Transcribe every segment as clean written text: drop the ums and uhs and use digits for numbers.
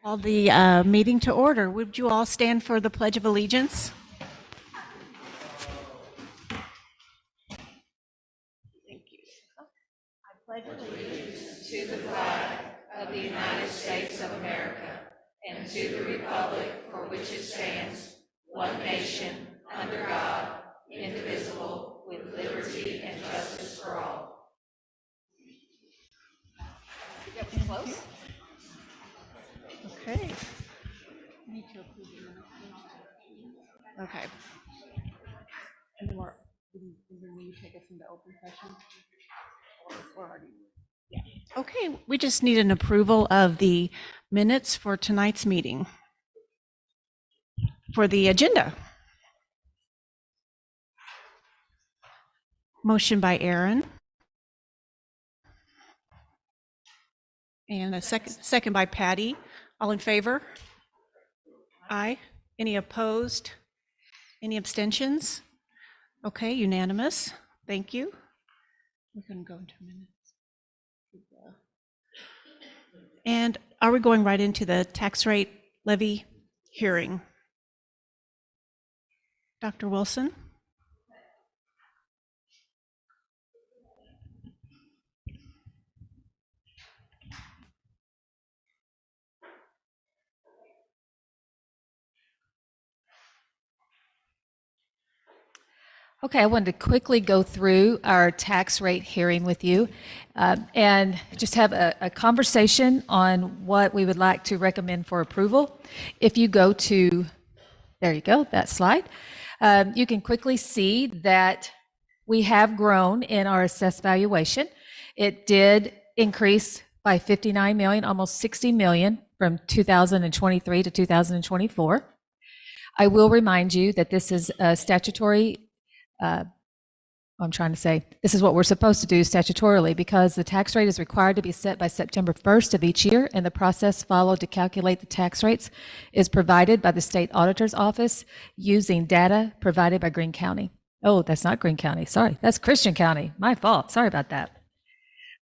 Call the meeting to order. Would you all stand for the Pledge of Allegiance? Thank you. I pledge allegiance to the flag of the United States of America and to the republic for which it stands, one nation, under God, indivisible, with liberty and justice for all. That was close. Okay. Okay. And then will you take us into open session? Or already? Yeah. Okay, we just need an approval of the minutes for tonight's meeting. For the agenda. Motion by Aaron. And a second by Patty. All in favor? Aye. Any opposed? Any abstentions? Okay, unanimous. Thank you. We're going to go into minutes. And are we going right into the tax rate levy hearing? Dr. Wilson? Okay, I wanted to quickly go through our tax rate hearing with you and just have a conversation on what we would like to recommend for approval. If you go to, there you go, that slide, you can quickly see that we have grown in our assessed valuation. It did increase by 59 million, almost 60 million from 2023 to 2024. I will remind you that this is a statutory this is what we're supposed to do statutorily, because the tax rate is required to be set by September 1st of each year, and the process followed to calculate the tax rates is provided by the state auditor's office using data provided by Greene County. Oh, that's not Greene County. Sorry, that's Christian County. My fault. Sorry about that.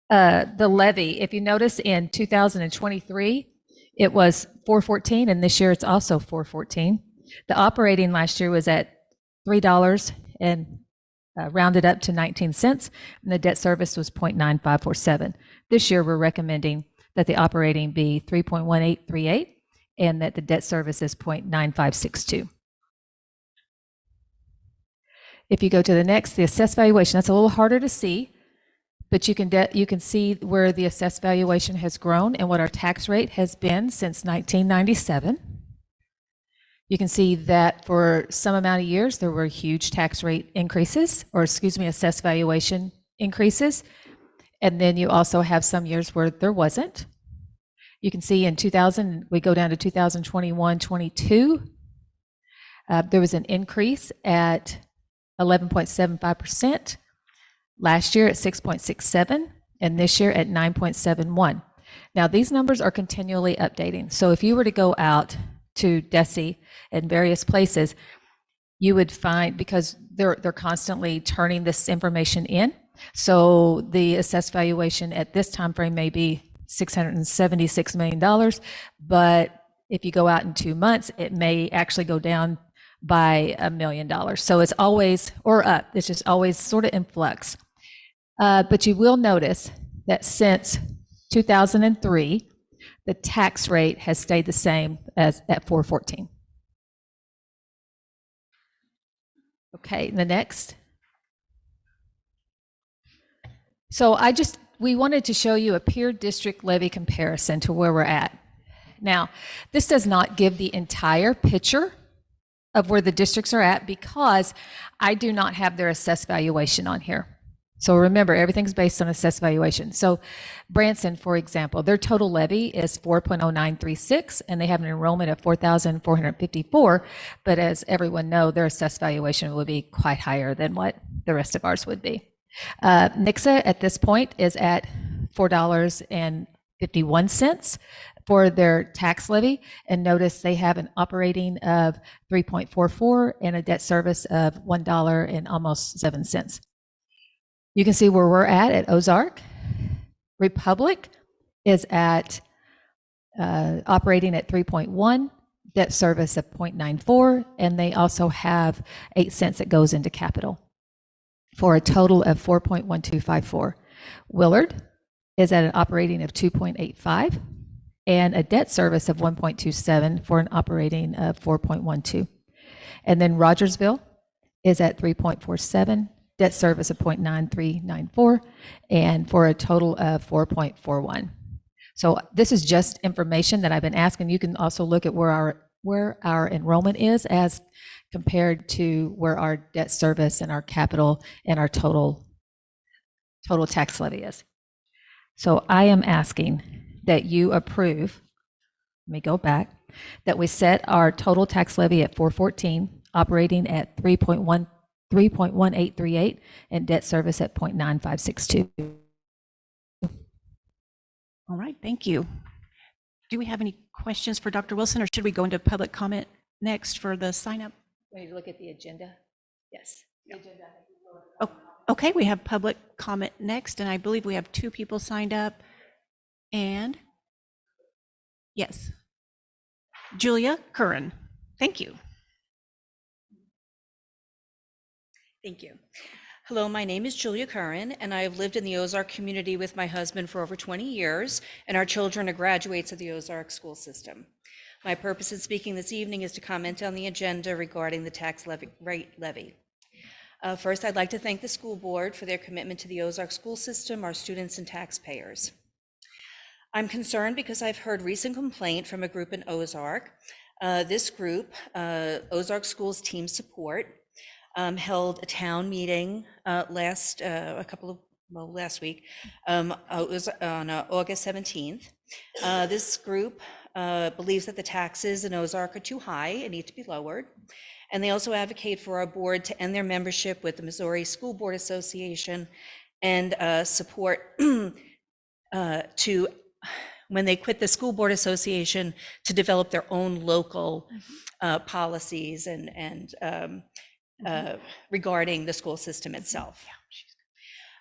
The levy, if you notice in 2023, it was 414, and this year it's also 414. The operating last year was at $3 and rounded up to 19 cents, and the debt service was 0.9547. This year, we're recommending that the operating be 3.1838 and that the debt service is 0.9562. If you go to the next, the assessed valuation, that's a little harder to see, but you can see where the assessed valuation has grown and what our tax rate has been since 1997. You can see that for some amount of years, there were huge tax rate increases, or assessed valuation increases. And then you also have some years where there wasn't. You can see in 2000, we go down to 2021, 22, there was an increase at 11.75%, last year at 6.67, and this year at 9.71. Now, these numbers are continually updating. So if you were to go out to DESE and various places, you would find, because they're constantly turning this information in. So the assessed valuation at this time frame may be $676 million, but if you go out in 2 months, it may actually go down by $1 million. So it's always, or up, it's just always sort of in flux. But you will notice that since 2003, the tax rate has stayed the same as at 414. Okay, the next. So we wanted to show you a peer district levy comparison to where we're at. Now, this does not give the entire picture of where the districts are at because I do not have their assessed valuation on here. So remember, everything's based on assessed valuation. So Branson, for example, their total levy is 4.0936, and they have an enrollment of 4,454. But as everyone knows, their assessed valuation would be quite higher than what the rest of ours would be. Nixa at this point is at $4.51 for their tax levy. And notice they have an operating of 3.44 and a debt service of $1 and almost 7 cents. You can see where we're at Ozark. Republic is at operating at 3.1, debt service of 0.94, and they also have 8 cents that goes into capital for a total of 4.1254. Willard is at an operating of 2.85 and a debt service of 1.27 for an operating of 4.12. And then Rogersville is at 3.47, debt service of 0.9394, and for a total of 4.41. So this is just information that I've been asking. You can also look at where our enrollment is as compared to where our debt service and our capital and our total tax levy is. So I am asking that you approve, let me go back, that we set our total tax levy at 414, operating at 3.1838, and debt service at 0.9562. All right, thank you. Do we have any questions for Dr. Wilson, or should we go into public comment next for the sign up? We need to look at the agenda. Yes. Oh, okay, we have public comment next, and I believe we have 2 people signed up. And yes, Julia Curran. Thank you. Thank you. Hello, my name is Julia Curran, and I have lived in the Ozark community with my husband for over 20 years, and our children are graduates of the Ozark school system. My purpose in speaking this evening is to comment on the agenda regarding the tax rate levy. First, I'd like to thank the school board for their commitment to the Ozark school system, our students, and taxpayers. I'm concerned because I've heard recent complaint from a group in Ozark. This group, Ozark Schools Team Support, held a town meeting last week. It was on August 17th. This group believes that the taxes in Ozark are too high and need to be lowered. And they also advocate for our board to end their membership with the Missouri School Board Association and support when they quit the School Board Association, to develop their own local policies and regarding the school system itself.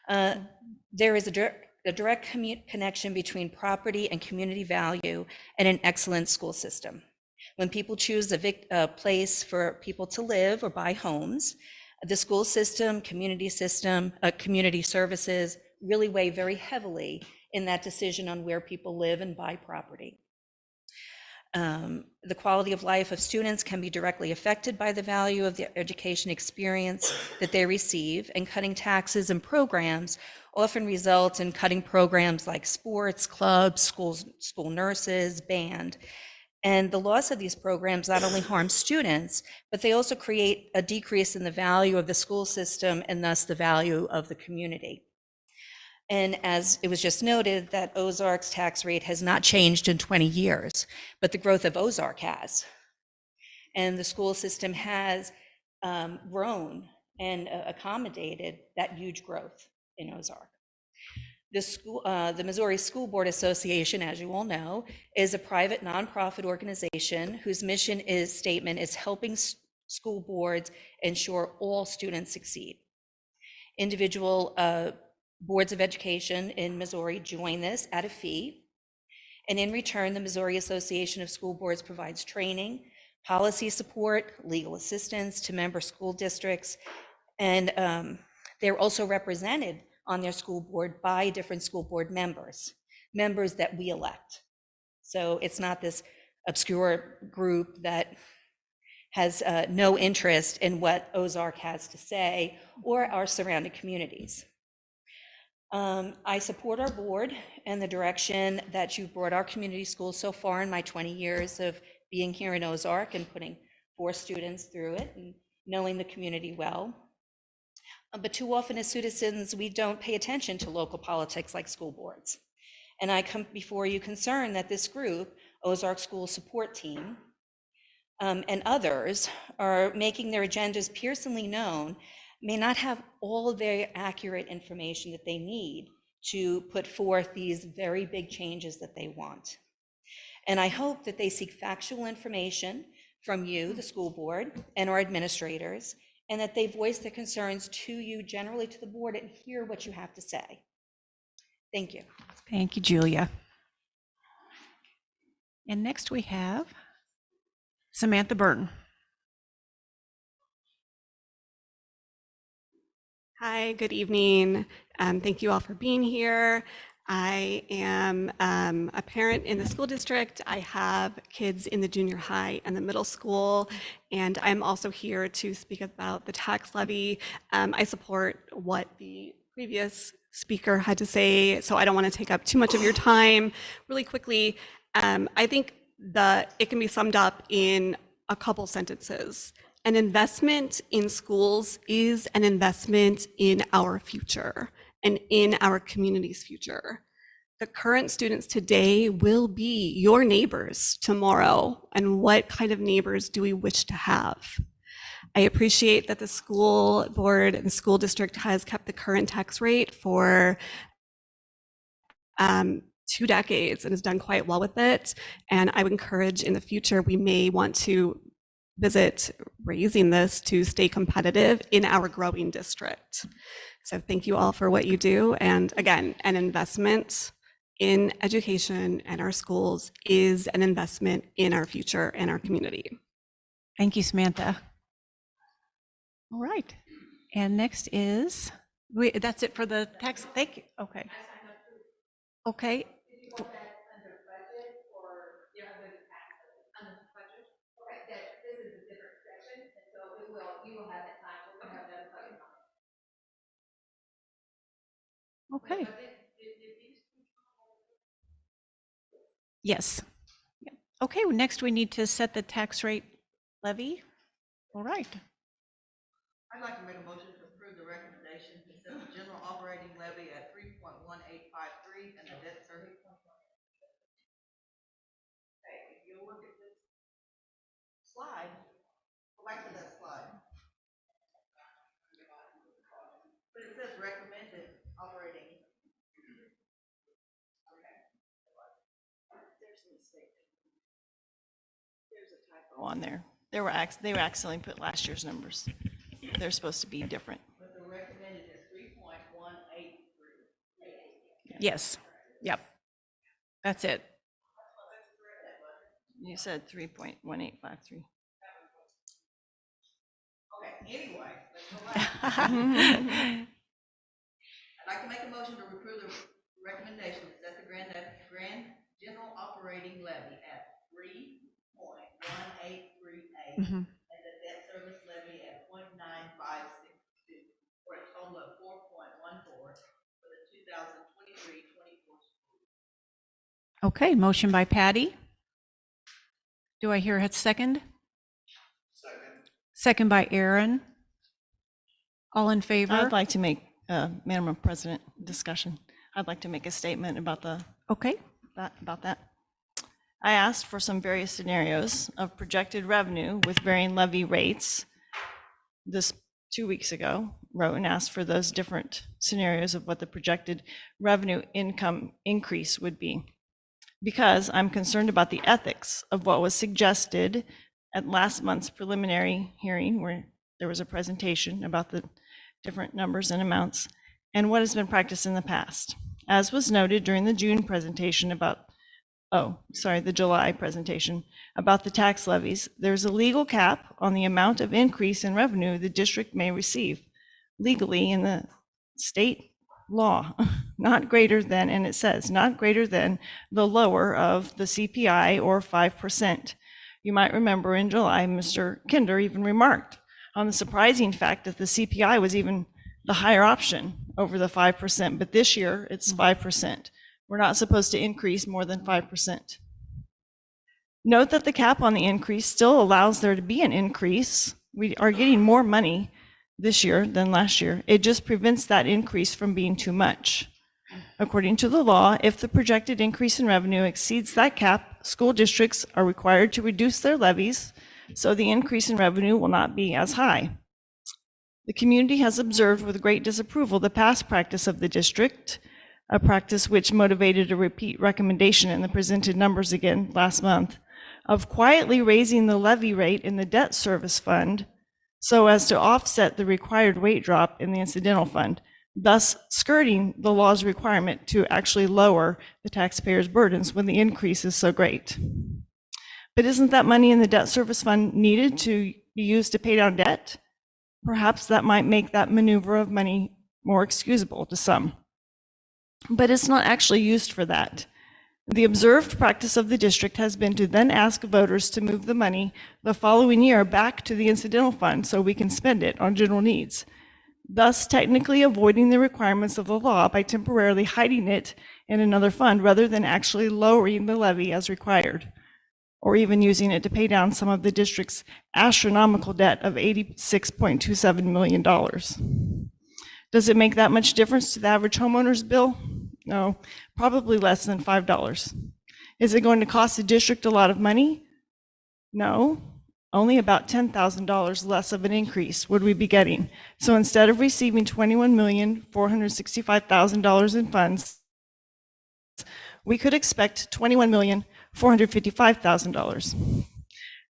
There is a direct connection between property and community value and an excellent school system. When people choose a place for people to live or buy homes, the school system, community services really weigh very heavily in that decision on where people live and buy property. The quality of life of students can be directly affected by the value of the education experience that they receive, and cutting taxes and programs often results in cutting programs like sports, clubs, school nurses, band. And the loss of these programs not only harms students, but they also create a decrease in the value of the school system and thus the value of the community. And as it was just noted, that Ozark's tax rate has not changed in 20 years, but the growth of Ozark has. And the school system has grown and accommodated that huge growth in Ozark. The Missouri School Board Association, as you all know, is a private nonprofit organization whose mission statement is helping school boards ensure all students succeed. Individual boards of education in Missouri join this at a fee. And in return, the Missouri Association of School Boards provides training, policy support, legal assistance to member school districts. And they're also represented on their school board by different school board members, members that we elect. So it's not this obscure group that has no interest in what Ozark has to say or our surrounding communities. I support our board and the direction that you've brought our community schools so far in my 20 years of being here in Ozark and putting 4 students through it and knowing the community well. But too often as citizens, we don't pay attention to local politics like school boards. And I come before you concerned that this group, Ozark School Support Team, and others are making their agendas piercingly known, may not have all the accurate information that they need to put forth these very big changes that they want. And I hope that they seek factual information from you, the school board, and our administrators, and that they voice their concerns to you, generally to the board, and hear what you have to say. Thank you. Thank you, Julia. And next we have Samantha Burton. Hi, good evening. Thank you all for being here. I am a parent in the school district. I have kids in the junior high and the middle school, and I'm also here to speak about the tax levy. I support what the previous speaker had to say, so I don't want to take up too much of your time. Really quickly, I think it can be summed up in a couple sentences. An investment in schools is an investment in our future and in our community's future. The current students today will be your neighbors tomorrow, and what kind of neighbors do we wish to have? I appreciate that the school board and school district has kept the current tax rate for 2 decades and has done quite well with it. And I would encourage in the future, we may want to visit raising this to stay competitive in our growing district. So thank you all for what you do. And again, an investment in education and our schools is an investment in our future and our community. Thank you, Samantha. All right. And next is, that's it for the tax. Thank you. Okay. Okay. Okay. Yes. Yeah. Okay, well, next we need to set the tax rate levy. All right. I'd like to make a motion to approve the recommendation to set the general operating levy at 3.1853 and the debt service. Okay, if you look at this slide, go back to that slide. But it says recommended operating. There's a mistake. There's a typo On there. They were accidentally put last year's numbers. They're supposed to be different. but the recommended is 3.183. Yes. Yep. That's it. You said 3.1853. Okay, anyway, let's go back. I'd like to make a motion to approve the recommendation to set the grand general operating levy at 3.1838 Mhm. and the debt service levy at 0.9562 for a total of 4.14 for the 2023-24 school year. Okay, motion by Patty. Do I hear a second? Second by Aaron. All in favor? I'd like to make, Madam President, discussion. I'd like to make a statement about Okay, that. I asked for some various scenarios of projected revenue with varying levy rates. This 2 weeks ago, wrote and asked for those different scenarios of what the projected revenue income increase would be. Because I'm concerned about the ethics of what was suggested at last month's preliminary hearing, where there was a presentation about the different numbers and amounts, and what has been practiced in the past. As was noted during the June presentation the July presentation about the tax levies, there's a legal cap on the amount of increase in revenue the district may receive. Legally, in the state law, not greater than, and it says, not greater than the lower of the CPI or 5%. You might remember in July, Mr. Kinder even remarked on the surprising fact that the CPI was even the higher option over the 5%, but this year it's 5%. We're not supposed to increase more than 5%. Note that the cap on the increase still allows there to be an increase. We are getting more money this year than last year. It just prevents that increase from being too much. According to the law, if the projected increase in revenue exceeds that cap, school districts are required to reduce their levies, so the increase in revenue will not be as high. The community has observed with great disapproval the past practice of the district, a practice which motivated a repeat recommendation in the presented numbers again last month, of quietly raising the levy rate in the debt service fund so as to offset the required rate drop in the incidental fund, thus skirting the law's requirement to actually lower the taxpayers' burdens when the increase is so great. But isn't that money in the debt service fund needed to be used to pay down debt? Perhaps that might make that maneuver of money more excusable to some. But it's not actually used for that. The observed practice of the district has been to then ask voters to move the money the following year back to the incidental fund so we can spend it on general needs, thus technically avoiding the requirements of the law by temporarily hiding it in another fund rather than actually lowering the levy as required, or even using it to pay down some of the district's astronomical debt of $86.27 million. Does it make that much difference to the average homeowner's bill? No, probably less than $5. Is it going to cost the district a lot of money? No, only about $10,000 less of an increase would we be getting. So instead of receiving $21,465,000 in funds, we could expect $21,455,000.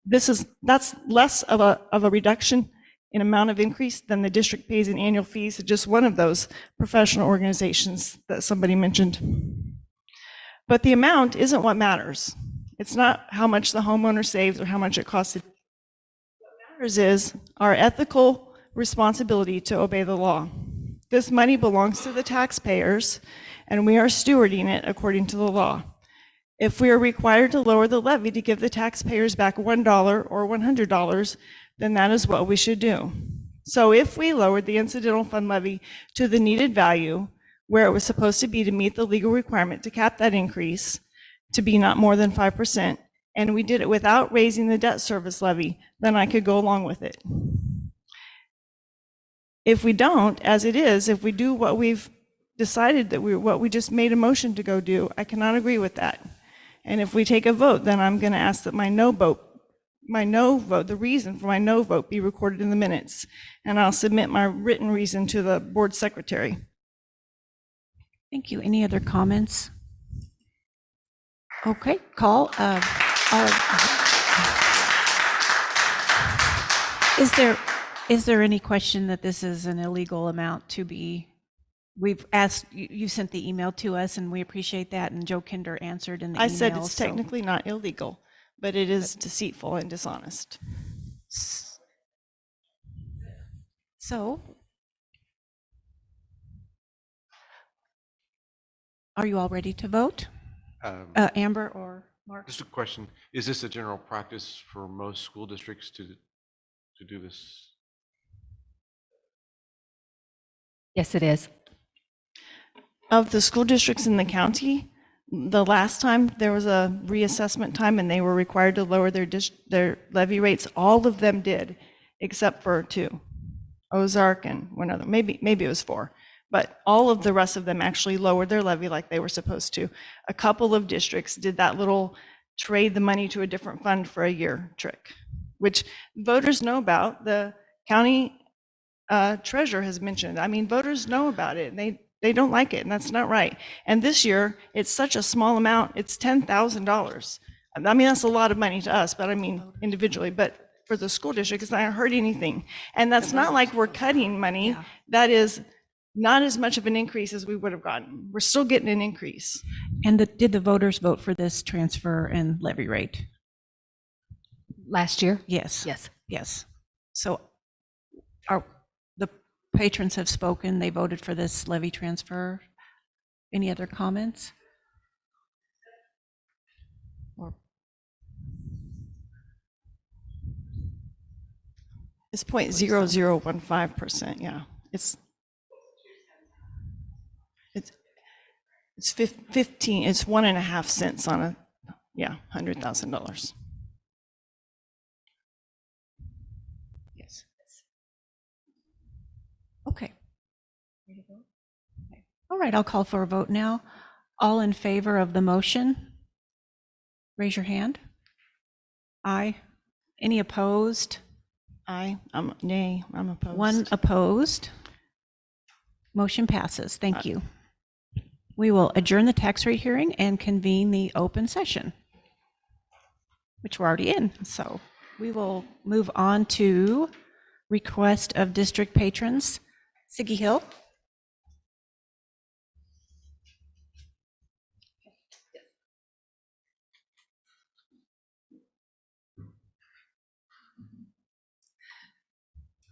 That's less of a reduction in amount of increase than the district pays in annual fees to just one of those professional organizations that somebody mentioned. But the amount isn't what matters. It's not how much the homeowner saves or how much it costs. What matters is our ethical responsibility to obey the law. This money belongs to the taxpayers, and we are stewarding it according to the law. If we are required to lower the levy to give the taxpayers back $1 or $100, then that is what we should do. So if we lowered the incidental fund levy to the needed value, where it was supposed to be to meet the legal requirement to cap that increase to be not more than 5%, and we did it without raising the debt service levy, then I could go along with it. If we don't, as it is, if we do what we've decided what we just made a motion to go do, I cannot agree with that. And if we take a vote, then I'm going to ask that my no vote, the reason for my no vote be recorded in the minutes. And I'll submit my written reason to the board secretary. Thank you. Any other comments? Okay, call. Is there any question that this is an illegal amount to be? We've asked, you sent the email to us and we appreciate that, and Joe Kinder answered in the email. I said it's technically not illegal, but it is deceitful and dishonest. So, are you all ready to vote? Amber or Mark? Just a question, is this a general practice for most school districts to do this? Yes, it is. Of the school districts in the county, the last time there was a reassessment time and they were required to lower their levy rates, all of them did, except for two, Ozark and one other, maybe it was four, but all of the rest of them actually lowered their levy like they were supposed to. A couple of districts did that little trade the money to a different fund for a year trick, which voters know about. The county treasurer has mentioned. I mean, voters know about it, and they don't like it, and that's not right. And this year, it's such a small amount. It's $10,000. I mean, that's a lot of money to us, but I mean individually. But for the school district, it's not hurt anything. And that's not like we're cutting money. Yeah. That is not as much of an increase as we would have gotten. We're still getting an increase. And did the voters vote for this transfer and levy rate? Last year? Yes. Yes. Yes. So are patrons have spoken. They voted for this levy transfer. Any other comments? Or It's 0.0015%, yeah. It's 15, it's 1.5 cents on a, yeah, $100,000. yes. Okay. Ready to vote? Okay. All right, I'll call for a vote now. All in favor of the motion? Raise your hand. Aye. Any opposed? Nay, I'm opposed. One opposed. Motion passes. Thank you. We will adjourn the tax rate hearing and convene the open session, which we're already in. So we will move on to request of district patrons. Siggy Hill.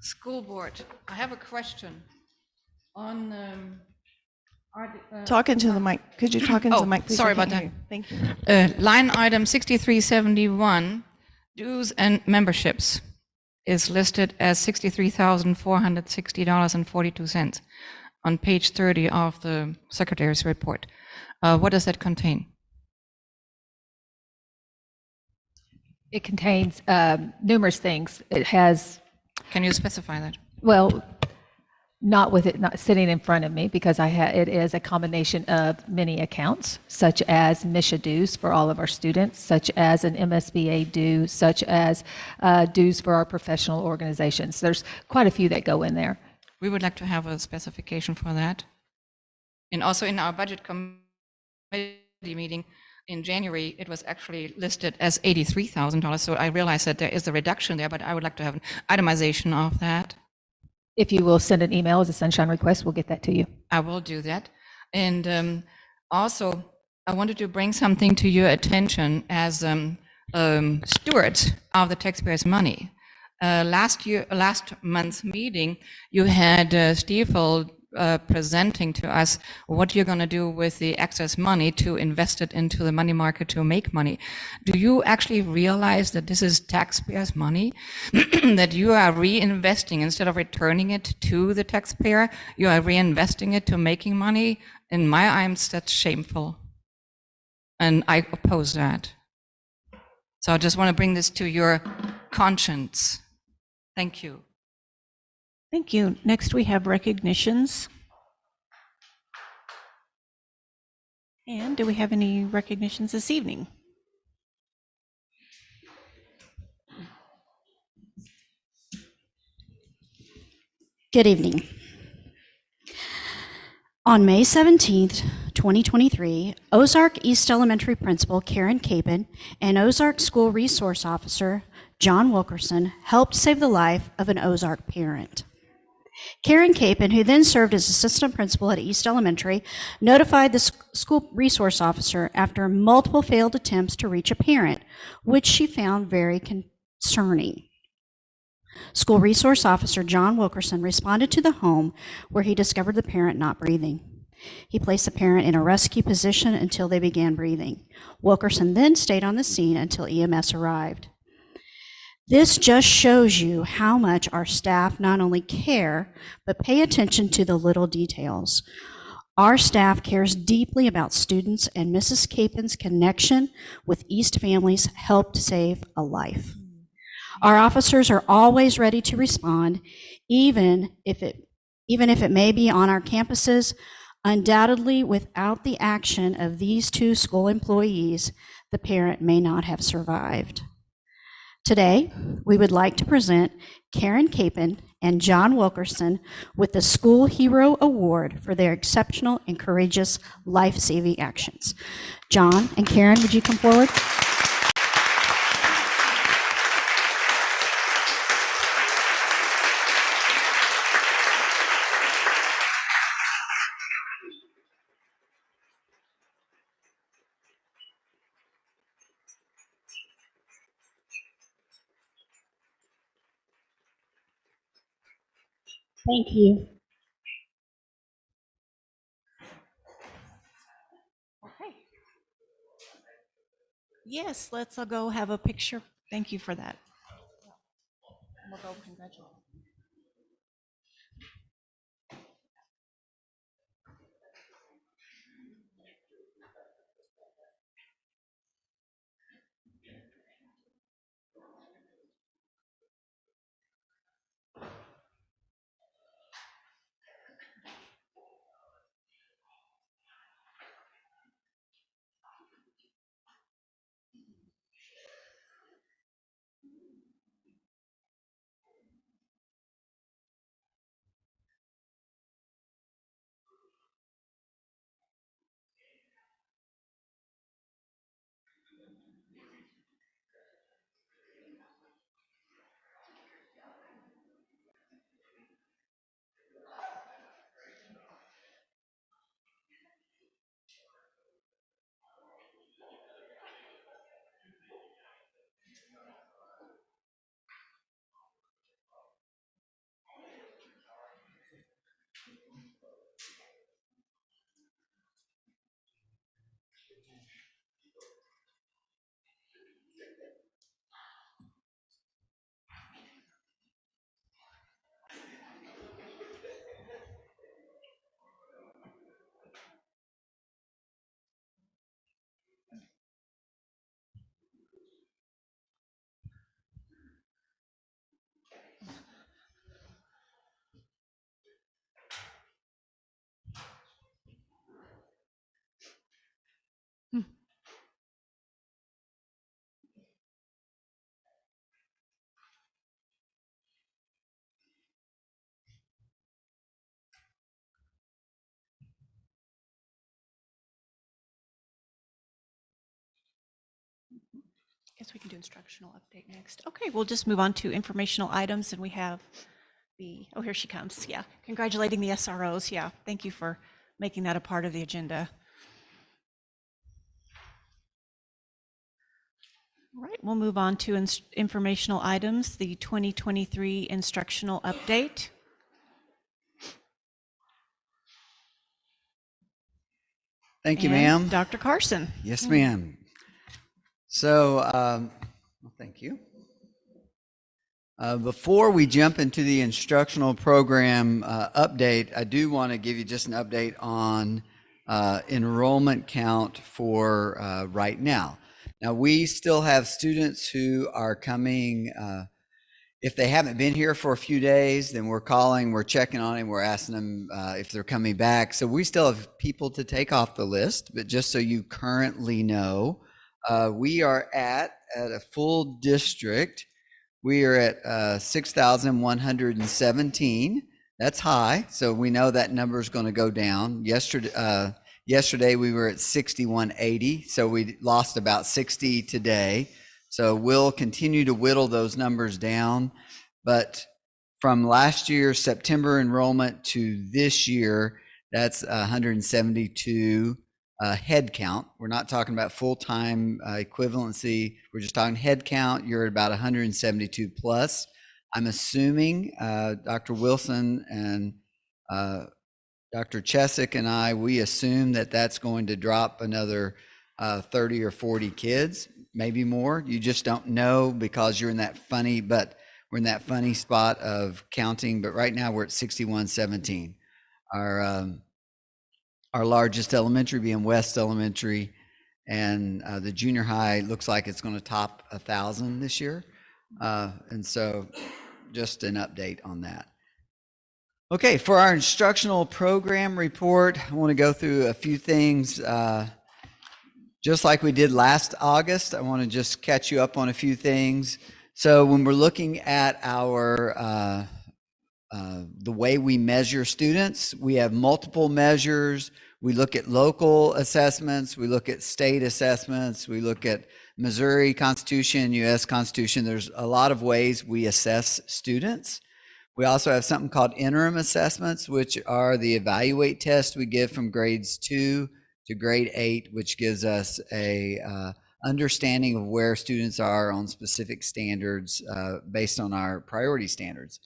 School board, I have a question on, Talk into the mic. Could you talk into the mic, please? sorry I can't about hear that. you. Thank you. line item 6371, dues and memberships is listed as $63,460.42 on page 30 of the secretary's report. What does that contain? It contains numerous things. It has, Can you specify that? well, not with it not sitting in front of me, because it is a combination of many accounts, such as MISHA dues for all of our students, such as an MSBA due, such as dues for our professional organizations. There's quite a few that go in there. We would like to have a specification for that. And also in our budget committee meeting in January, it was actually listed as $83,000. So I realize that there is a reduction there, but I would like to have an itemization of that. If you will send an email as a sunshine request, we'll get that to you. I will do that. And also, I wanted to bring something to your attention as stewards of the taxpayers' money. Last month's meeting, you had Stiefel presenting to us what you're going to do with the excess money to invest it into the money market to make money. Do you actually realize that this is taxpayers' money, that you are reinvesting instead of returning it to the taxpayer? You are reinvesting it to making money? In my eyes, that's shameful. And I oppose that. So I just want to bring this to your conscience. Thank you. Thank you. Next, we have recognitions. And do we have any recognitions this evening? Good evening. On May 17th, 2023, Ozark East Elementary Principal Karen Capon and Ozark School Resource Officer John Wilkerson helped save the life of an Ozark parent. Karen Capon, who then served as assistant principal at East Elementary, notified the school resource officer after multiple failed attempts to reach a parent, which she found very concerning. School resource officer John Wilkerson responded to the home where he discovered the parent not breathing. He placed the parent in a rescue position until they began breathing. Wilkerson then stayed on the scene until EMS arrived. This just shows you how much our staff not only care, but pay attention to the little details. Our staff cares deeply about students, and Mrs. Capon's connection with East families helped save a life. Our officers are always ready to respond, even if it may be on our campuses. Undoubtedly, without the action of these two school employees, the parent may not have survived. Today, we would like to present Karen Capon and John Wilkerson with the School Hero Award for their exceptional and courageous life-saving actions. John and Karen, would you come forward? Thank you. Okay. Yes, let's go have a picture. Thank you for that. We'll go congratulate. Guess we can do instructional update next. Okay, we'll just move on to informational items, and we have oh, here she comes. Yeah, congratulating the SROs. Yeah, thank you for making that a part of the agenda. All right, we'll move on to informational items, the 2023 instructional update. Thank you, And ma'am. Dr. Carson. Yes, ma'am. So, well, thank you. Before we jump into the instructional program update, I do want to give you just an update on enrollment count for right now. Now, we still have students who are coming. If they haven't been here for a few days, then we're calling, we're checking on them, we're asking them if they're coming back. So we still have people to take off the list, but just so you currently know, we are at a full district. We are at 6,117. That's high, so we know that number is going to go down. Yesterday we were at 6,180, so we lost about 60 today. So we'll continue to whittle those numbers down. But from last year's September enrollment to this year, that's 172 head count. We're not talking about full-time equivalency. We're just talking head count. You're at about 172 plus. I'm assuming Dr. Wilson and Dr. Chesick and I, we assume that that's going to drop another 30 or 40 kids, maybe more. You just don't know because you're in that funny, but we're in that funny spot of counting. But right now we're at 6117. Our largest elementary being West Elementary, and the junior high looks like it's going to top 1,000 this year. And so just an update on that. Okay, for our instructional program report, I want to go through a few things. Just like we did last August, I want to just catch you up on a few things. So when we're looking at our the way we measure students, we have multiple measures. We look at local assessments, we look at state assessments, we look at Missouri Constitution, US Constitution. There's a lot of ways we assess students. We also have something called interim assessments, which are the evaluate test we give from grades 2 to grade 8, which gives us a understanding of where students are on specific standards based on our priority standards.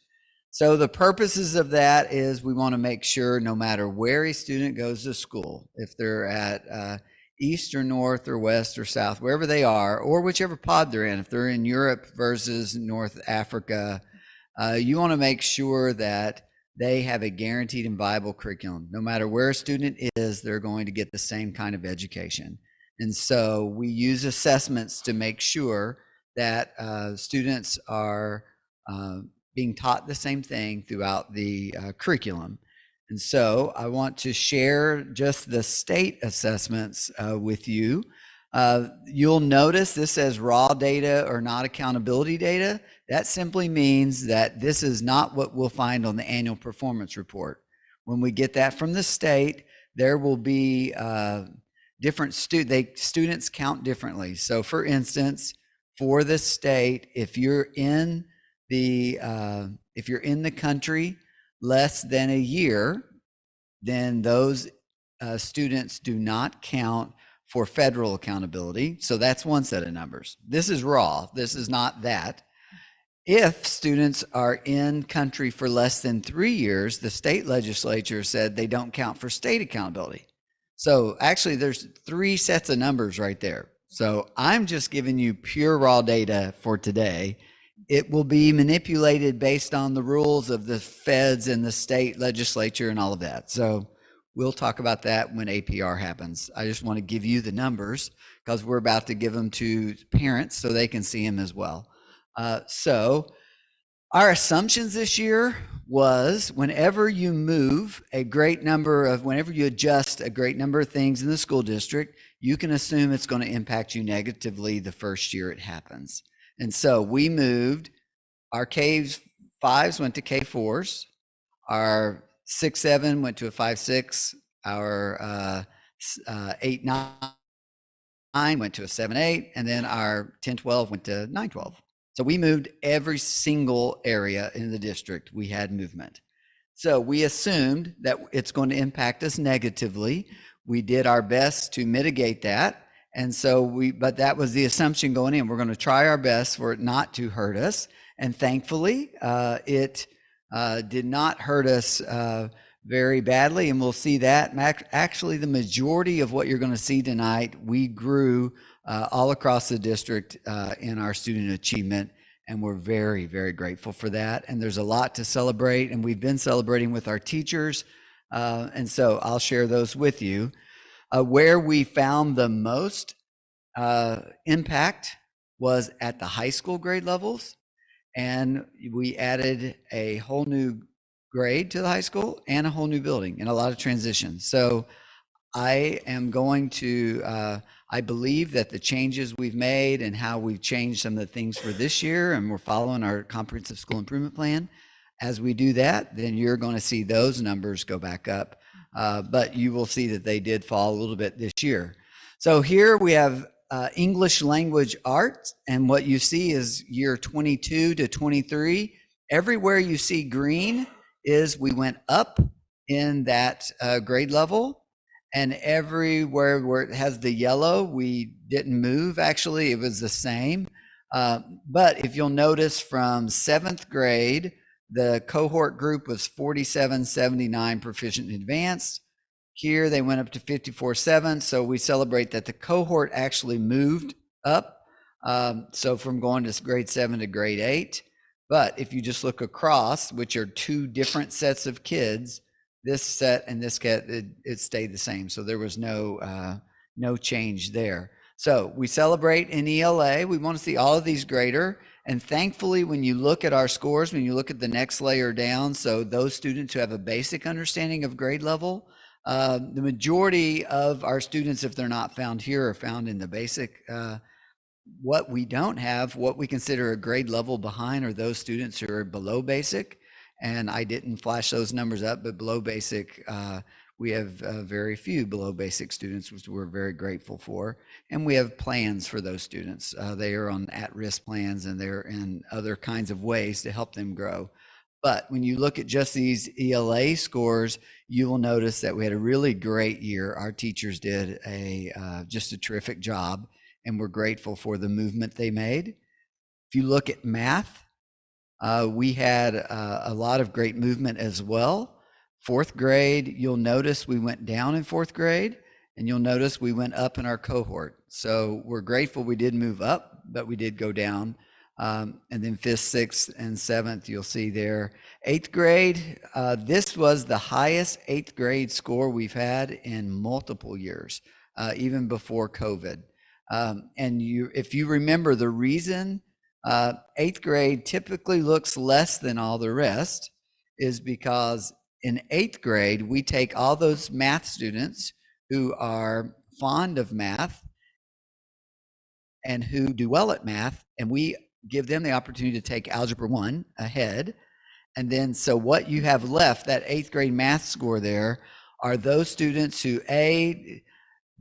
So the purposes of that is we want to make sure no matter where a student goes to school, if they're at east or north or west or south, wherever they are, or whichever pod they're in, if they're in Europe versus North Africa, you want to make sure that they have a guaranteed and viable curriculum. No matter where a student is, they're going to get the same kind of education. And so we use assessments to make sure that students are being taught the same thing throughout the curriculum. And so I want to share just the state assessments with you. You'll notice this says raw data or not accountability data. That simply means that this is not what we'll find on the annual performance report. When we get that from the state, there will be different students count differently. So for instance, for the state, if you're in the country less than a year, then those students do not count for federal accountability. So that's one set of numbers. This is raw. This is not that. If students are in country for less than 3 years, the state legislature said they don't count for state accountability. So actually there's 3 sets of numbers right there. So I'm just giving you pure raw data for today. It will be manipulated based on the rules of the feds and the state legislature and all of that. So we'll talk about that when APR happens. I just want to give you the numbers because we're about to give them to parents so they can see them as well. So our assumptions this year was whenever you adjust a great number of things in the school district, you can assume it's going to impact you negatively the first year it happens. And so we moved our K5s went to K4s, our 6-7 went to a 5-6, our 8-9 went to a 7-8, and then our 10-12 went to 9-12. So we moved every single area in the district. We had movement. So we assumed that it's going to impact us negatively. We did our best to mitigate that. And so but that was the assumption going in. We're going to try our best for it not to hurt us. And thankfully, it did not hurt us very badly. And we'll see that. Actually, the majority of what you're going to see tonight, we grew all across the district in our student achievement. And we're very, very grateful for that. And there's a lot to celebrate. And we've been celebrating with our teachers. And so I'll share those with you. Where we found the most impact was at the high school grade levels. And we added a whole new grade to the high school and a whole new building and a lot of transitions. So I am going to, I believe that the changes we've made and how we've changed some of the things for this year, and we're following our comprehensive school improvement plan. As we do that, then you're going to see those numbers go back up. But you will see that they did fall a little bit this year. So here we have English language arts, and what you see is year 22 to 23. Everywhere you see green is we went up in that grade level. And everywhere where it has the yellow, we didn't move. Actually, it was the same. But if you'll notice from 7th grade, the cohort group was 4779 proficient and advanced. Here they went up to 54.7. So we celebrate that the cohort actually moved up. So from going to grade 7 to grade 8. But if you just look across, which are 2 different sets of kids, this set and this set, it stayed the same. So there was no change there. So we celebrate in ELA. We want to see all of these greater. And thankfully, when you look at our scores, when you look at the next layer down, so those students who have a basic understanding of grade level, the majority of our students, if they're not found here, are found in the basic. What we don't have, what we consider a grade level behind, are those students who are below basic. And I didn't flash those numbers up, but below basic, we have very few below basic students, which we're very grateful for. And we have plans for those students. They are on at-risk plans, and they're in other kinds of ways to help them grow. But when you look at just these ELA scores, you will notice that we had a really great year. Our teachers did just a terrific job, and we're grateful for the movement they made. If you look at math, We had a lot of great movement as well. Fourth grade, you'll notice we went down in fourth grade, and you'll notice we went up in our cohort. So we're grateful we did move up, but we did go down. And then fifth, sixth, and seventh, you'll see there. Eighth grade, this was the highest eighth grade score we've had in multiple years, even before COVID. And if you remember, the reason eighth grade typically looks less than all the rest is because in eighth grade, we take all those math students who are fond of math and who do well at math, and we give them the opportunity to take Algebra 1 ahead. And then, so what you have left, that eighth grade math score there, are those students who A,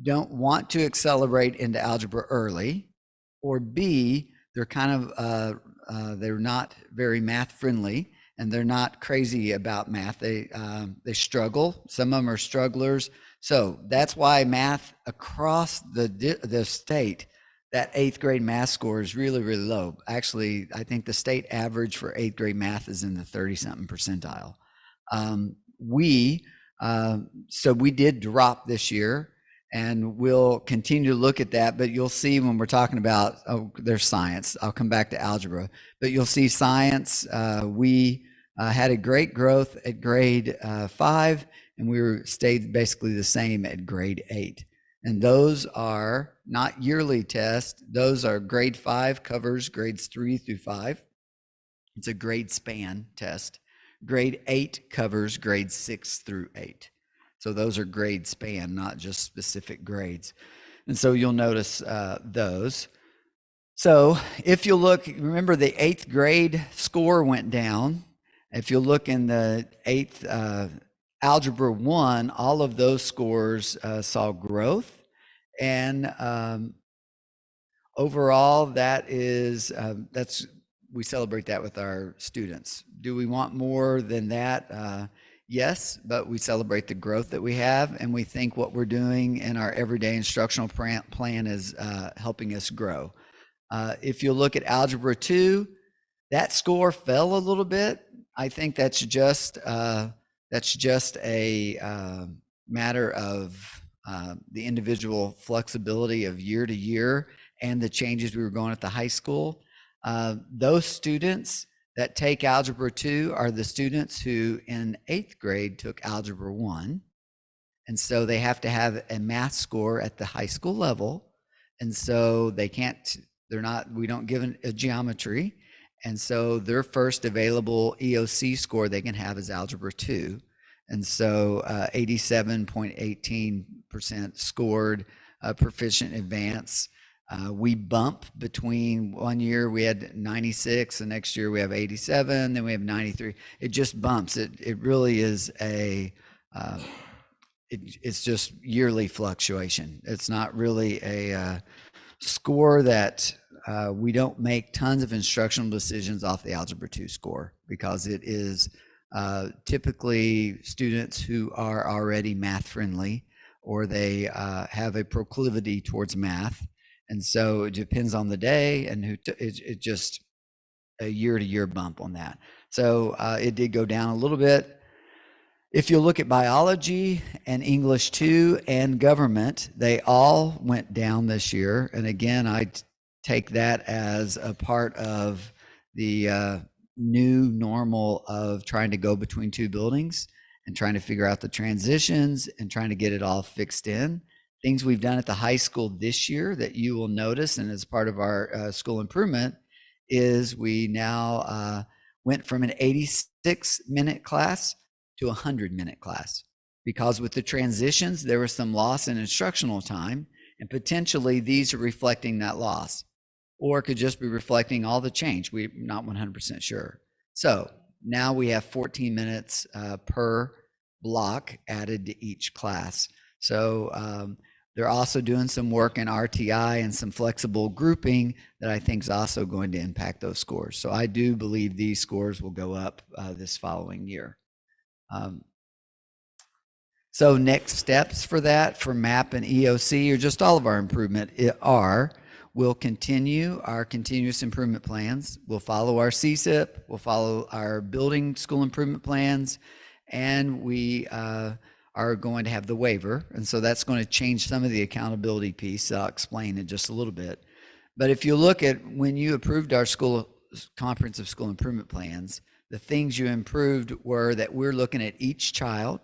don't want to accelerate into algebra early, or B, they're kind of, they're not very math friendly, and they're not crazy about math. They struggle. Some of them are strugglers. So that's why math across the state, that eighth grade math score is really, really low. Actually, I think the state average for eighth grade math is in the 30-something percentile. So we did drop this year, and we'll continue to look at that, but you'll see when we're talking about, there's science. I'll come back to algebra, but you'll see science. We had a great growth at grade 5, and we stayed basically the same at grade 8. And those are not yearly tests. Those are grade 5 covers grades 3 through 5. It's a grade span test. Grade 8 covers grades 6 through 8. So those are grade span, not just specific grades. And so you'll notice those. So if you look, remember the 8th grade score went down. If you look in the 8th Algebra 1, all of those scores saw growth. And overall, we celebrate that with our students. Do we want more than that? Yes, but we celebrate the growth that we have, and we think what we're doing in our everyday instructional plan is helping us grow. If you look at Algebra 2, that score fell a little bit. I think that's just a matter of the individual flexibility of year to year and the changes we were going at the high school. Those students that take Algebra 2 are the students who in 8th grade took Algebra 1. And so they have to have a math score at the high school level. And so we don't give a geometry. And so their first available EOC score they can have is Algebra 2. And so 87.18% scored proficient advanced. We bump between one year we had 96, the next year we have 87, then we have 93. It just bumps. It really is it's just yearly fluctuation. It's not really a score that we don't make tons of instructional decisions off the Algebra 2 score, because it is typically students who are already math friendly, or they have a proclivity towards math. And so it depends on the day, and it's just a year-to-year bump on that. So it did go down a little bit. If you look at biology and English 2 and government, they all went down this year. And again, I take that as a part of the new normal of trying to go between two buildings and trying to figure out the transitions and trying to get it all fixed in. Things we've done at the high school this year that you will notice, and as part of our school improvement, is we now went from an 86-minute class to a 100-minute class, because with the transitions, there was some loss in instructional time, and potentially these are reflecting that loss, or it could just be reflecting all the change. We're not 100% sure. So now we have 14 minutes per block added to each class. So they're also doing some work in RTI and some flexible grouping that I think is also going to impact those scores. So I do believe these scores will go up this following year. So next steps for that, for MAP and EOC, or just all of our improvement, We'll continue our continuous improvement plans. We'll follow our CSIP. We'll follow our building school improvement plans. And we are going to have the waiver. And so that's going to change some of the accountability piece that I'll explain in just a little bit. But if you look at when you approved our school comprehensive school improvement plans, the things you improved were that we're looking at each child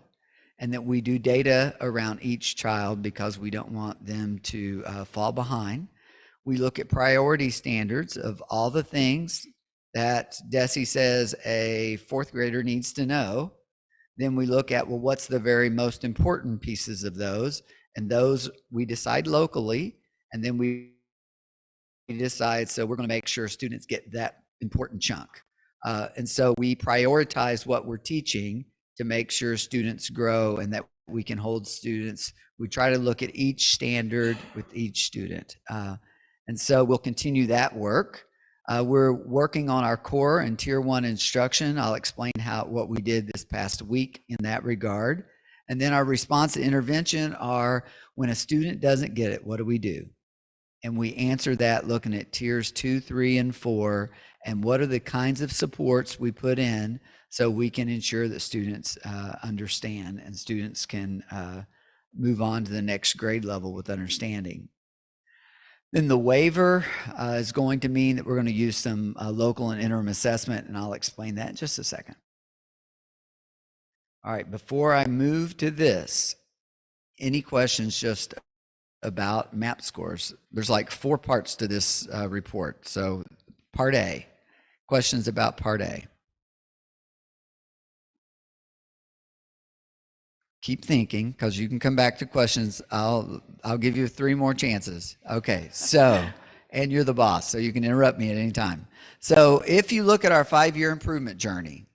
and that we do data around each child because we don't want them to fall behind. We look at priority standards of all the things that Desi says a fourth grader needs to know. Then we look at, well, what's the very most important pieces of those? And those we decide locally, and then we decide, so we're going to make sure students get that important chunk. And so we prioritize what we're teaching to make sure students grow and that we can hold students. We try to look at each standard with each student. And so we'll continue that work. We're working on our core and tier 1 instruction. I'll explain what we did this past week in that regard. And then our response to intervention are when a student doesn't get it, what do we do? And we answer that looking at tiers 2, 3, and 4, and what are the kinds of supports we put in so we can ensure that students understand and students can move on to the next grade level with understanding. Then the waiver is going to mean that we're going to use some local and interim assessment, and I'll explain that in just a second. All right, before I move to this, any questions just about MAP scores? There's like 4 parts to this report. So part A, questions about part A. Keep thinking, because you can come back to questions. I'll give you 3 more chances. Okay, so, and you're the boss, so you can interrupt me at any time. So if you look at our 5-year improvement journey,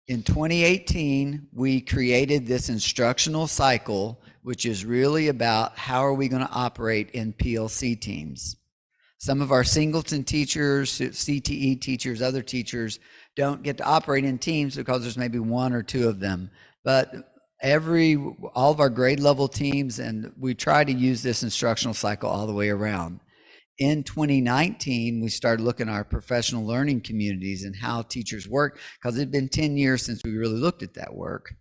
in 2018, we created this instructional cycle, which is really about how are we going to operate in PLC teams. Some of our singleton teachers, CTE teachers, other teachers don't get to operate in teams because there's maybe 1 or 2 of them. But all of our grade level teams, and we try to use this instructional cycle all the way around. In 2019, we started looking at our professional learning communities and how teachers work, because it had been 10 years since we really looked at that work.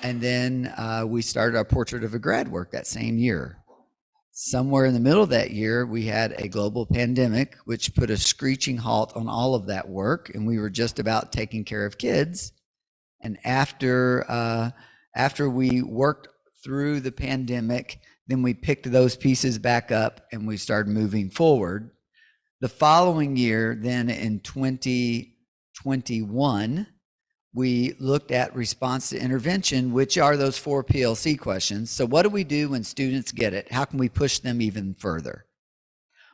And then we started our Portrait of a Grad work that same year. Somewhere in the middle of that year, we had a global pandemic, which put a screeching halt on all of that work, and we were just about taking care of kids. And after we worked through the pandemic, then we picked those pieces back up and we started moving forward. The following year, then in 2021, we looked at response to intervention, which are those 4 PLC questions. So what do we do when students get it? How can we push them even further?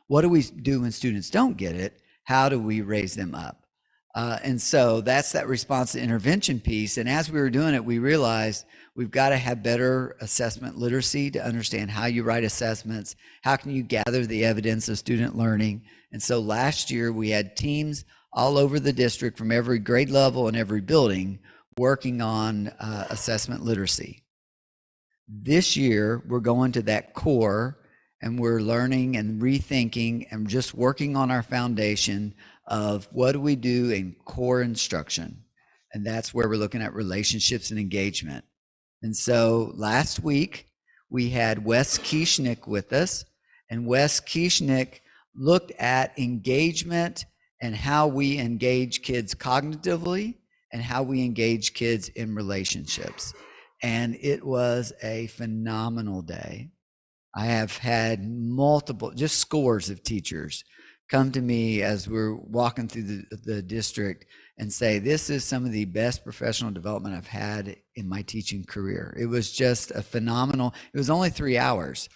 What do we do when students don't get it? How do we raise them up? And so that's that response to intervention piece. And as we were doing it, we realized we've got to have better assessment literacy to understand how you write assessments. How can you gather the evidence of student learning? And so last year we had teams all over the district from every grade level and every building working on assessment literacy. This year we're going to that core and we're learning and rethinking and just working on our foundation of what do we do in core instruction. And that's where we're looking at relationships and engagement. And so last week we had Wes Kieschnick with us, and Wes Kieschnick looked at engagement and how we engage kids cognitively and how we engage kids in relationships. And it was a phenomenal day. I have had just scores of teachers come to me as we're walking through the district and say, this is some of the best professional development I've had in my teaching career. It was just a phenomenal, it was only 3 hours,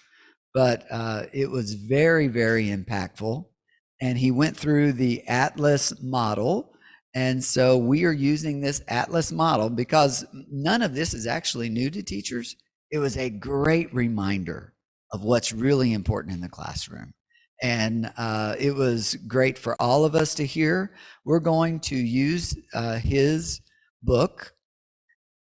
but it was very, very impactful. And he went through the Atlas model. And so we are using this Atlas model because none of this is actually new to teachers. It was a great reminder of what's really important in the classroom. And it was great for all of us to hear. We're going to use his book,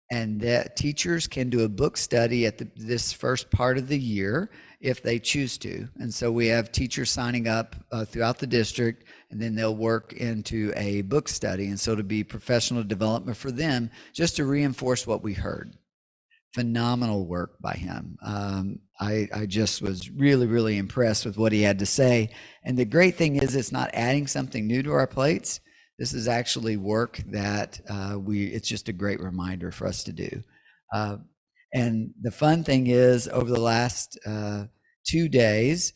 and that teachers can do a book study at this first part of the year. if they choose to. And so we have teachers signing up throughout the district, and then they'll work into a book study. And so it'll be professional development for them just to reinforce what we heard. Phenomenal work by him. I just was really, really impressed with what he had to say. And the great thing is it's not adding something new to our plates. This is actually work that it's just a great reminder for us to do. And the fun thing is over the last 2 days,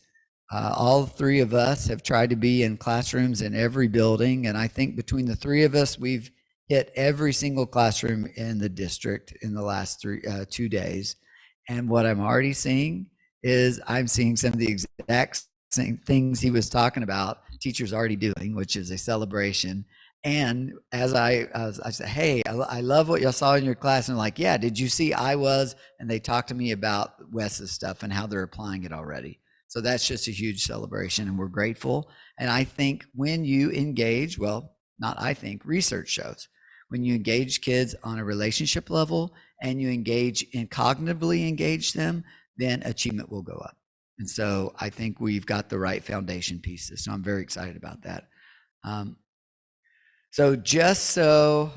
all three of us have tried to be in classrooms in every building. And I think between the three of us, we've hit every single classroom in the district in the last 2 days. And what I'm already seeing is I'm seeing some of the exact same things he was talking about, teachers already doing, which is a celebration. And as I said, hey, I love what y'all saw in your class. And like, yeah, did you see I was? And they talked to me about Wes's stuff and how they're applying it already. So that's just a huge celebration, and we're grateful. And I think when you engage, well, not I think, research shows, when you engage kids on a relationship level and you engage and cognitively engage them, then achievement will go up. And so I think we've got the right foundation pieces. So I'm very excited about that. All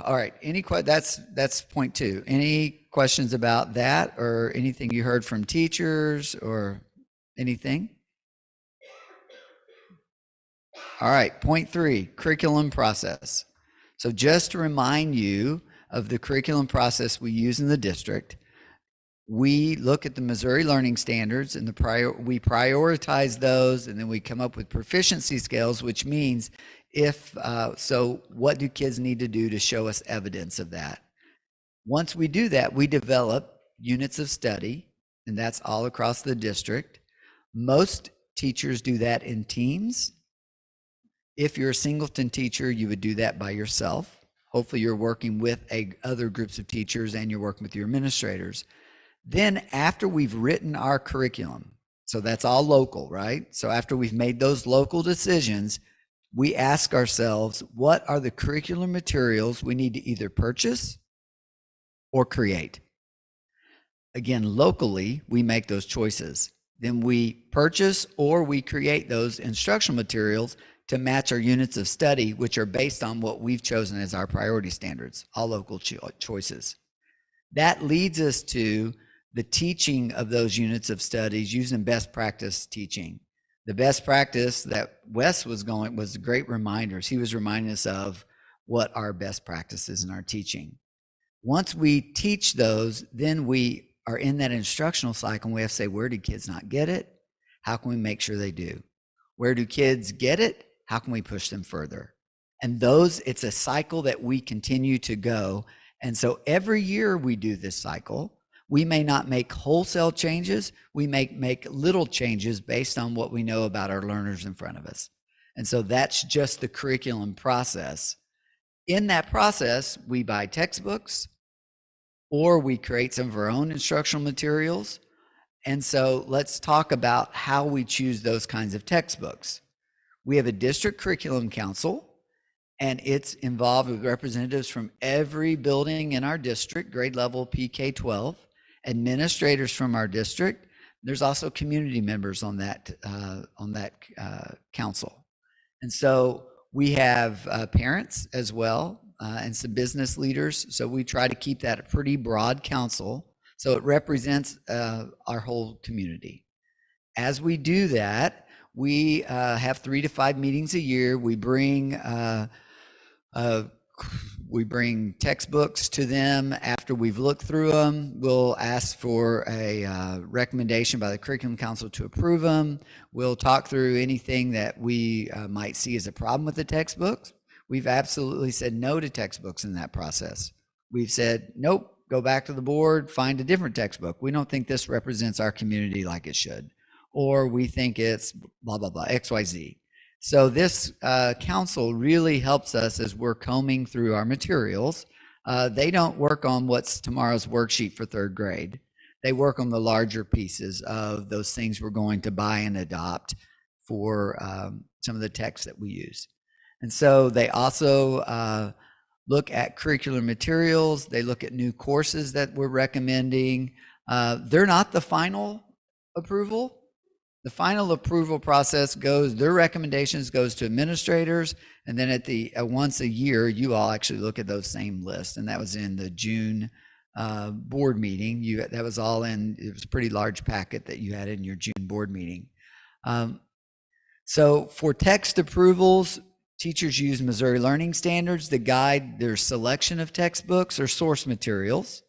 right, that's point 2. Any questions about that or anything you heard from teachers or anything? All right, point 3, curriculum process. So just to remind you of the curriculum process we use in the district, we look at the Missouri Learning Standards and we prioritize those, and then we come up with proficiency scales, which means what do kids need to do to show us evidence of that? Once we do that, we develop units of study, and that's all across the district. Most teachers do that in teams. If you're a singleton teacher, you would do that by yourself. Hopefully you're working with other groups of teachers and you're working with your administrators. Then after we've written our curriculum, so that's all local, right? So after we've made those local decisions, we ask ourselves, what are the curriculum materials we need to either purchase or create? Again, locally, we make those choices. Then we purchase or we create those instructional materials to match our units of study, which are based on what we've chosen as our priority standards, all local choices. That leads us to the teaching of those units of studies using best practice teaching. The best practice that Wes was great reminders. He was reminding us of what our best practices in our teaching. Once we teach those, then we are in that instructional cycle, and we have to say, where did kids not get it? How can we make sure they do? Where do kids get it? How can we push them further? And it's a cycle that we continue to go. And so every year we do this cycle. We may not make wholesale changes. We make little changes based on what we know about our learners in front of us. And so that's just the curriculum process. In that process, we buy textbooks or we create some of our own instructional materials. And so let's talk about how we choose those kinds of textbooks. We have a district curriculum council, and it's involved with representatives from every building in our district, grade level PK-12, administrators from our district. There's also community members on that council. And so we have parents as well, and some business leaders. So we try to keep that a pretty broad council, so it represents our whole community. As we do that, we have 3 to 5 meetings a year. We bring textbooks to them. After we've looked through them, we'll ask for a recommendation by the Curriculum Council to approve them. We'll talk through anything that we might see as a problem with the textbooks. We've absolutely said no to textbooks in that process. We've said, nope, go back to the board, find a different textbook. We don't think this represents our community like it should. Or we think it's blah, blah, blah, XYZ. So this council really helps us as we're combing through our materials. They don't work on what's tomorrow's worksheet for 3rd grade. They work on the larger pieces of those things we're going to buy and adopt for some of the texts that we use. And so they also look at curricular materials. They look at new courses that we're recommending. They're not the final approval. The final approval process goes, their recommendations goes to administrators, and then at the once a year, you all actually look at those same lists, and that was in the June board meeting. That was all in. It was a pretty large packet that you had in your June board meeting. So for text approvals, teachers use Missouri Learning Standards to guide their selection of textbooks or source materials.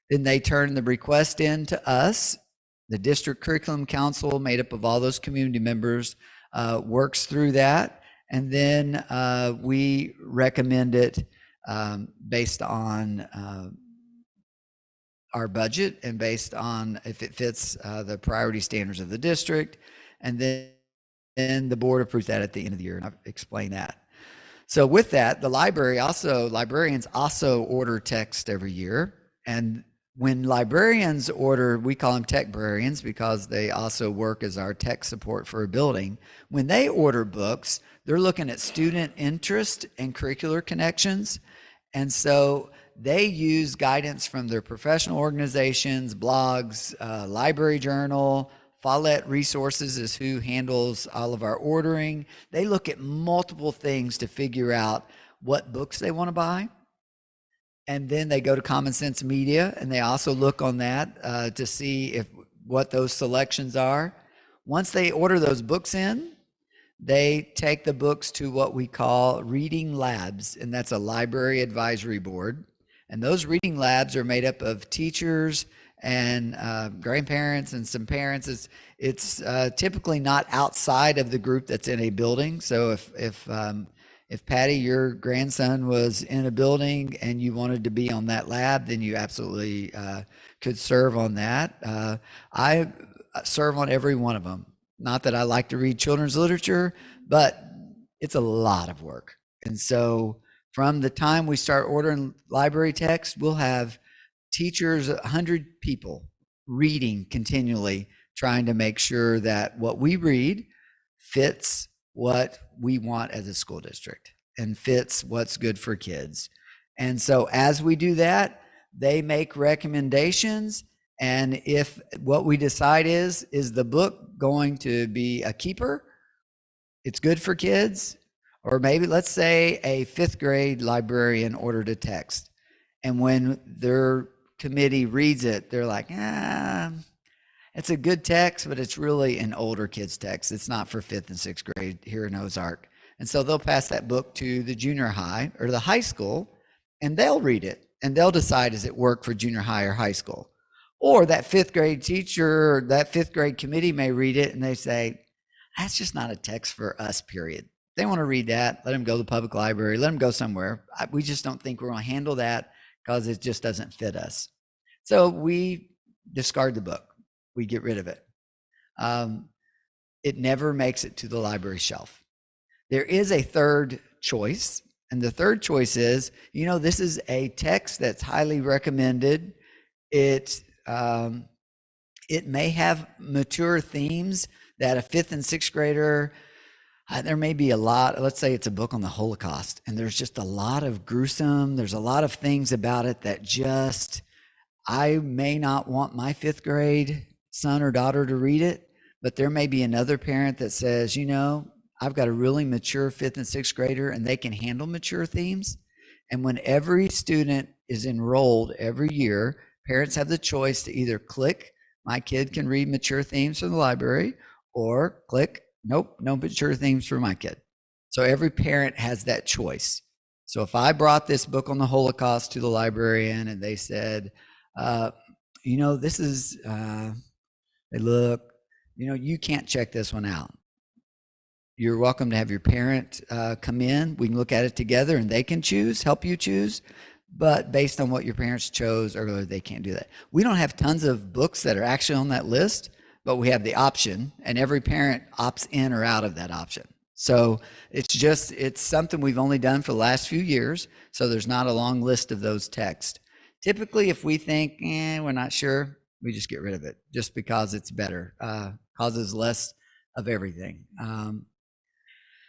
Then they turn the request in to us. The district curriculum council, made up of all those community members, works through that. And then we recommend it based on our budget and based on if it fits the priority standards of the district. And then the board approves that at the end of the year, and I've explained that. So with that, librarians also order text every year. And when librarians order, we call them techbrarians because they also work as our tech support for a building. When they order books, they're looking at student interest and curricular connections. And so they use guidance from their professional organizations, blogs, library journal. Follett Resources is who handles all of our ordering. They look at multiple things to figure out what books they want to buy. And then they go to Common Sense Media, and they also look on that to see what those selections are. Once they order those books in, they take the books to what we call reading labs, and that's a library advisory board. And those reading labs are made up of teachers and grandparents and some parents. It's typically not outside of the group that's in a building. So if Patty, your grandson, was in a building and you wanted to be on that lab, then you absolutely could serve on that. I serve on every one of them. Not that I like to read children's literature, but it's a lot of work. And so from the time we start ordering library text, we'll have teachers, 100 people reading continually, trying to make sure that what we read fits what we want as a school district and fits what's good for kids. And so as we do that, they make recommendations. And if what we decide is the book going to be a keeper, it's good for kids, or maybe let's say a 5th grade librarian ordered a text. And when their committee reads it, they're like, it's a good text, but it's really an older kid's text. It's not for 5th and 6th grade here in Ozark. And so they'll pass that book to the junior high or the high school, and they'll read it, and they'll decide, does it work for junior high or high school? Or that 5th grade teacher or that 5th grade committee may read it, and they say, that's just not a text for us, period. If they want to read that, let them go to the public library, let them go somewhere. We just don't think we're going to handle that because it just doesn't fit us. So we discard the book. We get rid of it. It never makes it to the library shelf. There is a third choice, and the third choice is, this is a text that's highly recommended. It may have mature themes that a 5th and 6th grader, there may be a lot, let's say it's a book on the Holocaust, and there's just a lot of gruesome, there's a lot of things about it that I may not want my 5th grade son or daughter to read it, but there may be another parent that says, I've got a really mature 5th and 6th grader and they can handle mature themes. And when every student is enrolled every year, parents have the choice to either click, my kid can read mature themes from the library, or click, nope, no mature themes for my kid. So every parent has that choice. So if I brought this book on the Holocaust to the librarian and they said, this is, they look, you can't check this one out. You're welcome to have your parent come in. We can look at it together and they can help you choose. But based on what your parents chose earlier, they can't do that. We don't have tons of books that are actually on that list, but we have the option, and every parent opts in or out of that option. So it's something we've only done for the last few years. So there's not a long list of those texts. Typically, if we think, we're not sure, we just get rid of it just because it's better, causes less of everything.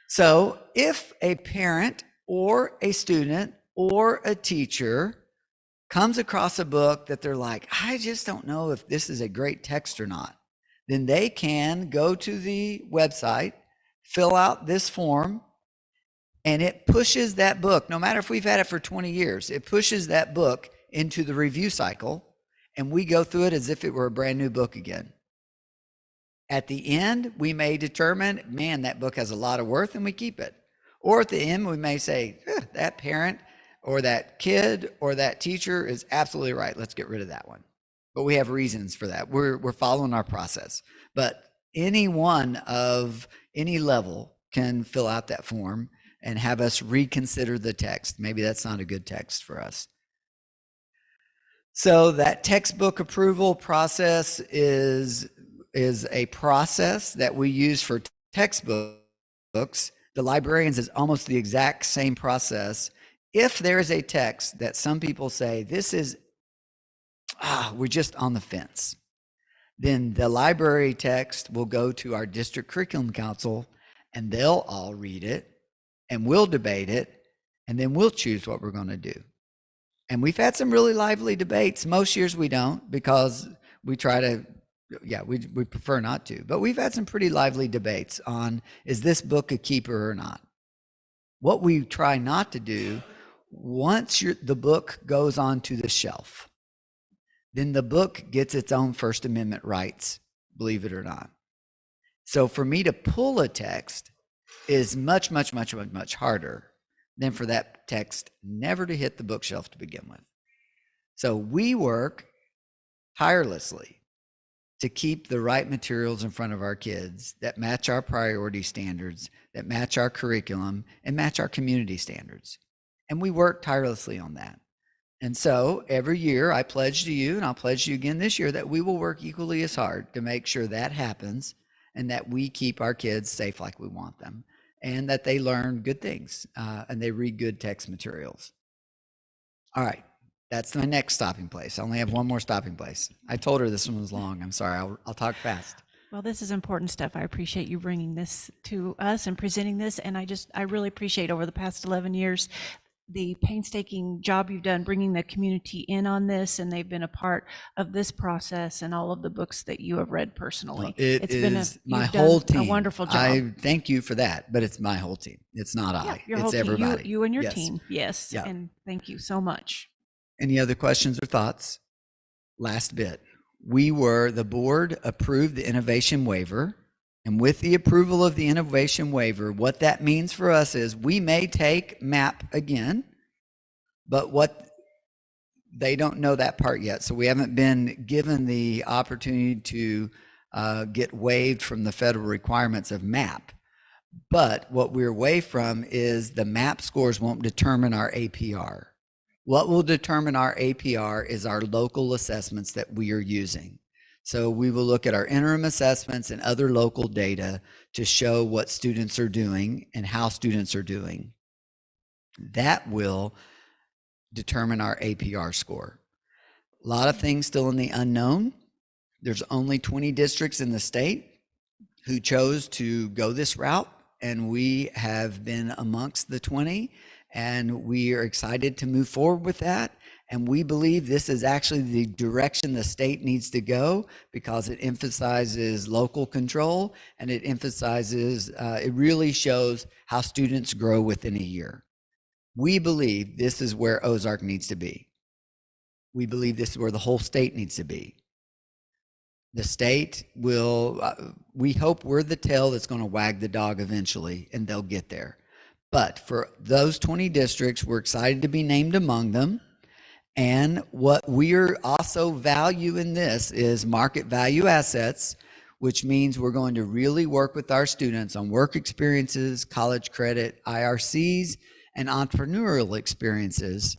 So if a parent or a student or a teacher comes across a book that they're like, I just don't know if this is a great text or not, then they can go to the website, fill out this form, and it pushes that book, no matter if we've had it for 20 years, it pushes that book into the review cycle, and we go through it as if it were a brand new book again. At the end, we may determine, man, that book has a lot of worth, and we keep it. Or at the end, we may say, that parent or that kid or that teacher is absolutely right. Let's get rid of that one. But we have reasons for that. We're following our process. But anyone of any level can fill out that form and have us reconsider the text. Maybe that's not a good text for us. So that textbook approval process is a process that we use for textbooks. The librarians is almost the exact same process. If there is a text that some people say, this is, we're just on the fence, then the library text will go to our district curriculum council, and they'll all read it, and we'll debate it, and then we'll choose what we're going to do. And we've had some really lively debates. Most years we don't, because we try to, we prefer not to. But we've had some pretty lively debates on, is this book a keeper or not? What we try not to do, once the book goes onto the shelf, then the book gets its own First Amendment rights, believe it or not. So for me to pull a text is much, much, much, much, much harder than for that text never to hit the bookshelf to begin with. So we work tirelessly to keep the right materials in front of our kids that match our priority standards, that match our curriculum, and match our community standards. And we work tirelessly on that. And so every year I pledge to you, and I'll pledge to you again this year, that we will work equally as hard to make sure that happens and that we keep our kids safe like we want them, and that they learn good things and they read good text materials. All right, that's my next stopping place. I only have one more stopping place. I told her this one was long. I'm sorry, I'll talk fast. Well, this is important stuff. I appreciate you bringing this to us and presenting this. And I really appreciate over the past 11 years, the painstaking job you've done bringing the community in on this, and they've been a part of this process and all of the books that you have read personally. It's been my you've done whole team. A wonderful job. I thank you for that, but it's my whole team. It's not I. Your It's whole team, everybody. you and your Yes. team. Yes. Yeah. And thank you so much. Any other questions or thoughts? Last bit. The board approved the innovation waiver. And with the approval of the innovation waiver, what that means for us is we may take MAP again, but they don't know that part yet. So we haven't been given the opportunity to get waived from the federal requirements of MAP. But what we're waived from is the MAP scores won't determine our APR. What will determine our APR is our local assessments that we are using. So we will look at our interim assessments and other local data to show what students are doing and how students are doing. That will determine our APR score. A lot of things still in the unknown. There's only 20 districts in the state who chose to go this route, and we have been amongst the 20, and we are excited to move forward with that. And we believe this is actually the direction the state needs to go, because it emphasizes local control, and it emphasizes, it really shows how students grow within a year. We believe this is where Ozark needs to be. We believe this is where the whole state needs to be. The state will, we hope we're the tail that's going to wag the dog eventually, and they'll get there. But for those 20 districts, we're excited to be named among them. And what we're also value in this is market value assets, which means we're going to really work with our students on work experiences, college credit, IRCs, and entrepreneurial experiences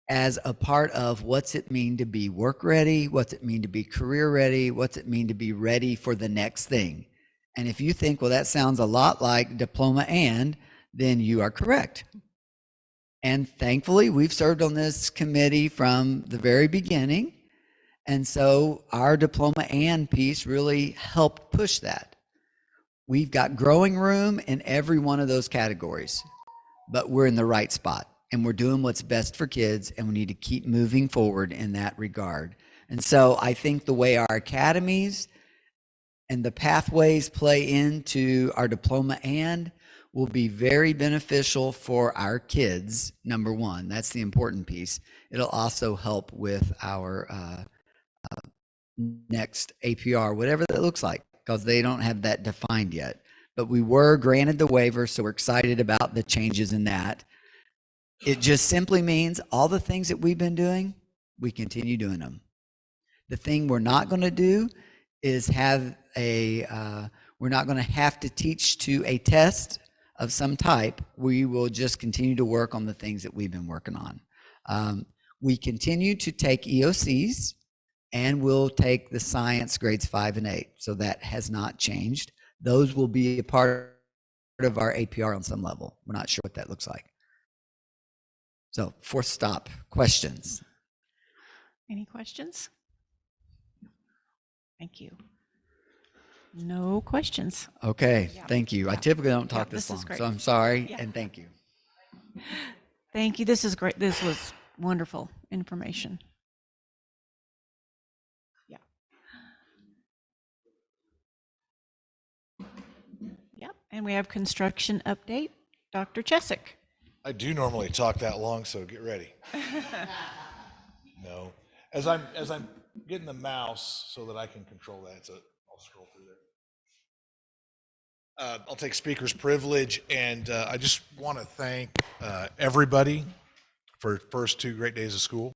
as a part of what's it mean to be work ready, what's it mean to be career ready, what's it mean to be ready for the next thing. And if you think, well, that sounds a lot like diploma and, then you are correct. And thankfully, we've served on this committee from the very beginning. And so our diploma and piece really helped push that. We've got growing room in every one of those categories, but we're in the right spot, and we're doing what's best for kids, and we need to keep moving forward in that regard. And so I think the way our academies And the pathways play into our diploma and will be very beneficial for our kids. Number one, that's the important piece. It'll also help with our next APR, whatever that looks like, because they don't have that defined yet. But we were granted the waiver, so we're excited about the changes in that. It just simply means all the things that we've been doing, we continue doing them. The thing we're not going to do is have we're not going to have to teach to a test of some type. We will just continue to work on the things that we've been working on. We continue to take EOCs, and we'll take the science grades 5 and 8. So that has not changed. Those will be a part of our APR on some level. We're not sure what that looks like. So, fourth stop, questions. Any questions? Thank you. No questions. Okay, Yeah. thank you. I Yeah. typically don't talk Yeah, this this is long, great. so I'm sorry, Yeah. and thank you. Thank you. This is great. This was wonderful information. Yeah. Yep. And we have construction update. Dr. Chesick. I do normally talk that long, so get ready. No, as I'm getting the mouse so that I can control that, so I'll scroll through there. I'll take speaker's privilege, and I just want to thank everybody for first 2 great days of school.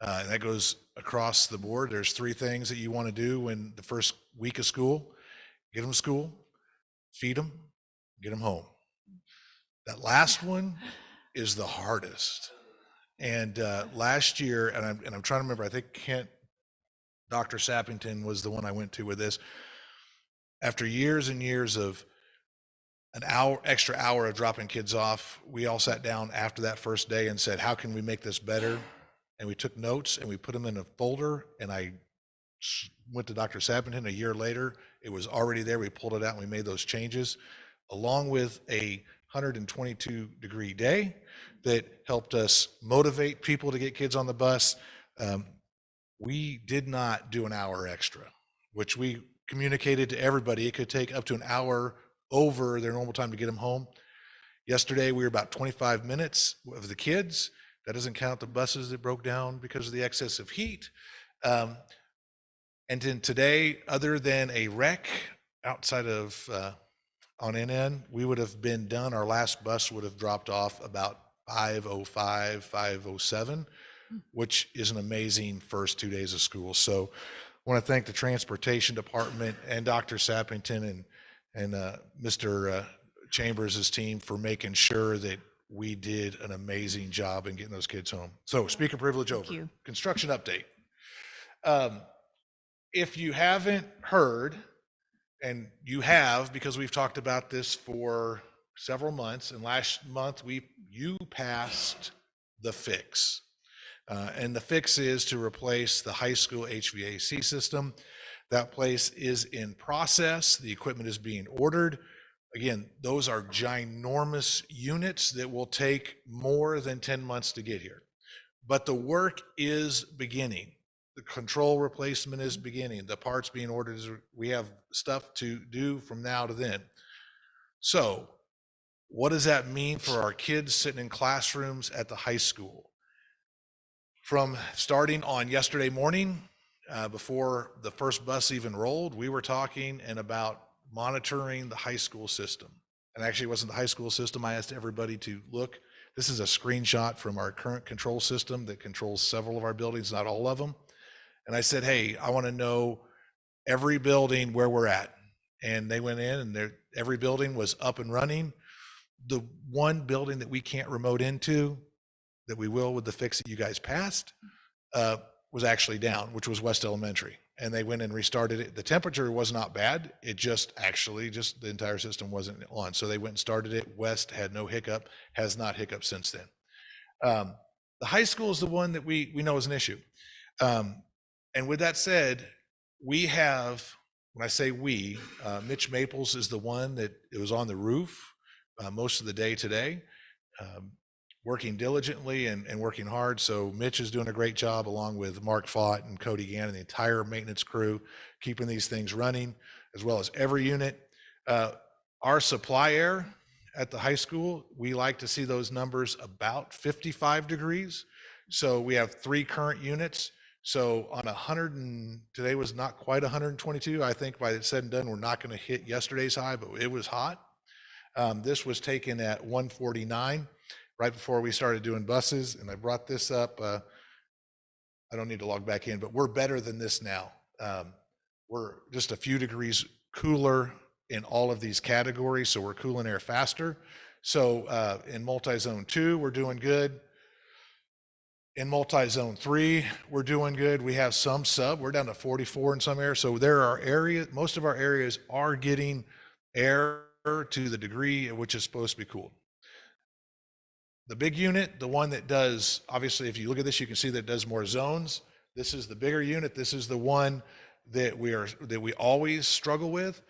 And that goes across the board. There's 3 things that you want to do in the first week of school: get them to school, feed them, get them home. That last one is the hardest. And last year, and I'm trying to remember, I think Dr. Sappington was the one I went to with this. After years and years of an extra hour of dropping kids off, we all sat down after that first day and said, how can we make this better? And we took notes and we put them in a folder, and I went to Dr. Sappington a year later. It was already there. We pulled it out and we made those changes, along with a 122-degree day that helped us motivate people to get kids on the bus. We did not do an hour extra, which we communicated to everybody. It could take up to an hour over their normal time to get them home. Yesterday, we were about 25 minutes of the kids. That doesn't count the buses that broke down because of the excess of heat. And then today, other than a wreck outside of on NN, we would have been done. Our last bus would have dropped off about 5:05, 5:07, which is an amazing first 2 days of school. So I want to thank the transportation department and Dr. Sappington and Mr. Chambers' team for making sure that we did an amazing job in getting those kids home. So speaker privilege over. you. Construction update. If you haven't heard, and you have, because we've talked about this for several months, and last month you passed the fix. And the fix is to replace the high school HVAC system. That place is in process. The equipment is being ordered. Again, those are ginormous units that will take more than 10 months to get here. But the work is beginning. The control replacement is beginning. The parts being ordered, we have stuff to do from now to then. So what does that mean for our kids sitting in classrooms at the high school? From starting on yesterday morning, before the first bus even rolled, we were talking and about monitoring the high school system. And actually, it wasn't the high school system. I asked everybody to look. This is a screenshot from our current control system that controls several of our buildings, not all of them. And I said, hey, I want to know every building where we're at. And they went in, and every building was up and running. The one building that we can't remote into, that we will with the fix that you guys passed, was actually down, which was West Elementary. And they went and restarted it. The temperature was not bad. It just the entire system wasn't on. So they went and started it. West had no hiccup, has not hiccuped since then. The high school is the one that we know is an issue. And with that said, we have, when I say we, Mitch Maples is the one that it was on the roof most of the day today. working diligently and working hard. So Mitch is doing a great job along with Mark Fott and Cody Gann and the entire maintenance crew, keeping these things running, as well as every unit. Our supply air at the high school, we like to see those numbers about 55 degrees. So we have 3 current units. So on 100 and today was not quite 122. I think by the said and done, we're not going to hit yesterday's high, but it was hot. This was taken at 149 right before we started doing buses. And I brought this up. I don't need to log back in, but we're better than this now. We're just a few degrees cooler in all of these categories. So we're cooling air faster. So in multi-zone 2, we're doing good. In multi-zone 3, we're doing good. We have some sub. We're down to 44 in some areas. So there are areas, most of our areas are getting air to the degree at which it's supposed to be cooled. The big unit, the one that does, obviously, if you look at this, you can see that it does more zones. This is the bigger unit. This is the one that we always struggle with.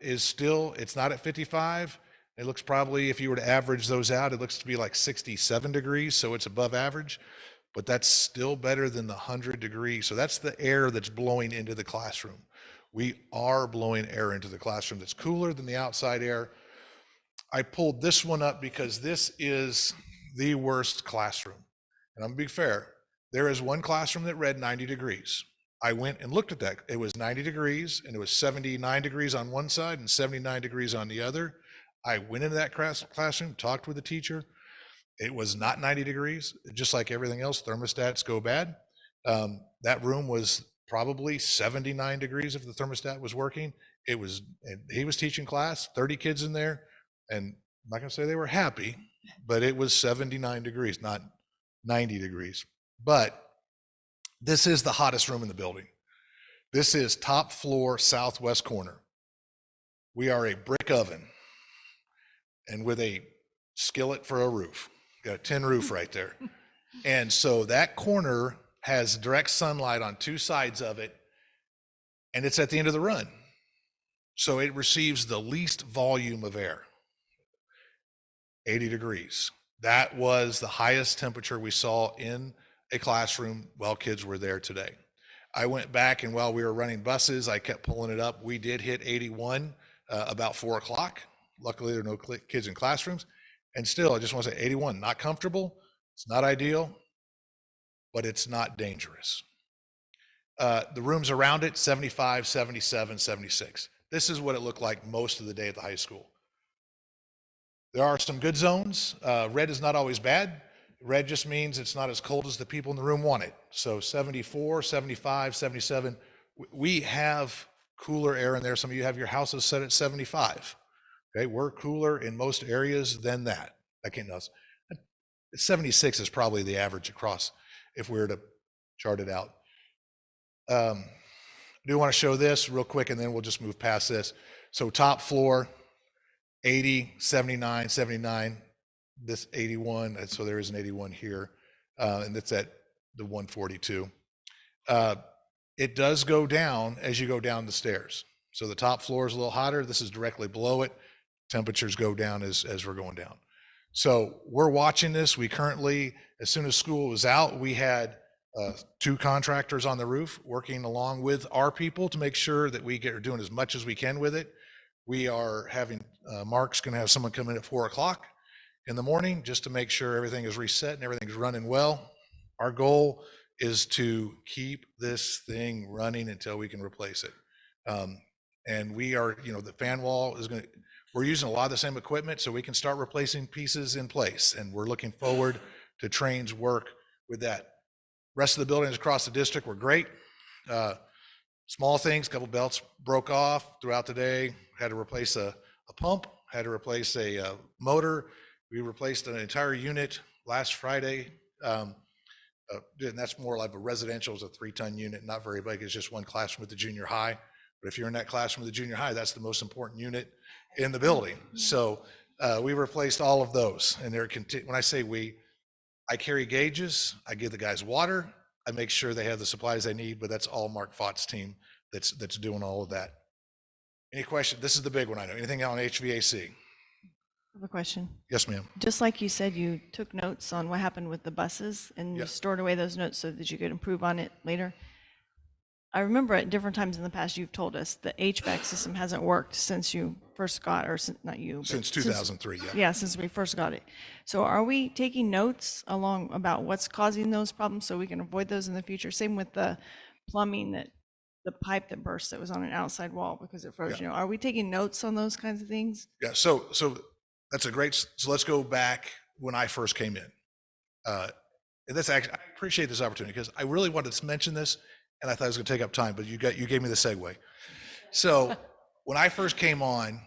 Is still, it's not at 55. It looks probably, if you were to average those out, it looks to be like 67 degrees, so it's above average, but that's still better than the 100 degrees. So that's the air that's blowing into the classroom. We are blowing air into the classroom that's cooler than the outside air. I pulled this one up because this is the worst classroom. And I'm gonna be fair, there is one classroom that read 90 degrees. I went and looked at that. It was 90 degrees and it was 79 degrees on one side and 79 degrees on the other. I went into that classroom, talked with the teacher. It was not 90 degrees, just like everything else, thermostats go bad. That room was probably 79 degrees if the thermostat was working. He was teaching class, 30 kids in there, and I'm not gonna say they were happy, but it was 79 degrees, not 90 degrees. But this is the hottest room in the building. This is top floor, southwest corner. We are a brick oven and with a skillet for a roof. Got a tin roof right there. And so that corner has direct sunlight on 2 sides of it, and it's at the end of the run. So it receives the least volume of air, 80 degrees. That was the highest temperature we saw in a classroom while kids were there today. I went back, and while we were running buses, I kept pulling it up. We did hit 81 about 4 o'clock. Luckily, there are no kids in classrooms. And still, I just want to say 81, not comfortable. It's not ideal, but it's not dangerous. The rooms around it, 75, 77, 76. This is what it looked like most of the day at the high school. There are some good zones. Red is not always bad. Red just means it's not as cold as the people in the room want it. So 74, 75, 77. We have cooler air in there. Some of you have your houses set at 75. Okay, we're cooler in most areas than that. 76 is probably the average across if we were to chart it out. I do want to show this real quick and then we'll just move past this. So top floor, 80, 79, 79, this 81, and so there is an 81 here, and that's at the 142. It does go down as you go down the stairs. So the top floor is a little hotter. This is directly below it. Temperatures go down as we're going down. So we're watching this. We currently, as soon as school was out, we had 2 contractors on the roof working along with our people to make sure that we are doing as much as we can with it. We are having, Mark's gonna have someone come in at 4 o'clock in the morning just to make sure everything is reset and everything's running well. Our goal is to keep this thing running until we can replace it. And we are, the fan wall is we're using a lot of the same equipment so we can start replacing pieces in place. And we're looking forward to Train's work with that. Rest of the buildings across the district were great. Small things, a couple belts broke off throughout the day. Had to replace a pump, had to replace a motor. We replaced an entire unit last Friday. And that's more like a residential, it's a 3-ton unit, not very big. It's just one classroom with the junior high. But if you're in that classroom with the junior high, that's the most important unit in the building. So we replaced all of those. And when I say we, I carry gauges, I give the guys water, I make sure they have the supplies they need, but that's all Mark Fott's team that's doing all of that. Any question? This is the big one I know. Anything on HVAC? have a question. Yes, ma'am. Just like you said, you took notes on what happened with the buses and you Yeah. stored away those notes so that you could improve on it later. I remember at different times in the past, you've told us the HVAC system hasn't worked since you first got, or not you. but Since 2003, yeah. Yeah, since we first got it. So are we taking notes along about what's causing those problems so we can avoid those in the future? Same with the plumbing the pipe that burst that was on an outside wall because it froze, Yeah. are we taking notes on those kinds of things? Yeah, so that's a great, so let's go back when I first came in. And that's actually, I appreciate this opportunity because I really wanted to mention this and I thought it was gonna take up time, but you gave me the segue. So when I first came on,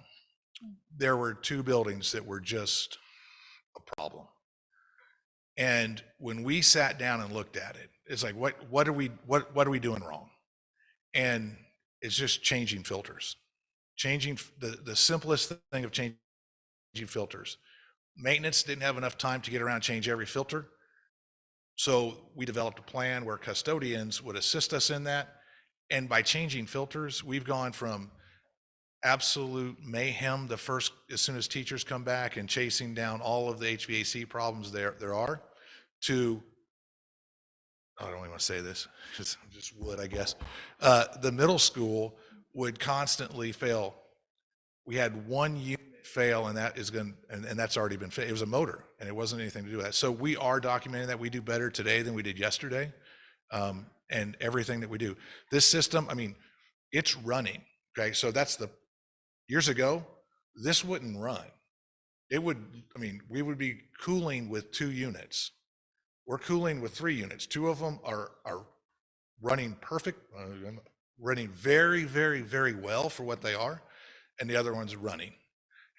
there were two buildings that were just a problem. And when we sat down and looked at it, it's like, what are we doing wrong? And it's just changing filters. Changing the simplest thing of changing filters. Maintenance didn't have enough time to get around and change every filter. So we developed a plan where custodians would assist us in that. And by changing filters, we've gone from absolute mayhem as soon as teachers come back and chasing down all of the HVAC problems there are, to, I don't even want to say this, because I just would, I guess. The middle school would constantly fail. We had one unit fail, and that is going, and that's already been it was a motor, and it wasn't anything to do with that. So we are documenting that. We do better today than we did yesterday, and everything that we do. This system, I mean, it's running. Okay, so that's years ago, this wouldn't run. It would, I mean, we would be cooling with 2 units. We're cooling with 3 units. 2 of them are running perfect, running very, very, very well for what they are, and the other one's running,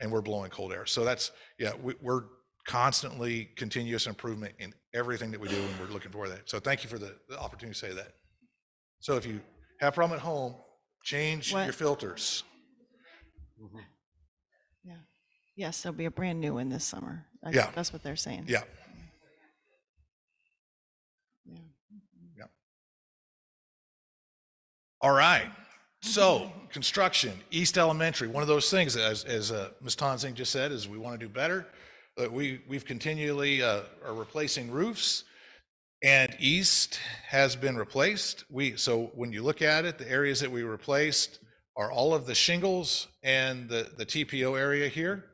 and we're blowing cold air. So that's, yeah, we're constantly continuous improvement in everything that we do, and we're looking for that. So thank you for the opportunity to say that. So if you have a problem at home, change your filters. Yeah. Yes, there'll be a brand new one this summer. Yeah. That's what they're saying. Yeah. Yeah. Yeah. All right. So construction, East Elementary, one of those things, as Ms. Tonsing just said, is we want to do better. We've continually are replacing roofs, and East has been replaced. So when you look at it, the areas that we replaced are all of the shingles and the TPO area here.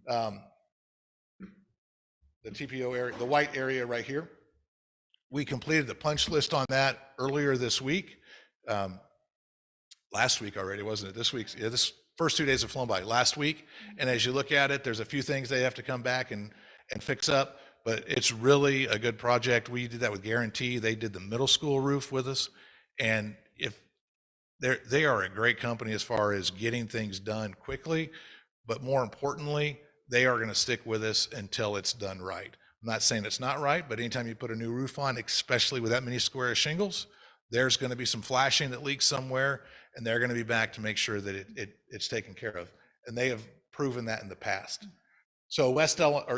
The TPO area, the white area right here. We completed the punch list on that earlier this week. Last week already, wasn't it? This week's, yeah, this first 2 days have flown by last week. And as you look at it, there's a few things they have to come back and fix up, but it's really a good project. We did that with Guarantee. They did the middle school roof with us. And if they are a great company as far as getting things done quickly, but more importantly, they are going to stick with us until it's done right. I'm not saying it's not right, but anytime you put a new roof on, especially with that many square shingles, there's going to be some flashing that leaks somewhere, and they're going to be back to make sure that it's taken care of. And they have proven that in the past. So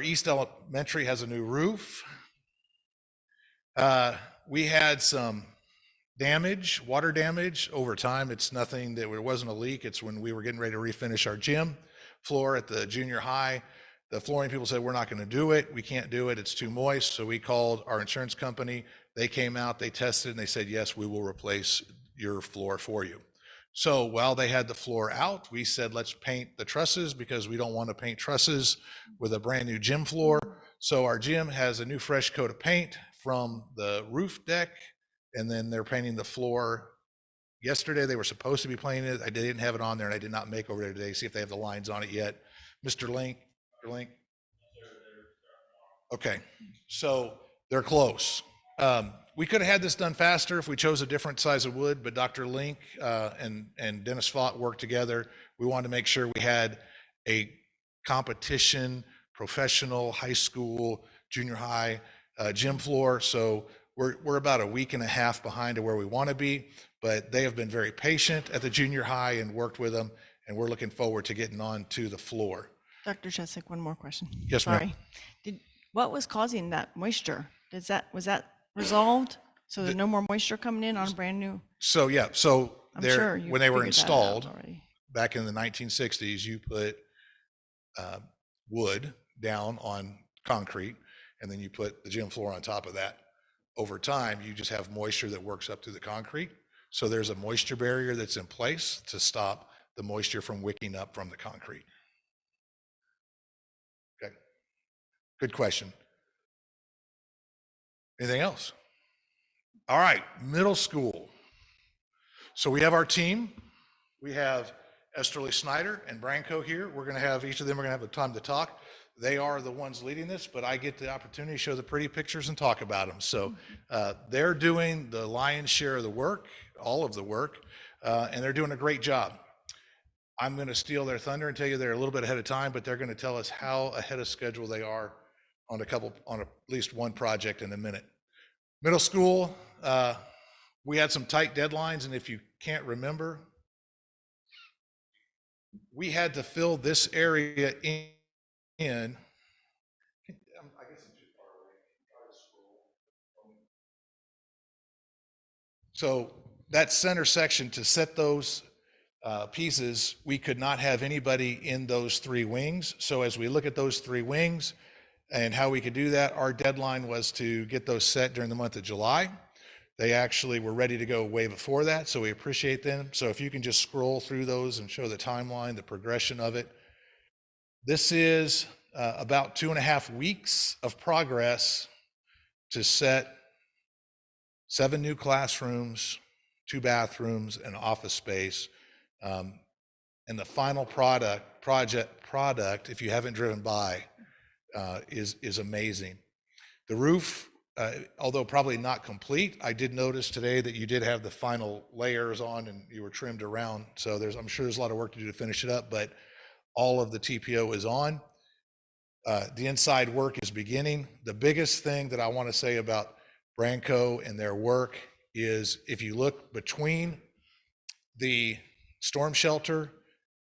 East Elementary has a new roof. We had some damage, water damage over time. It's nothing that it wasn't a leak. It's when we were getting ready to refinish our gym floor at the junior high. The flooring people said, we're not going to do it. We can't do it. It's too moist. So we called our insurance company. They came out, they tested, and they said, yes, we will replace your floor for you. So while they had the floor out, we said, let's paint the trusses because we don't want to paint trusses with a brand new gym floor. So our gym has a new fresh coat of paint from the roof deck, and then they're painting the floor. Yesterday, they were supposed to be painting it. I didn't have it on there, and I did not make over there today, see if they have the lines on it yet. Mr. Link? Okay, so they're close. We could have had this done faster if we chose a different size of wood, but Dr. Link and Dennis Fott worked together. We wanted to make sure we had a competition, professional, high school, junior high gym floor. So we're about a week and a half behind to where we want to be, but they have been very patient at the junior high and worked with them, and we're looking forward to getting on to the floor. Dr. Cheswick, one more question. Yes, ma'am. Sorry. What was causing that moisture? Was that resolved? So there's no more moisture coming in on a brand new? So, yeah, so I'm sure when they were figured that out installed already. back in the 1960s, you put wood down on concrete, and then you put the gym floor on top of that. Over time, you just have moisture that works up through the concrete. So there's a moisture barrier that's in place to stop the moisture from wicking up from the concrete. Okay. Good question. Anything else? All right, middle school. So we have our team. We have Esterly Snyder and Branco here. We're going to have, each of them are going to have a time to talk. They are the ones leading this, but I get the opportunity to show the pretty pictures and talk about them. So they're doing the lion's share of the work, all of the work, and they're doing a great job. I'm going to steal their thunder and tell you they're a little bit ahead of time, but they're going to tell us how ahead of schedule they are on at least one project in a minute. Middle school, we had some tight deadlines, and if you can't remember, we had to fill this area in. I guess it's too far away. Try to scroll. So that center section, to set those pieces, we could not have anybody in those three wings. So as we look at those three wings and how we could do that, our deadline was to get those set during the month of July. They actually were ready to go way before that, so we appreciate them. So if you can just scroll through those and show the timeline, the progression of it. This is about 2.5 weeks of progress to set 7 new classrooms, 2 bathrooms, and office space. And the final product, if you haven't driven by, is amazing. The roof, although probably not complete, I did notice today that you did have the final layers on and you were trimmed around. So I'm sure there's a lot of work to do to finish it up, but all of the TPO is on. The inside work is beginning. The biggest thing that I want to say about Branco and their work is, if you look between the storm shelter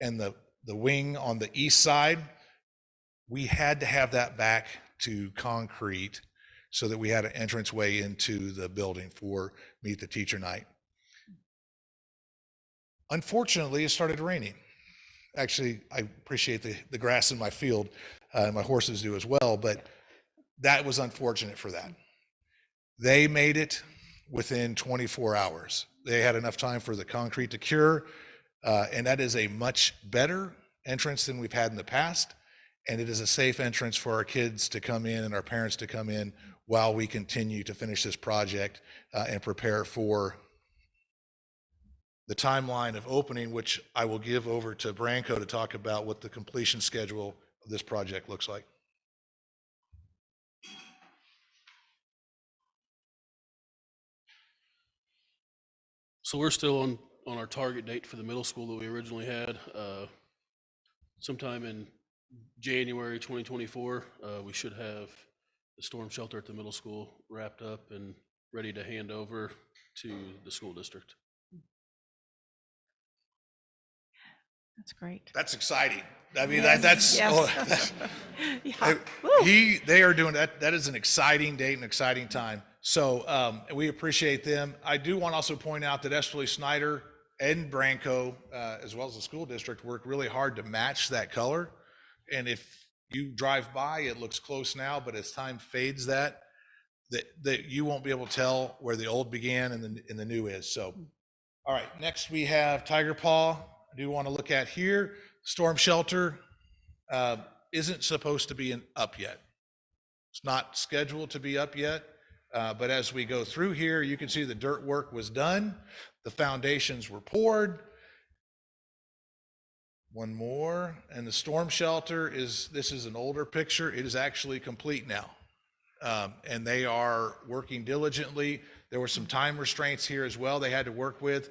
and the wing on the east side, we had to have that back to concrete so that we had an entranceway into the building for Meet the Teacher Night. Unfortunately, it started raining. Actually, I appreciate the grass in my field, my horses do as well, but that was unfortunate for that. They made it within 24 hours. They had enough time for the concrete to cure, and that is a much better entrance than we've had in the past, and it is a safe entrance for our kids to come in and our parents to come in while we continue to finish this project and prepare for the timeline of opening, which I will give over to Branco to talk about what the completion schedule of this project looks like. So we're still on our target date for the middle school that we originally had. Sometime in January 2024, we should have the storm shelter at the middle school wrapped up and ready to hand over to the school district. That's great. That's exciting. I mean, Yes, that's, yes. they are doing that. That is an exciting date and exciting time. So we appreciate them. I do want to also point out that Esterly Snyder and Branco, as well as the school district, worked really hard to match that color. And if you drive by, it looks close now, but as time fades that you won't be able to tell where the old began and the new is. So, all right, next we have Tiger Paw. I do want to look at here. Storm shelter isn't supposed to be up yet. It's not scheduled to be up yet, but as we go through here, you can see the dirt work was done. The foundations were poured. One more, and the storm shelter this is an older picture. It is actually complete now. And they are working diligently. There were some time restraints here as well they had to work with.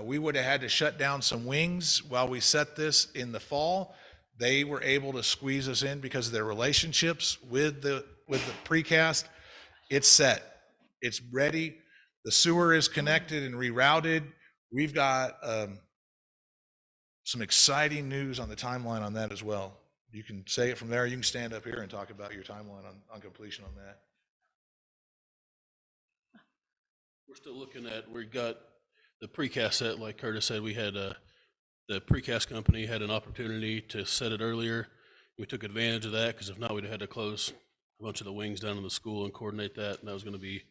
We would have had to shut down some wings while we set this in the fall. They were able to squeeze us in because of their relationships with the precast. It's set. It's ready. The sewer is connected and rerouted. We've got some exciting news on the timeline on that as well. You can say it from there. You can stand up here and talk about your timeline on completion on that. We're still looking at, we got the precast set, like Curtis said, we had the precast company had an opportunity to set it earlier. We took advantage of that because if not, we'd have had to close a bunch of the wings down in the school and coordinate that, and that was going to be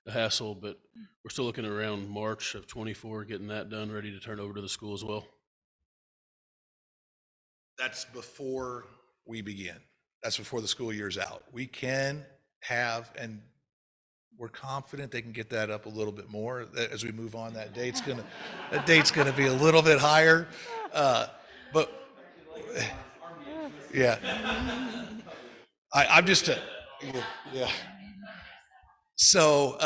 a hassle, but we're still looking around March of '24, getting that done, ready to turn over to the school as well. That's before we begin. That's before the school year's out. We can have, and we're confident they can get that up a little bit more as we move on. That date's gonna be a little bit higher. But yeah, I'm just, yeah. So,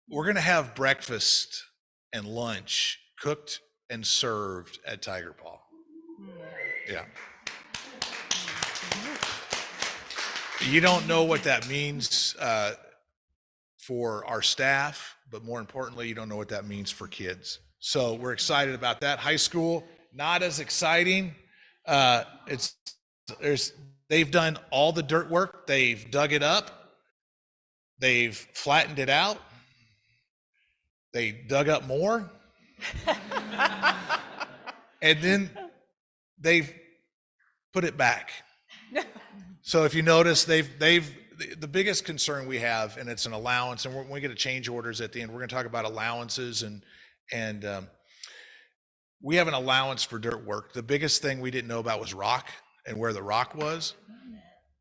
we're gonna have breakfast and lunch cooked and served at Tiger Paw. Yeah. You don't know what that means for our staff, but more importantly, you don't know what that means for kids. So we're excited about that. High school, not as exciting. They've done all the dirt work. They've dug it up. They've flattened it out. They dug up more. And then they've put it back. So if you notice, the biggest concern we have, and it's an allowance, and when we get to change orders at the end, we're going to talk about allowances, and we have an allowance for dirt work. The biggest thing we didn't know about was rock and where the rock was.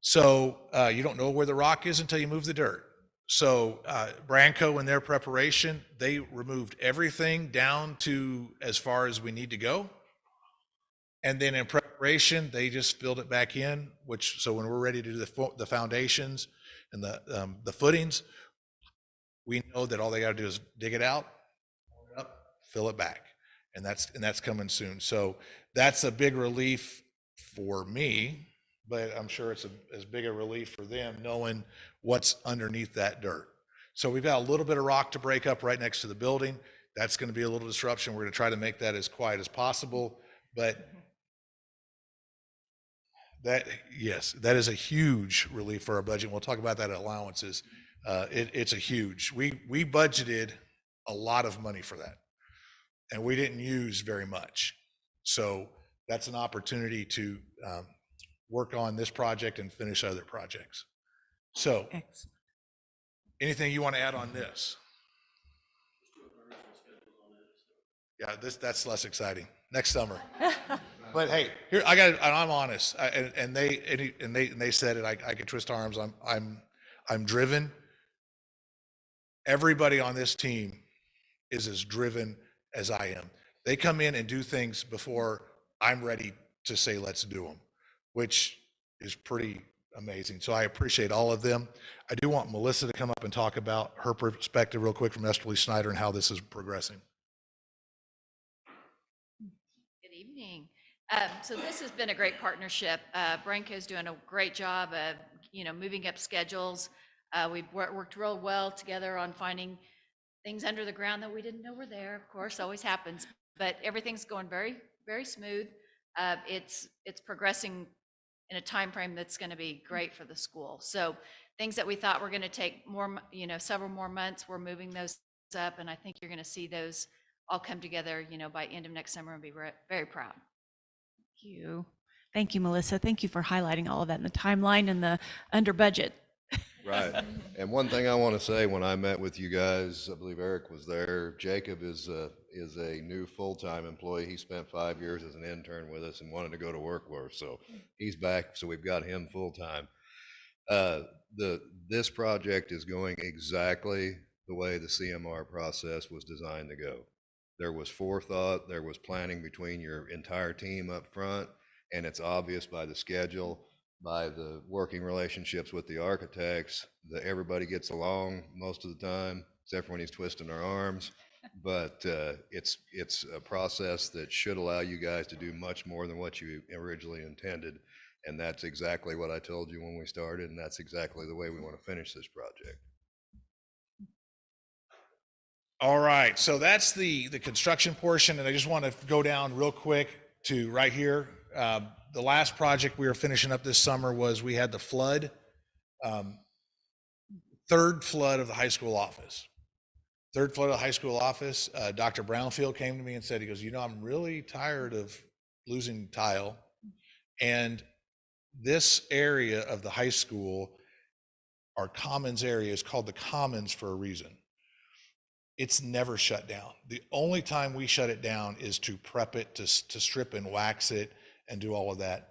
So you don't know where the rock is until you move the dirt. So Branco, in their preparation, they removed everything down to as far as we need to go. And then in preparation, they just filled it back in, so when we're ready to do the foundations and the footings, we know that all they got to do is dig it out, fill it back, and that's coming soon. So that's a big relief for me, but I'm sure it's as big a relief for them knowing what's underneath that dirt. So we've got a little bit of rock to break up right next to the building. That's going to be a little disruption. We're going to try to make that as quiet as possible, but that is a huge relief for our budget. We'll talk about that at allowances. It's a huge. We budgeted a lot of money for that, and we didn't use very much. So that's an opportunity to work on this project and finish other projects. So, anything you want to add on this? Yeah, that's less exciting. Next summer. But hey, here I'm honest, and they said it. I can twist arms. I'm driven. Everybody on this team is as driven as I am. They come in and do things before I'm ready to say let's do them, which is pretty amazing. So I appreciate all of them. I do want Melissa to come up and talk about her perspective real quick from Esterly Snyder and how this is progressing. Good evening. So this has been a great partnership. Branco's doing a great job of, moving up schedules. We've worked real well together on finding things under the ground that we didn't know were there. Of course, always happens, but everything's going very, very smooth. It's progressing in a time frame that's going to be great for the school. So things that we thought were going to take more, several more months, we're moving those up, and I think you're going to see those all come together, by end of next summer and be very proud. Thank you. Thank you, Melissa. Thank you for highlighting all of that in the timeline and the under budget. Right. And one thing I want to say, when I met with you guys, I believe Eric was there. Jacob is a new full-time employee. He spent 5 years as an intern with us and wanted to go to work with us. So he's back. So we've got him full-time. This project is going exactly the way the CMR process was designed to go. There was forethought, there was planning between your entire team up front, and it's obvious by the schedule, by the working relationships with the architects, that everybody gets along most of the time, except for when he's twisting our arms. But it's a process that should allow you guys to do much more than what you originally intended. And that's exactly what I told you when we started, and that's exactly the way we want to finish this project. All right, so that's the construction portion, and I just want to go down real quick to right here. The last project we were finishing up this summer was we had the flood, third flood of the high school office. Third flood of the high school office. Dr. Brownfield came to me and said, he goes, I'm really tired of losing tile, and this area of the high school, our commons area, is called the commons for a reason. It's never shut down. The only time we shut it down is to prep it, to strip and wax it and do all of that.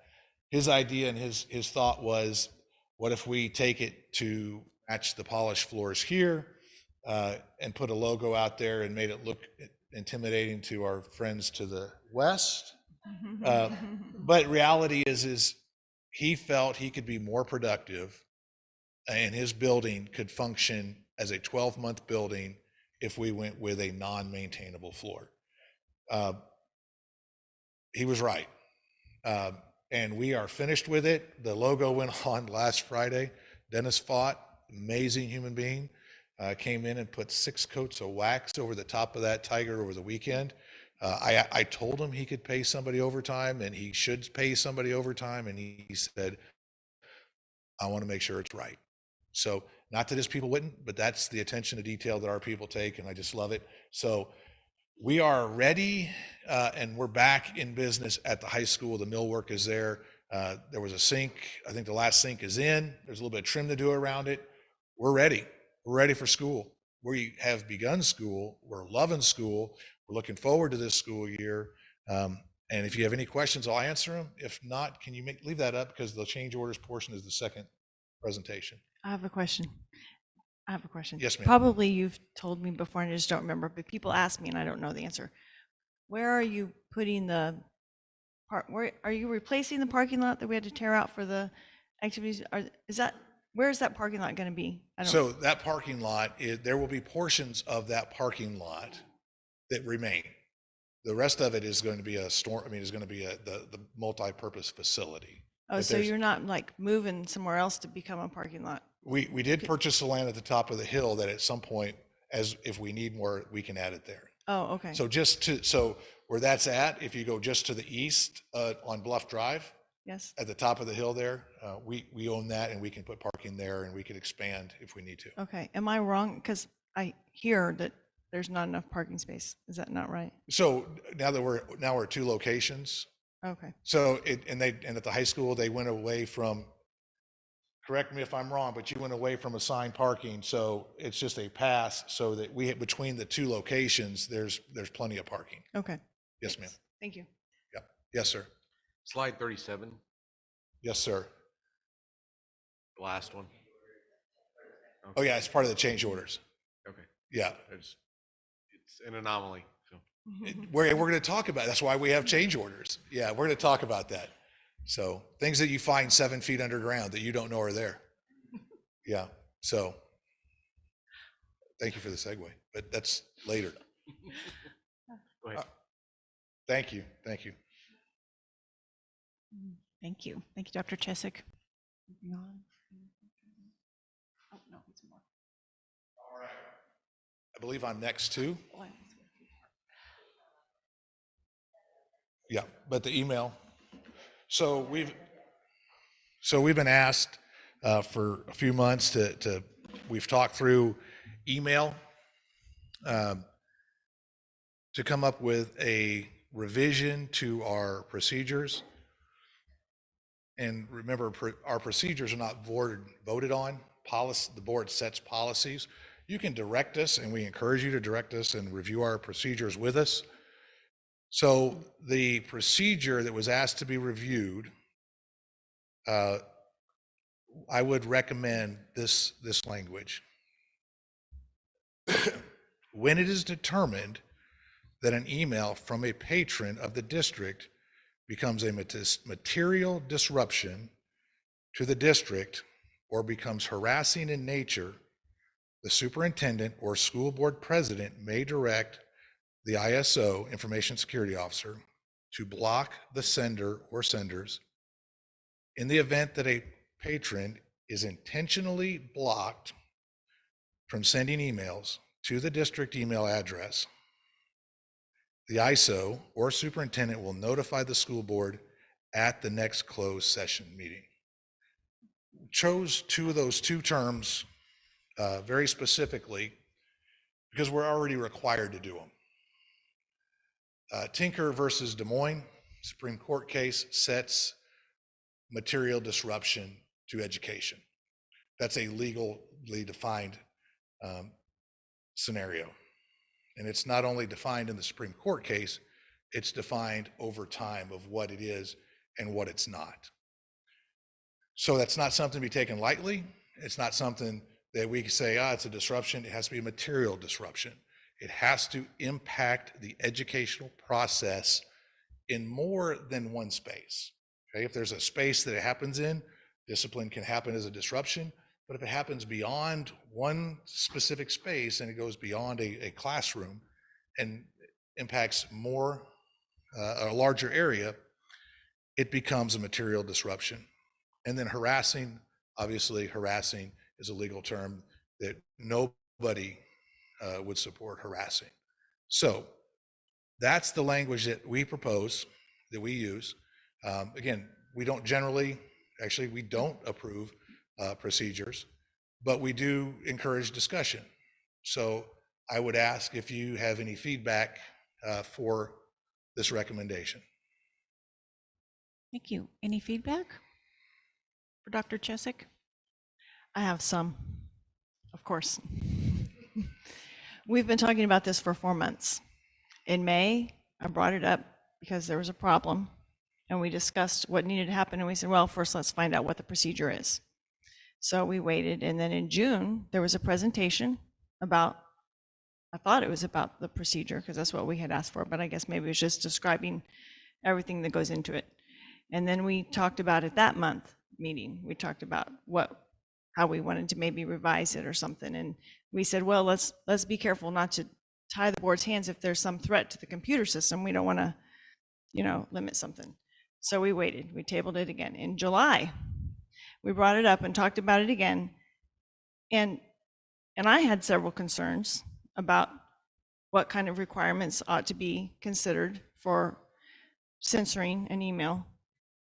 His idea and his thought was, what if we take it to match the polished floors here and put a logo out there and made it look intimidating to our friends to the west? But reality is he felt he could be more productive and his building could function as a 12-month building if we went with a non-maintainable floor. He was right. And we are finished with it. The logo went on last Friday. Dennis Fott, amazing human being, came in and put 6 coats of wax over the top of that tiger over the weekend. I told him he could pay somebody overtime and he should pay somebody overtime. And he said, I want to make sure it's right. So not that his people wouldn't, but that's the attention to detail that our people take, and I just love it. So we are ready, and we're back in business at the high school. The millwork is there. There was a sink. I think the last sink is in. There's a little bit of trim to do around it. We're ready. We're ready for school. We have begun school. We're loving school. We're looking forward to this school year. And if you have any questions, I'll answer them. If not, can you leave that up, because the change orders portion is the second presentation. I have a question. Yes, ma'am. Probably you've told me before and I just don't remember, but people ask me and I don't know the answer. Where are you putting the where are you replacing the parking lot that we had to tear out for the activities? Where is that parking lot going to be? So that parking lot, there will be portions of that parking lot that remain. The rest of it is going to be is going to be the multi-purpose facility. Oh, so you're not like moving somewhere else to become a parking lot? We did purchase the land at the top of the hill that at some point, as if we need more, we can add it there. Oh, okay. So where that's at, if you go just to the east on Bluff Drive, Yes. at the top of the hill there, we own that and we can put parking there and we can expand if we need to. Okay. Am I wrong? Because I hear that there's not enough parking space. Is that not right? So now we're at 2 locations. Okay. So and at the high school, they went away from, correct me if I'm wrong, but you went away from assigned parking. So it's just a pass so that between the 2 locations, there's plenty of parking. Okay. Yes, ma'am. Thank you. Yep. Yes, sir. Slide 37, Yes, sir. the last one. Oh, yeah, it's part of the change orders. Okay. Yeah. It's an anomaly. So We're going to talk about, that's why we have change orders. Yeah, we're going to talk about that. So things that you find 7 feet underground that you don't know are there. Yeah. So thank you for the segue, but that's later. go ahead. Thank you. Thank you. Thank you. Thank you, Dr. Chesick. Moving on. Oh, no, it's more. I believe I'm next too. Yeah, but the email. So we've been asked for a few months we've talked through email to come up with a revision to our procedures. And remember, our procedures are not voted on. The board sets policies. You can direct us, and we encourage you to direct us and review our procedures with us. So the procedure that was asked to be reviewed, I would recommend this language. When it is determined that an email from a patron of the district becomes a material disruption to the district or becomes harassing in nature, the superintendent or school board president may direct the ISO, Information Security Officer, to block the sender or senders. In the event that a patron is intentionally blocked from sending emails to the district email address, the ISO or superintendent will notify the school board at the next closed session meeting. Chose those two terms very specifically because we're already required to do them. Tinker versus Des Moines Supreme Court case sets material disruption to education. That's a legally defined scenario. And it's not only defined in the Supreme Court case, it's defined over time of what it is and what it's not. So that's not something to be taken lightly. It's not something that we can say, it's a disruption. It has to be a material disruption. It has to impact the educational process in more than one space. Okay, if there's a space that it happens in, discipline can happen as a disruption. But if it happens beyond one specific space and it goes beyond a classroom and impacts more, a larger area, it becomes a material disruption. And then harassing, obviously harassing is a legal term that nobody would support harassing. So that's the language that we propose, that we use. Again, we don't generally, actually, we don't approve procedures, but we do encourage discussion. So I would ask if you have any feedback for this recommendation. Thank you. Any feedback for Dr. Chesick? I have some, of course. We've been talking about this for 4 months. In May, I brought it up because there was a problem and we discussed what needed to happen. And we said, well, first let's find out what the procedure is. So we waited. And then in June, there was a presentation about, I thought it was about the procedure because that's what we had asked for, but I guess maybe it was just describing everything that goes into it. And then we talked about it that month meeting. We talked about how we wanted to maybe revise it or something. And we said, well, let's be careful not to tie the board's hands if there's some threat to the computer system. We don't want to, limit something. So we waited. We tabled it again. In July, we brought it up and talked about it again. And I had several concerns about what kind of requirements ought to be considered for censoring an email.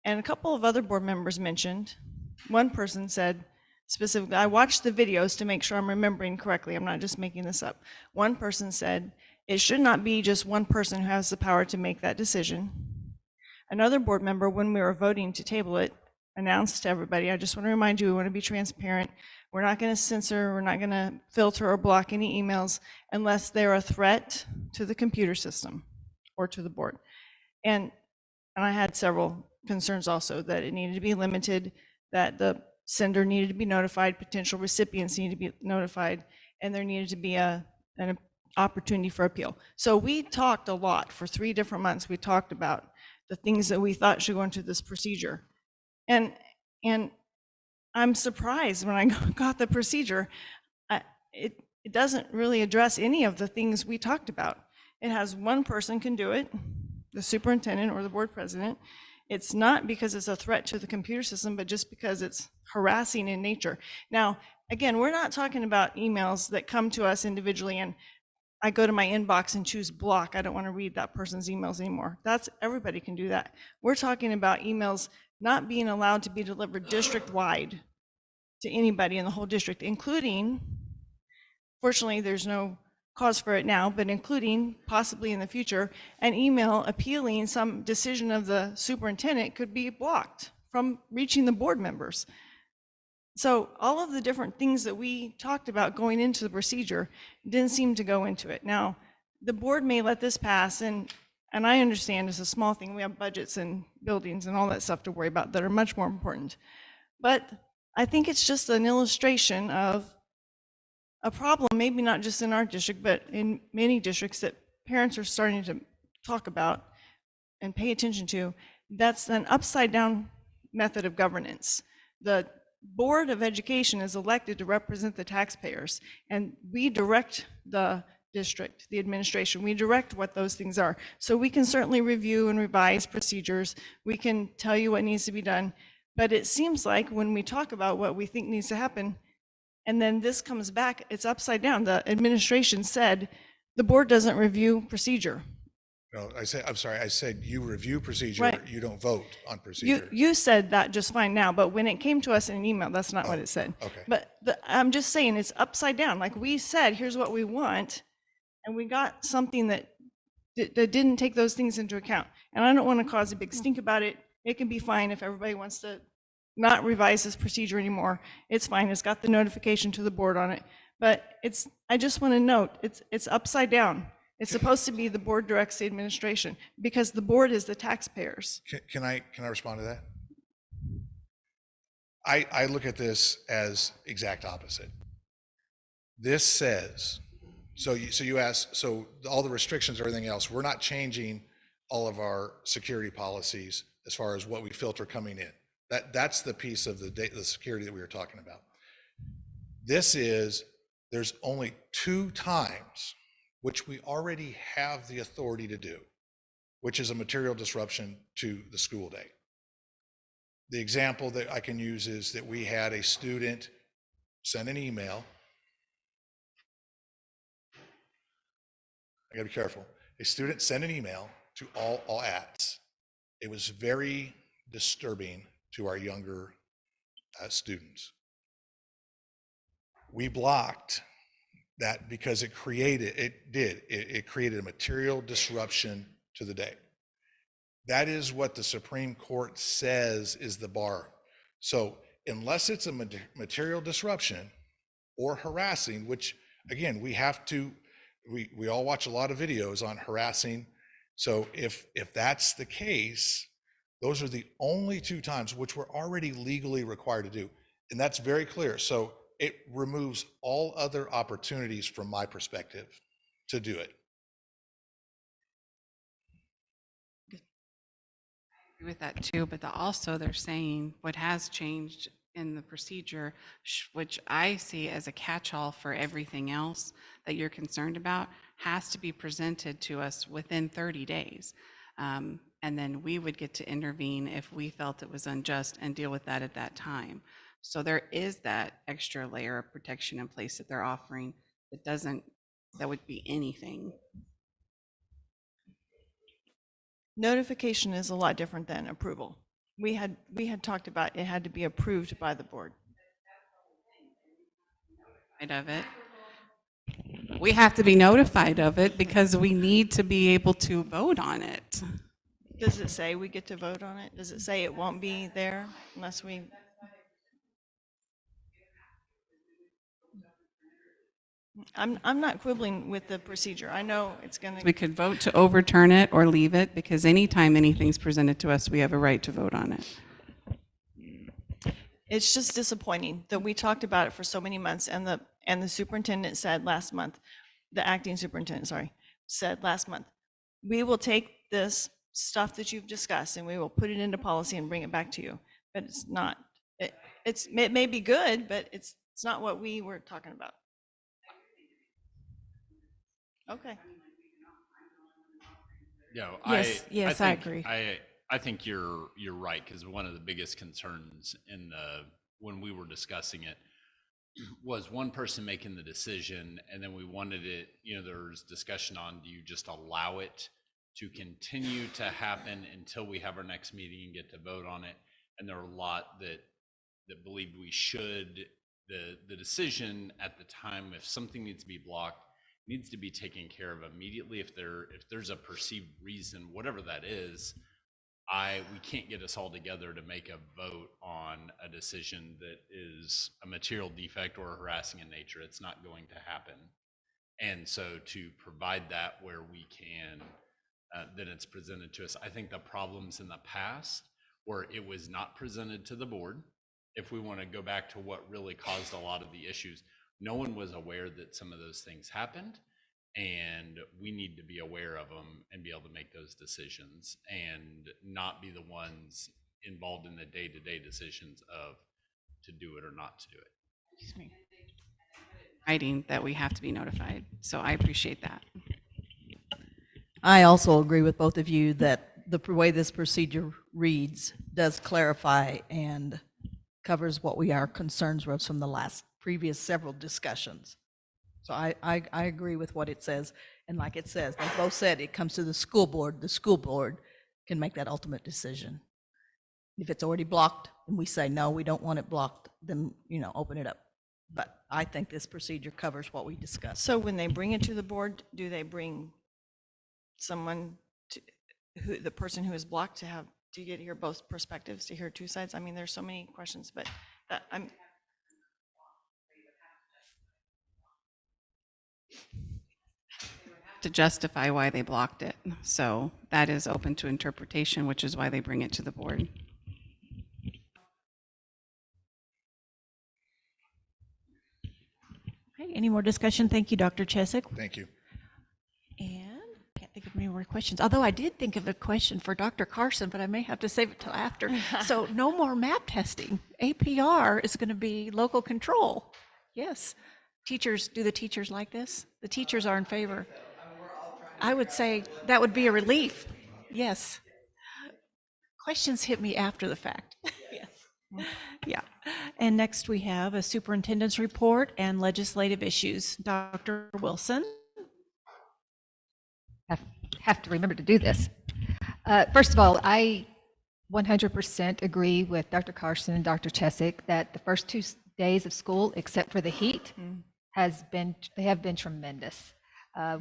And a couple of other board members mentioned, one person said specifically, I watched the videos to make sure I'm remembering correctly. I'm not just making this up. One person said, it should not be just one person who has the power to make that decision. Another board member, when we were voting to table it, announced to everybody, I just want to remind you, we want to be transparent. We're not going to censor, we're not going to filter or block any emails unless they're a threat to the computer system or to the board. And I had several concerns also that it needed to be limited, that the sender needed to be notified, potential recipients needed to be notified, and there needed to be an opportunity for appeal. So we talked a lot for 3 different months. We talked about the things that we thought should go into this procedure. And I'm surprised when I got the procedure, it doesn't really address any of the things we talked about. It has one person can do it, the superintendent or the board president. It's not because it's a threat to the computer system, but just because it's harassing in nature. Now, again, we're not talking about emails that come to us individually and I go to my inbox and choose block. I don't want to read that person's emails anymore. Everybody can do that. We're talking about emails not being allowed to be delivered district-wide to anybody in the whole district, including, fortunately, there's no cause for it now, but including possibly in the future, an email appealing some decision of the superintendent could be blocked from reaching the board members. So all of the different things that we talked about going into the procedure didn't seem to go into it. Now, the board may let this pass, and I understand it's a small thing. We have budgets and buildings and all that stuff to worry about that are much more important. But I think it's just an illustration of a problem, maybe not just in our district, but in many districts that parents are starting to talk about and pay attention to. That's an upside down method of governance. The Board of Education is elected to represent the taxpayers, and we direct the district, the administration, we direct what those things are. So we can certainly review and revise procedures. We can tell you what needs to be done. But it seems like when we talk about what we think needs to happen, and then this comes back, it's upside down. The administration said the board doesn't review procedure. No, I'm sorry, I said you review procedure, Right. you don't vote on procedure. You said that just fine now, but when it came to us in an email, that's not what it said. Okay. But I'm just saying it's upside down. Like we said, here's what we want, and we got something that didn't take those things into account. And I don't want to cause a big stink about it. It can be fine if everybody wants to not revise this procedure anymore. It's fine, it's got the notification to the board on it, but I just want to note, it's upside down. It's supposed to be the board directs the administration, because the board is the taxpayers. Can I respond to that? I look at this as exact opposite. This says, so you asked, so all the restrictions, everything else, we're not changing all of our security policies as far as what we filter coming in. That's the piece of the security that we were talking about. This is, there's only 2 times which we already have the authority to do, which is a material disruption to the school day. The example that I can use is that we had a student send an email. I gotta be careful. A student sent an email to all ads. It was very disturbing to our younger students. We blocked that because it created a material disruption to the day. That is what the Supreme Court says is the bar. So unless it's a material disruption or harassing, which again, we all watch a lot of videos on harassing. So if that's the case, those are the only 2 times which we're already legally required to do. And that's very clear. So it removes all other opportunities from my perspective to do it. With that too, but also they're saying what has changed in the procedure, which I see as a catch-all for everything else that you're concerned about, has to be presented to us within 30 days. And then we would get to intervene if we felt it was unjust and deal with that at that time. So there is that extra layer of protection in place that they're offering that would be anything. Notification is a lot different than approval. We had talked about it had to be approved by the board. Of it. We have to be notified of it because we need to be able to vote on it. Does it say we get to vote on it? Does it say it won't be there unless we? I'm not quibbling with the procedure. I know it's gonna. We could vote to overturn it or leave it, because anytime anything's presented to us, we have a right to vote on it. It's just disappointing that we talked about it for so many months, and the superintendent said last month, the acting superintendent, said last month, we will take this stuff that you've discussed and we will put it into policy and bring it back to you. But it's not. It may be good, but it's not what we were talking about. Okay. Yeah, Yes, I agree. I think you're right, because one of the biggest concerns when we were discussing it was one person making the decision, and then we wanted it, there was discussion on, do you just allow it to continue to happen until we have our next meeting and get to vote on it? And there are a lot that believed we should, the decision at the time, if something needs to be blocked, needs to be taken care of immediately. If there's a perceived reason, whatever that is, we can't get us all together to make a vote on a decision that is a material defect or harassing in nature. It's not going to happen. And so to provide that where we can, then it's presented to us. I think the problems in the past where it was not presented to the board, if we want to go back to what really caused a lot of the issues, no one was aware that some of those things happened, and we need to be aware of them and be able to make those decisions and not be the ones involved in the day-to-day decisions of to do it or not to do it. Excuse me. Writing that we have to be notified. So I appreciate that. I also agree with both of you that the way this procedure reads does clarify and covers what our concerns was from the previous several discussions. So I agree with what it says. And like it says, they both said it comes to the school board can make that ultimate decision. If it's already blocked and we say, no, we don't want it blocked, then, open it up. But I think this procedure covers what we discussed. So when they bring it to the board, do they bring someone the person who is blocked to have to get to hear both perspectives, to hear two sides. I mean, there's so many questions, but that, I'm, To justify why they blocked it. So that is open to interpretation, which is why they bring it to the board. Okay, any more discussion? Thank you, Dr. Chesick. Thank you. And can't think of any more questions, although I did think of a question for Dr. Carson, but I may have to save it till after. So no more map testing. APR is going to be local control. Yes. Teachers, do the teachers like this? The teachers are in favor. I would say that would be a relief. Yes. Questions hit me after the fact. Yes. Yeah. And next we have a superintendent's report and legislative issues. Dr. Wilson. Have to remember to do this. First of all, I 100% agree with Dr. Carson and Dr. Chesick that the first 2 days of school, except for the heat, they have been tremendous.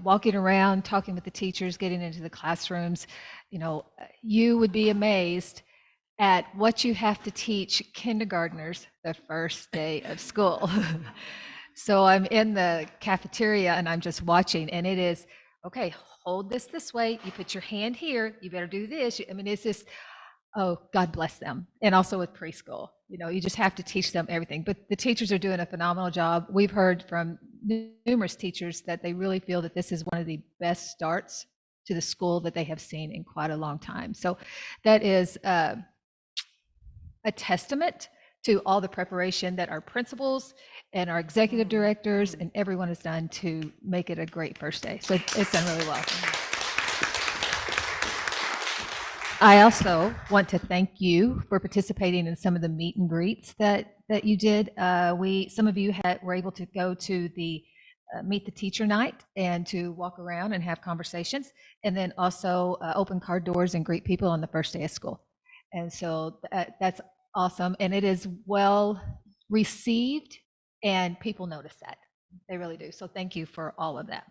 Walking around, talking with the teachers, getting into the classrooms, you would be amazed at what you have to teach kindergartners the first day of school. So I'm in the cafeteria and I'm just watching, and it is, okay, hold this way, you put your hand here, you better do this. I mean, it's just, oh, God bless them. And also with preschool, you just have to teach them everything. But the teachers are doing a phenomenal job. We've heard from numerous teachers that they really feel that this is one of the best starts to the school that they have seen in quite a long time. So that is a testament to all the preparation that our principals and our executive directors and everyone has done to make it a great first day. So it's done really well. I also want to thank you for participating in some of the meet and greets that you did. Some of you were able to go to the Meet the Teacher night and to walk around and have conversations, and then also open car doors and greet people on the first day of school. And so that's awesome, and it is well received, and people notice that. They really do. So thank you for all of that.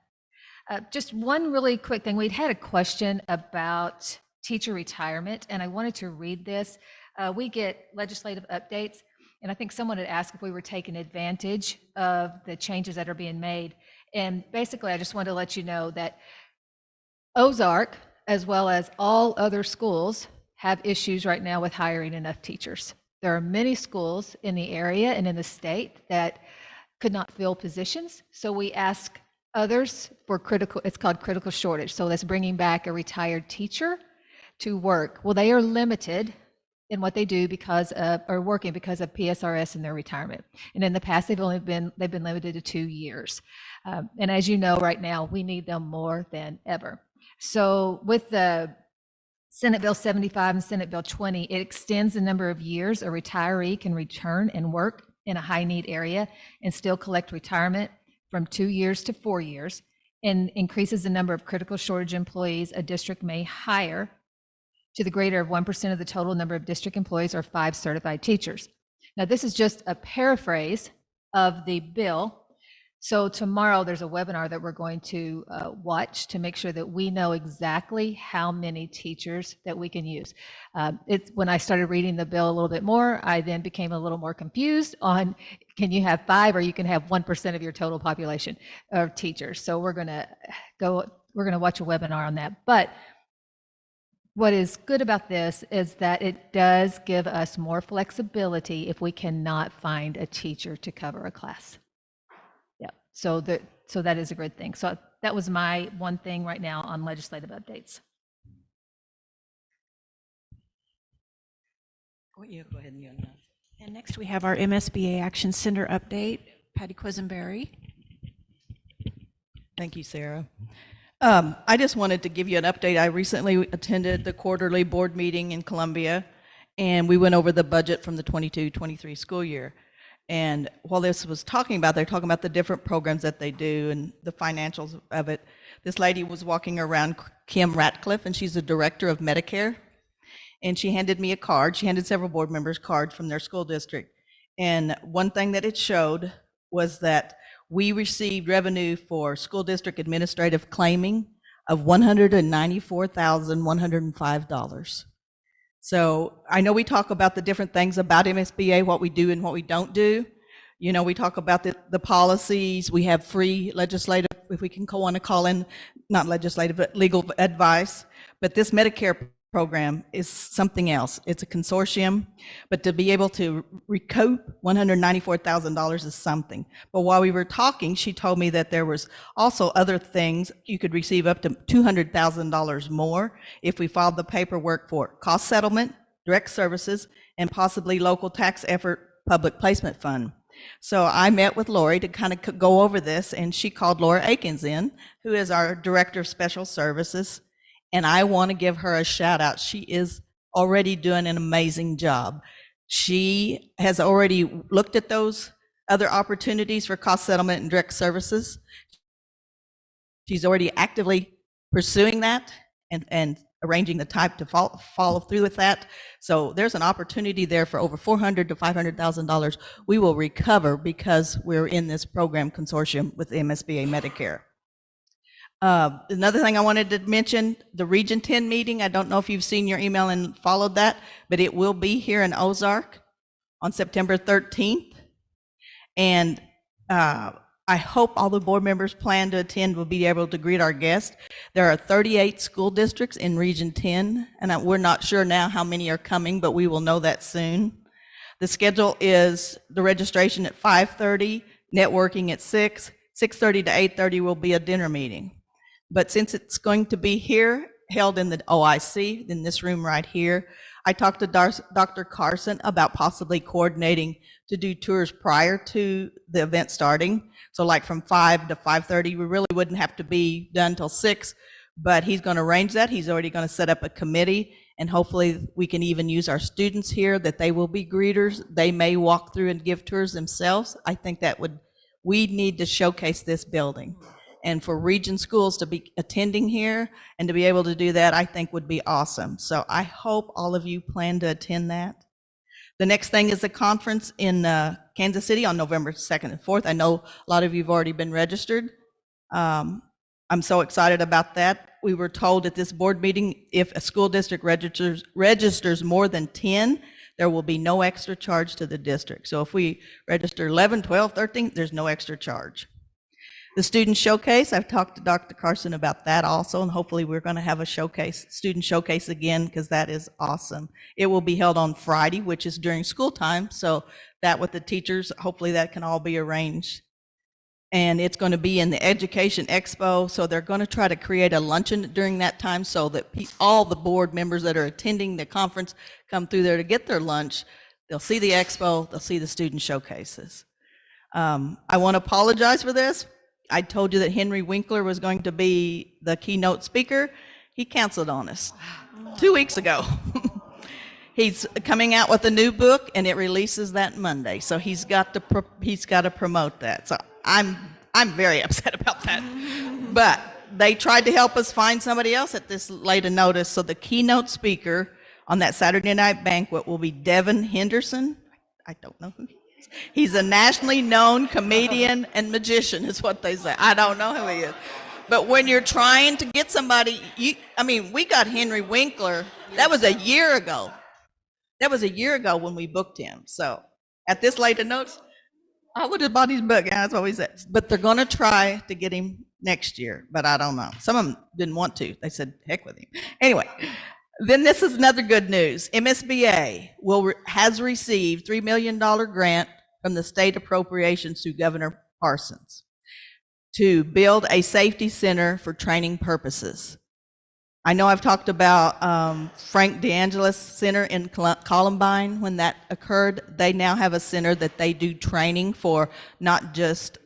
Just one really quick thing. We'd had a question about teacher retirement, and I wanted to read this. We get legislative updates, and I think someone had asked if we were taking advantage of the changes that are being made. And basically, I just wanted to let you know that Ozark, as well as all other schools, have issues right now with hiring enough teachers. There are many schools in the area and in the state that could not fill positions. So we ask others for it's called critical shortage. So that's bringing back a retired teacher to work. Well, they are limited in what they do working because of PSRS and their retirement. And in the past, they've been limited to 2 years. And as you know, right now, we need them more than ever. So with the Senate Bill 75 and Senate Bill 20, it extends the number of years a retiree can return and work in a high need area and still collect retirement from 2 years to 4 years, and increases the number of critical shortage employees a district may hire to the greater of 1% of the total number of district employees or 5 certified teachers. Now, this is just a paraphrase of the bill. So tomorrow there's a webinar that we're going to watch to make sure that we know exactly how many teachers that we can use. When I started reading the bill a little bit more, I then became a little more confused on, can you have 5 or you can have 1% of your total population of teachers? So we're going to watch a webinar on that. But what is good about this is that it does give us more flexibility if we cannot find a teacher to cover a class. Yeah, so that is a good thing. So that was my one thing right now on legislative updates. Go ahead and announce. And next we have our MSBA Action Center update. Patty Quisenberry. Thank you, Sarah. I just wanted to give you an update. I recently attended the quarterly board meeting in Columbia, and we went over the budget from the 22-23 school year. And while this was they're talking about the different programs that they do and the financials of it. This lady was walking around, Kim Ratcliffe, and she's the director of Medicare. And she handed me a card. She handed several board members cards from their school district. And one thing that it showed was that we received revenue for school district administrative claiming of $194,105. So I know we talk about the different things about MSBA, what we do and what we don't do. You know, we talk about the policies, we have free legislative, if we can want to call in, not legislative, but legal advice. But this Medicare program is something else. It's a consortium, but to be able to recoup $194,000 is something. But while we were talking, she told me that there was also other things. You could receive up to $200,000 more if we filed the paperwork for cost settlement, direct services, and possibly local tax effort public placement fund. So I met with Lori to kind of go over this, and she called Laura Akins in, who is our Director of Special Services. And I want to give her a shout out. She is already doing an amazing job. She has already looked at those other opportunities for cost settlement and direct services. She's already actively pursuing that and arranging the type to follow through with that. So there's an opportunity there for over $400,000 to $500,000 we will recover because we're in this program consortium with MSBA Medicare. Another thing I wanted to mention, the Region 10 meeting, I don't know if you've seen your email and followed that, but it will be here in Ozark on September 13th. And I hope all the board members plan to attend will be able to greet our guests. There are 38 school districts in Region 10, and we're not sure now how many are coming, but we will know that soon. The schedule is the registration at 5:30, networking at 6, 6:30 to 8:30 will be a dinner meeting. But since it's going to be here, held in the OIC, in this room right here, I talked to Dr. Carson about possibly coordinating to do tours prior to the event starting. So like from 5 to 5:30, we really wouldn't have to be done till 6, but he's going to arrange that. He's already going to set up a committee, and hopefully we can even use our students here, that they will be greeters. They may walk through and give tours themselves. I think that we need to showcase this building. And for region schools to be attending here and to be able to do that, I think would be awesome. So I hope all of you plan to attend that. The next thing is the conference in Kansas City on November 2nd and 4th. I know a lot of you have already been registered. I'm so excited about that. We were told at this board meeting, if a school district registers more than 10, there will be no extra charge to the district. So if we register 11, 12, 13, there's no extra charge. The student showcase, I've talked to Dr. Carson about that also, and hopefully we're going to have a student showcase again, because that is awesome. It will be held on Friday, which is during school time, so that with the teachers, hopefully that can all be arranged. And it's going to be in the Education Expo, so they're going to try to create a luncheon during that time so that all the board members that are attending the conference come through there to get their lunch. They'll see the expo, they'll see the student showcases. I want to apologize for this. I told you that Henry Winkler was going to be the keynote speaker. He canceled on us 2 weeks ago. He's coming out with a new book, and it releases that Monday. So he's got to promote that. So I'm very upset about that. But they tried to help us find somebody else at this late a notice. So the keynote speaker on that Saturday night banquet will be Devin Henderson. I don't know who he is. He's a nationally known comedian and magician, is what they say. I don't know who he is. But when you're trying to get somebody, we got Henry Winkler. That was a year ago. That was a year ago when we booked him. So at this late a notice, I would have bought his book. That's what we said. But they're going to try to get him next year. But I don't know. Some of them didn't want to. They said, heck with him. Anyway. Then this is another good news. MSBA has received $3 million grant from the state appropriations through Governor Parsons to build a safety center for training purposes. I know I've talked about Frank DeAngelis Center in Columbine when that occurred. They now have a center that they do training for not just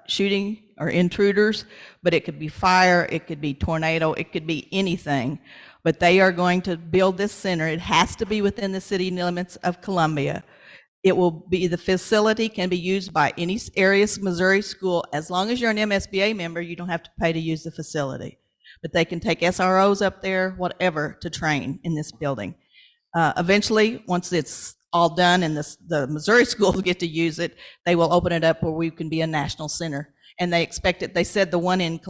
shooting or intruders, but it could be fire, it could be tornado, it could be anything. But they are going to build this center. It has to be within the city limits of Columbia. It will be, the facility can be used by any Arias, Missouri school. As long as you're an MSBA member, you don't have to pay to use the facility. But they can take SROs up there, whatever, to train in this building. Eventually, once it's all done and the Missouri schools get to use it, they will open it up where we can be a national center. And they expect it. They said the one in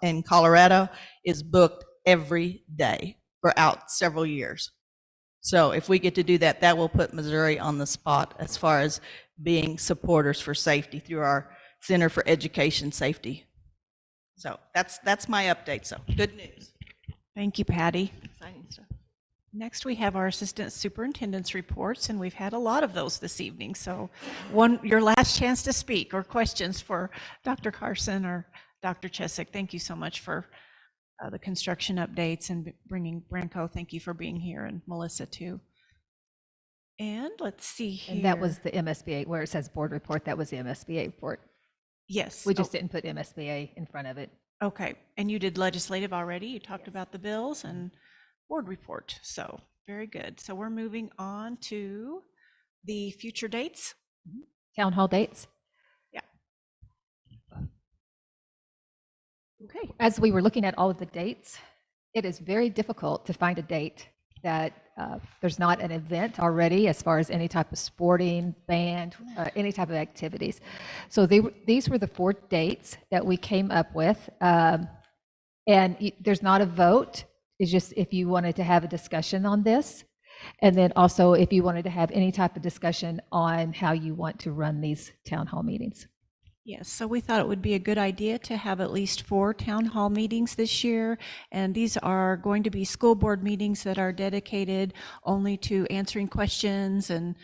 in Colorado is booked every day for out several years. So if we get to do that, that will put Missouri on the spot as far as being supporters for safety through our Center for Education Safety. So that's my update. So good news. Thank you, Patty. Exciting stuff. Next, we have our assistant superintendent's reports, and we've had a lot of those this evening. So your last chance to speak or questions for Dr. Carson or Dr. Chesick. Thank you so much for the construction updates and bringing Branco. Thank you for being here, and Melissa too. And let's see here. And that was the MSBA, where it says board report, that was the MSBA report. Yes. We just didn't put MSBA in front of it. Okay, and you did legislative already. You talked about the bills and board report. So very good. So we're moving on to the future dates. Town hall dates. Yeah. Okay. As we were looking at all of the dates, it is very difficult to find a date that there's not an event already as far as any type of sporting, band, any type of activities. So these were the 4 dates that we came up with. And there's not a vote. It's just if you wanted to have a discussion on this. And then also if you wanted to have any type of discussion on how you want to run these town hall meetings. Yes, so we thought it would be a good idea to have at least 4 town hall meetings this year. And these are going to be school board meetings that are dedicated only to answering questions and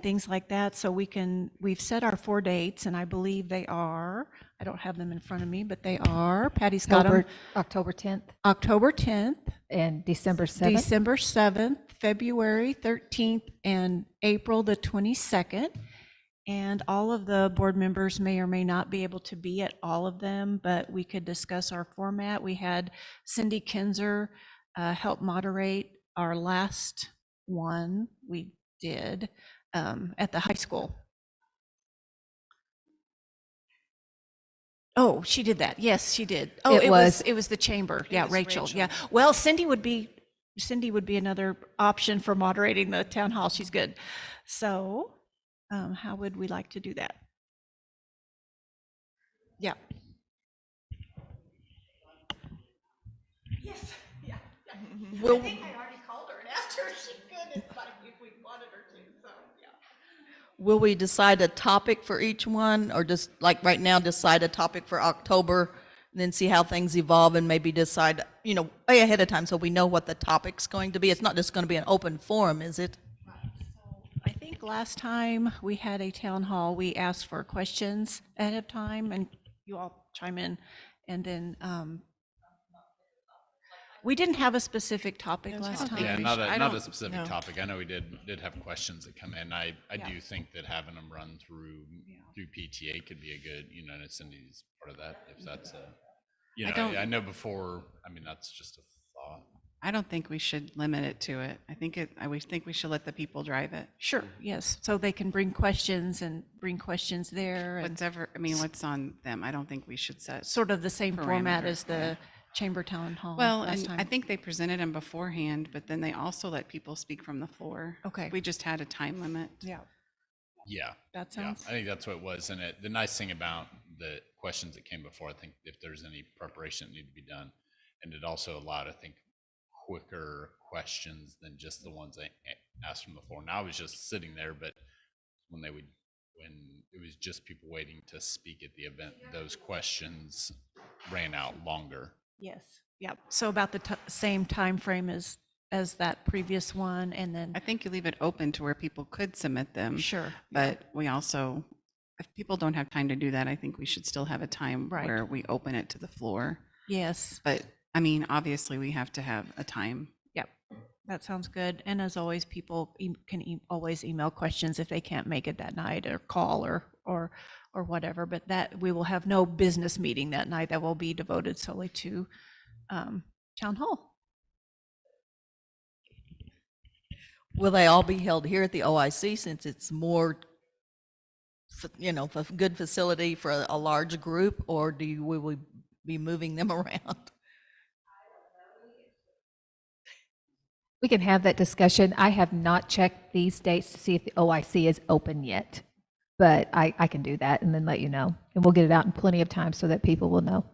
things like that. So we've set our 4 dates, and I believe they are, I don't have them in front of me, but they are, Patty's got them. October 10th. October 10th. And December 7th. December 7th, February 13th, and April the 22nd. And all of the board members may or may not be able to be at all of them, but we could discuss our format. We had Cindy Kinzer help moderate our last one we did at the high school. Oh, she did that. Yes, she did. Oh, it was the chamber. Yeah, Rachel. Yeah. Well, Cindy would be another option for moderating the town hall. She's good. So, how would we like to do that? Yeah. Yes. Yeah. I think I already called her and asked her if she could, if we wanted her to. So, yeah. Will we decide a topic for each one, or just like right now decide a topic for October and then see how things evolve and maybe decide, way ahead of time so we know what the topic's going to be? It's not just going to be an open forum, is it? I think last time we had a town hall, we asked for questions ahead of time, and you all chime in. And then we didn't have a specific topic last time. Yeah, not a specific topic. I know we did have questions that come in. I do think that having them run through PTA could be a good, and Cindy's part of that, if that's I know before, that's just a thought. I don't think we should limit it to it. I think we should let the people drive it. Sure, yes. So they can bring questions there. And What's on them? I don't think we should set sort of the same format parameters. as the chamber town hall. Well, last and time. I think they presented them beforehand, but then they also let people speak from the floor. Okay. We just had a time limit. Yeah. Yeah. That sounds. I think that's what it was. And the nice thing about the questions that came before, I think if there's any preparation that needed to be done, and it also allowed, I think, quicker questions than just the ones I asked from the floor. Now I was just sitting there, but when it was just people waiting to speak at the event, those questions ran out longer. Yes. Yeah. So about the same time frame as that previous one, and then I think you leave it open to where people could submit them. Sure. But we also, if people don't have time to do that, I think we should still have a time where we open it to the floor. Yes. But obviously we have to have a time. Yep. That sounds good. And as always, people can always email questions if they can't make it that night, or call or whatever. But that we will have no business meeting that night. That will be devoted solely to town hall. Will they all be held here at the OIC since it's more, a good facility for a large group, or will we be moving them around? We can have that discussion. I have not checked these dates to see if the OIC is open yet, but I can do that and then let you know. And we'll get it out in plenty of time so that people will know.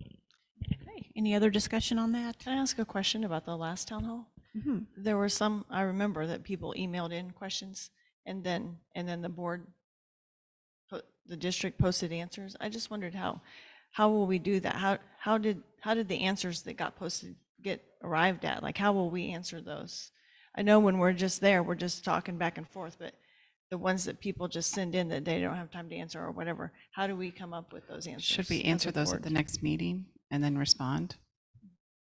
Okay. Any other discussion on that? Can I ask a question about the last town hall? Mhm. There were some, I remember that people emailed in questions and then the board, the district posted answers. I just wondered how will we do that? How did the answers that got posted get arrived at? Like, how will we answer those? I know when we're just there, we're just talking back and forth, but the ones that people just send in that they don't have time to answer or whatever, how do we come up with those answers? Should we as answer a those at board? the next meeting and then respond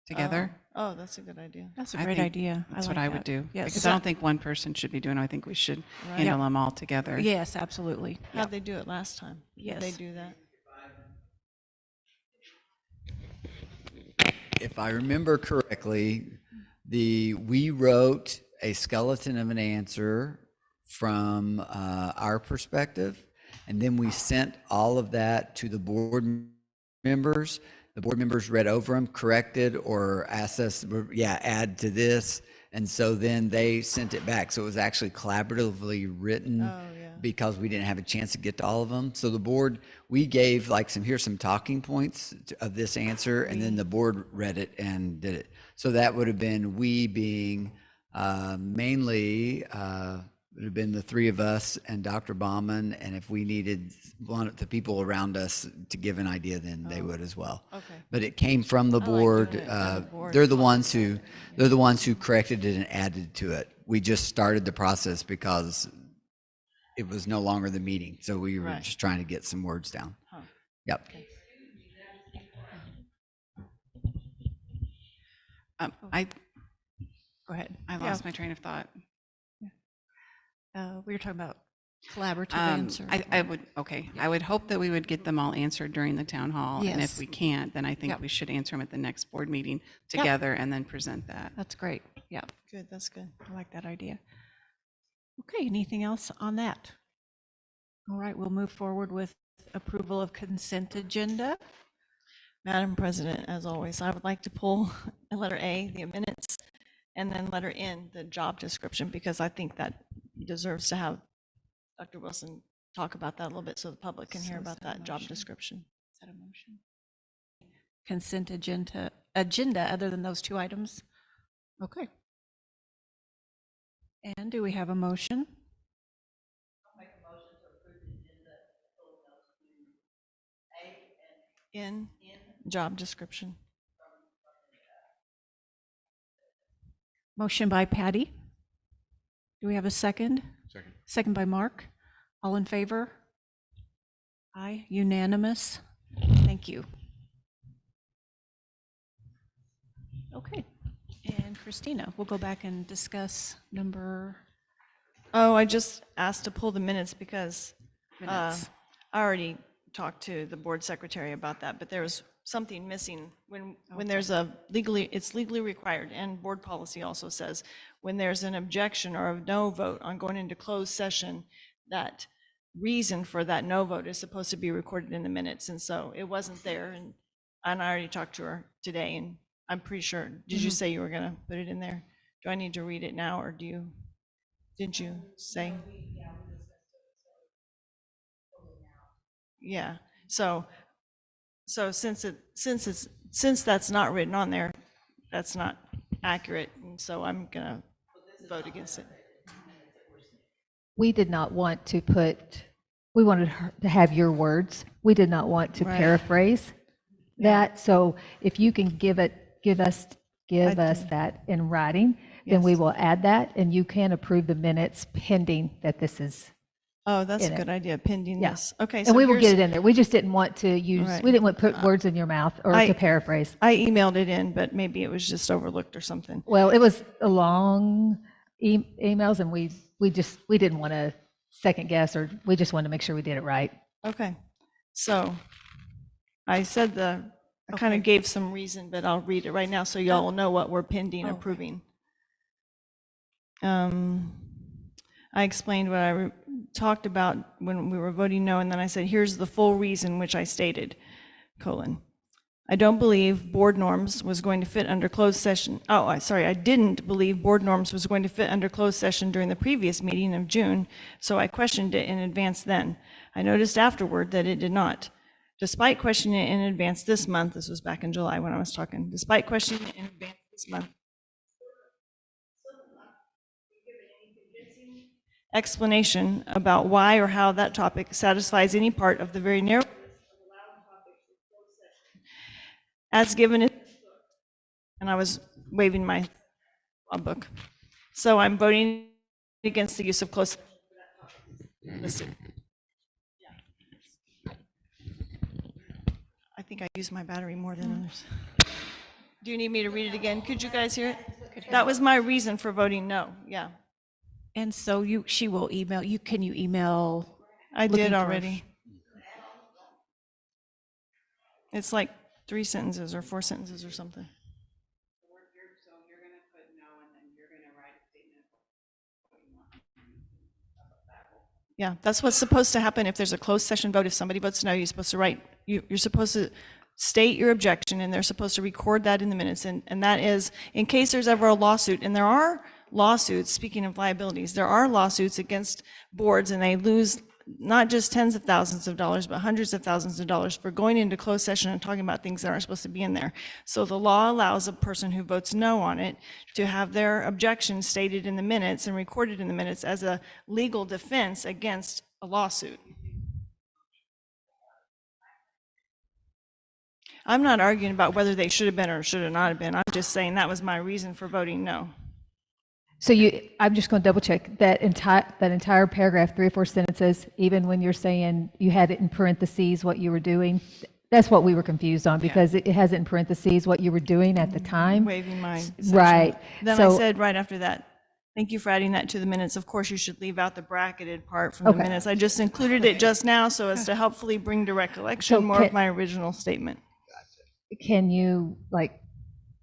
together? Oh, that's a good idea. That's a I great think idea. That's like what I that. would do. Yes. Because I don't think one person should be doing it. I think we should Right. handle them all together. Yes, absolutely. How'd they do it last time? Did they Yes. do that? If I remember correctly, we wrote a skeleton of an answer from our perspective, and then we sent all of that to the board members. The board members read over them, corrected, or asked us, add to this. And so then they sent it back. So it was actually collaboratively written Oh, yeah. because we didn't have a chance to get to all of them. So the board, we gave like here's some talking points of this answer, and then the board read it and did it. So that would have been we being mainly, it would have been the three of us and Dr. Bauman, and if we needed one of the people around us to give an idea, then they would as well. Okay. But it came from the I like board. doing it from the board. They're the ones who corrected it and added to it. We just started the process because it was no longer the meeting, so we were Right. just trying to get some words down. Huh. Yep. Go ahead. I lost my train of thought. We were talking about collaborative I would hope that we would get them all answered during the town hall. And Yes. if we can't, then I think Yep. we should answer them at the next board meeting together and then present that. That's great. Yeah, Good, that's good. I like that idea. Okay, anything else on that? All right, we'll move forward with approval of consent agenda. Madam President, as always, I would like to pull letter A, the minutes, and then letter N, the job description, because I think that deserves to have Dr. Wilson talk about that a little bit so the public can hear So is about that a that job motion? description. Is that a motion? Consent agenda other than those two items? Okay. And do we have a motion? In job description. Motion by Patty. Do we have a second? Second. Second by Mark. All in favor? Aye, unanimous. Thank you. Okay, and Christina, we'll go back and discuss number Oh, I just asked to pull the minutes because minutes. I already talked to the board secretary about that, but there was something missing when there's it's legally required, and board policy also says, when there's an objection or a no vote on going into closed session, that reason for that no vote is supposed to be recorded in the minutes, and so it wasn't there, and I already talked to her today, and I'm pretty sure, did you say you were gonna put it in there? Do I need to read it now, or didn't you say? Yeah, so since that's not written on there, that's not accurate, and so I'm gonna vote against it. We did not want to we wanted her to have your words. We did not want to Right. paraphrase that. So if you can give us can. that in writing, then we Yes. will add that, and you can approve the minutes pending that this is. Oh, that's a in it. good idea, pending Yeah. this. Okay, so And we will get here's- it in there. We just didn't want to Right. we didn't want to put words in your mouth or I- to paraphrase. I emailed it in, but maybe it was just overlooked or something. Well, it was a long emails, and we didn't want to second guess, or we just wanted to make sure we did it right. Okay, so I said I kind of gave some reason, but I'll read it right now so y'all will know what we're pending Okay. approving. I explained what I talked about when we were voting no, and then I said, here's the full reason which I stated, : I don't believe board norms was going to fit under closed session. I didn't believe board norms was going to fit under closed session during the previous meeting of June, so I questioned it in advance then. I noticed afterward that it did not. Despite questioning it in advance this month, this was back in July when I was talking, despite questioning it in advance this month, explanation about why or how that topic satisfies any part of the very narrow as given in, and I was waving my law book. So I'm voting against the use of closed session. I think I used my battery more than others. Do you need me to read it again? Could you guys hear it? That was my reason for voting no, yeah. And so she will email you. Can you email? I looking did for- already. It's like 3 sentences or 4 sentences or something. Yeah, that's what's supposed to happen if there's a closed session vote. If somebody votes no, you're supposed to write, you're supposed to state your objection, and they're supposed to record that in the minutes. And that is, in case there's ever a lawsuit, and there are lawsuits, speaking of liabilities, there are lawsuits against boards, and they lose not just tens of thousands of dollars, but hundreds of thousands of dollars for going into closed session and talking about things that aren't supposed to be in there. So the law allows a person who votes no on it to have their objection stated in the minutes and recorded in the minutes as a legal defense against a lawsuit. I'm not arguing about whether they should have been or should have not have been. I'm just saying that was my reason for voting no. So I'm just going to double check that entire paragraph, 3 or 4 sentences, even when you're saying you had it in parentheses, what you were doing, that's what we were confused on, because it has it in parentheses, what you were doing at the time. Waving my section. Right. Then I said right after that, thank you for adding that to the minutes. Of course, you should leave out the bracketed part from the Okay. minutes. I just included it just now so as to helpfully bring to recollection So more of my original statement. Can you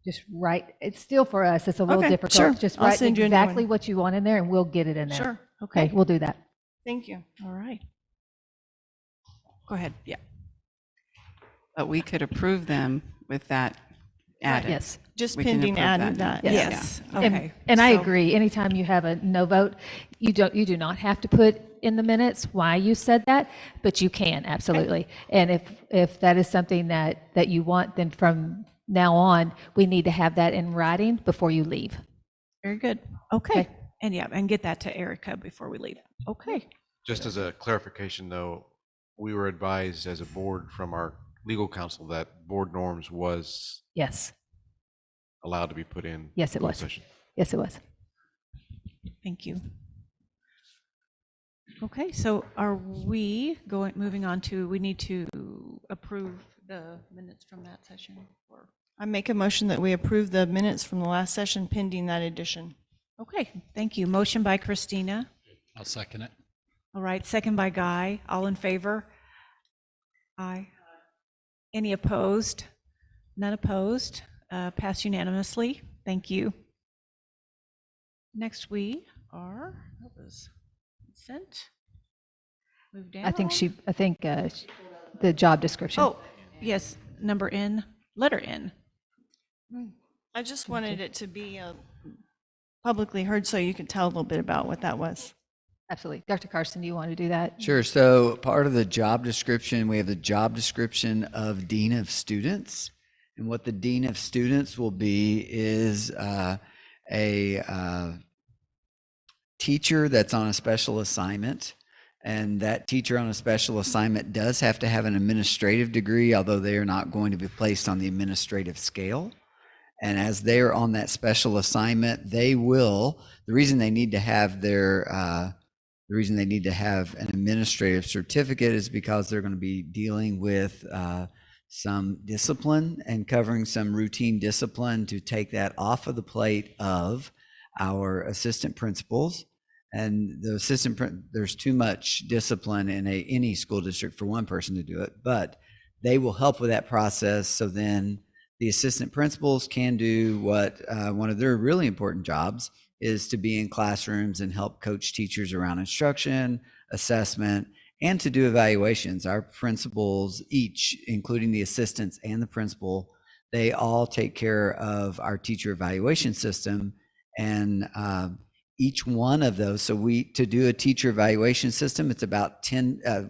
just write, it's still for us, it's a little Okay, difficult. sure. Just I'll write send you a new exactly one. what you want in there and we'll get it in there. Sure. Okay, we'll do that. Thank you. All right. Go ahead. Yeah. But we could approve them with that added. Yes. Just We can pending approve adding that. Yes. Yeah. Okay. And I So- agree, anytime you have a no vote, you do not have to put in the minutes why you said that, but you can, absolutely. And if that is something that you want, then from now on, we need to have that in writing before you leave. Very good. Okay. Okay. And yeah, and get that to Erica before we leave. Okay. Just as a clarification, though, we were advised as a board from our legal counsel that board norms was Yes, allowed to be put in. yes, it closed was. session. Yes, it was. Thank you. Okay, so are we moving on to, we need to approve the minutes from that session? Or I make a motion that we approve the minutes from the last session pending that addition. Okay, thank you. Motion by Christina. I'll second it. All right, second by Guy. All in favor? Aye. Any opposed? None opposed. Passed unanimously. Thank you. Next we are, that was consent. Move down. I think the job description. Oh, yes, number N, letter N. I just wanted it to be publicly heard so you could tell a little bit about what that was. Absolutely. Dr. Carson, do you want to do that? Sure. So part of the job description, we have the job description of Dean of Students. And what the Dean of Students will be is a teacher that's on a special assignment. And that teacher on a special assignment does have to have an administrative degree, although they are not going to be placed on the administrative scale. And as they are on that special assignment, the reason they need to have an administrative certificate is because they're going to be dealing with some discipline and covering some routine discipline to take that off of the plate of our assistant principals. And the there's too much discipline in any school district for one person to do it, but they will help with that process. So then the assistant principals can do what one of their really important jobs is, to be in classrooms and help coach teachers around instruction, assessment, and to do evaluations. Our principals each, including the assistants and the principal, they all take care of our teacher evaluation system. And each one of those, so to do a teacher evaluation system, it's about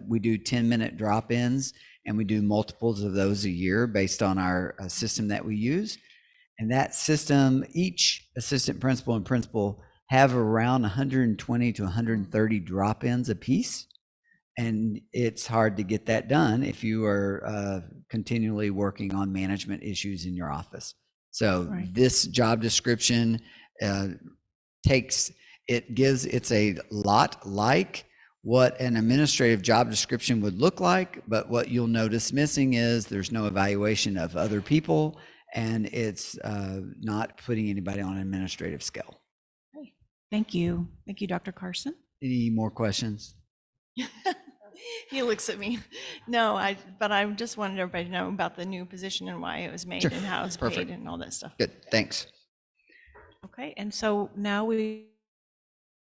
we do 10-minute drop-ins, and we do multiples of those a year based on our system that we use. And that system, each assistant principal and principal have around 120 to 130 drop-ins apiece. And it's hard to get that done if you are continually working on management issues in your office. So Right. this job description it's a lot like what an administrative job description would look like, but what you'll notice missing is there's no evaluation of other people, and it's not putting anybody on an administrative scale. Thank you. Thank you, Dr. Carson. Any more questions? He looks at me. No, but I just wanted everybody to know about the new position and why it was made Sure. and how it's Perfect. paid and all that stuff. Good, thanks. Okay, and so now we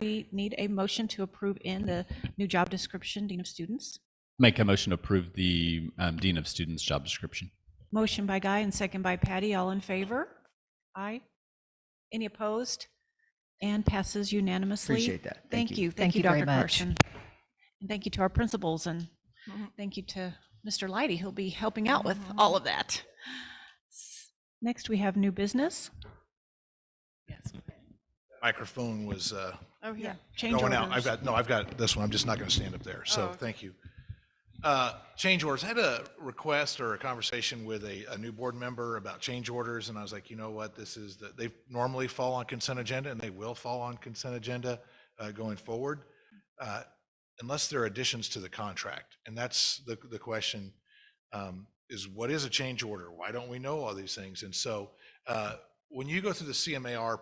need a motion to approve in the new job description, Dean of Students. Make a motion to approve the Dean of Students job description. Motion by Guy and second by Patty. All in favor? Aye. Any opposed? And passes unanimously. Appreciate that. Thank you. Thank you very Dr. much. Carson. And thank you to our principals, and thank you to Mr. Leidy, who'll be helping out with all of that. Next, we have new business. Microphone was Oh, yeah. Change going out. orders. I've got this one. I'm just not going to stand up there. So Oh, okay. thank you. Change orders. I had a request or a conversation with a new board member about change orders, and I was like, you know what, they normally fall on consent agenda, and they will fall on consent agenda going forward, unless there are additions to the contract. And that's the question, is what is a change order? Why don't we know all these things? And so when you go through the CMAR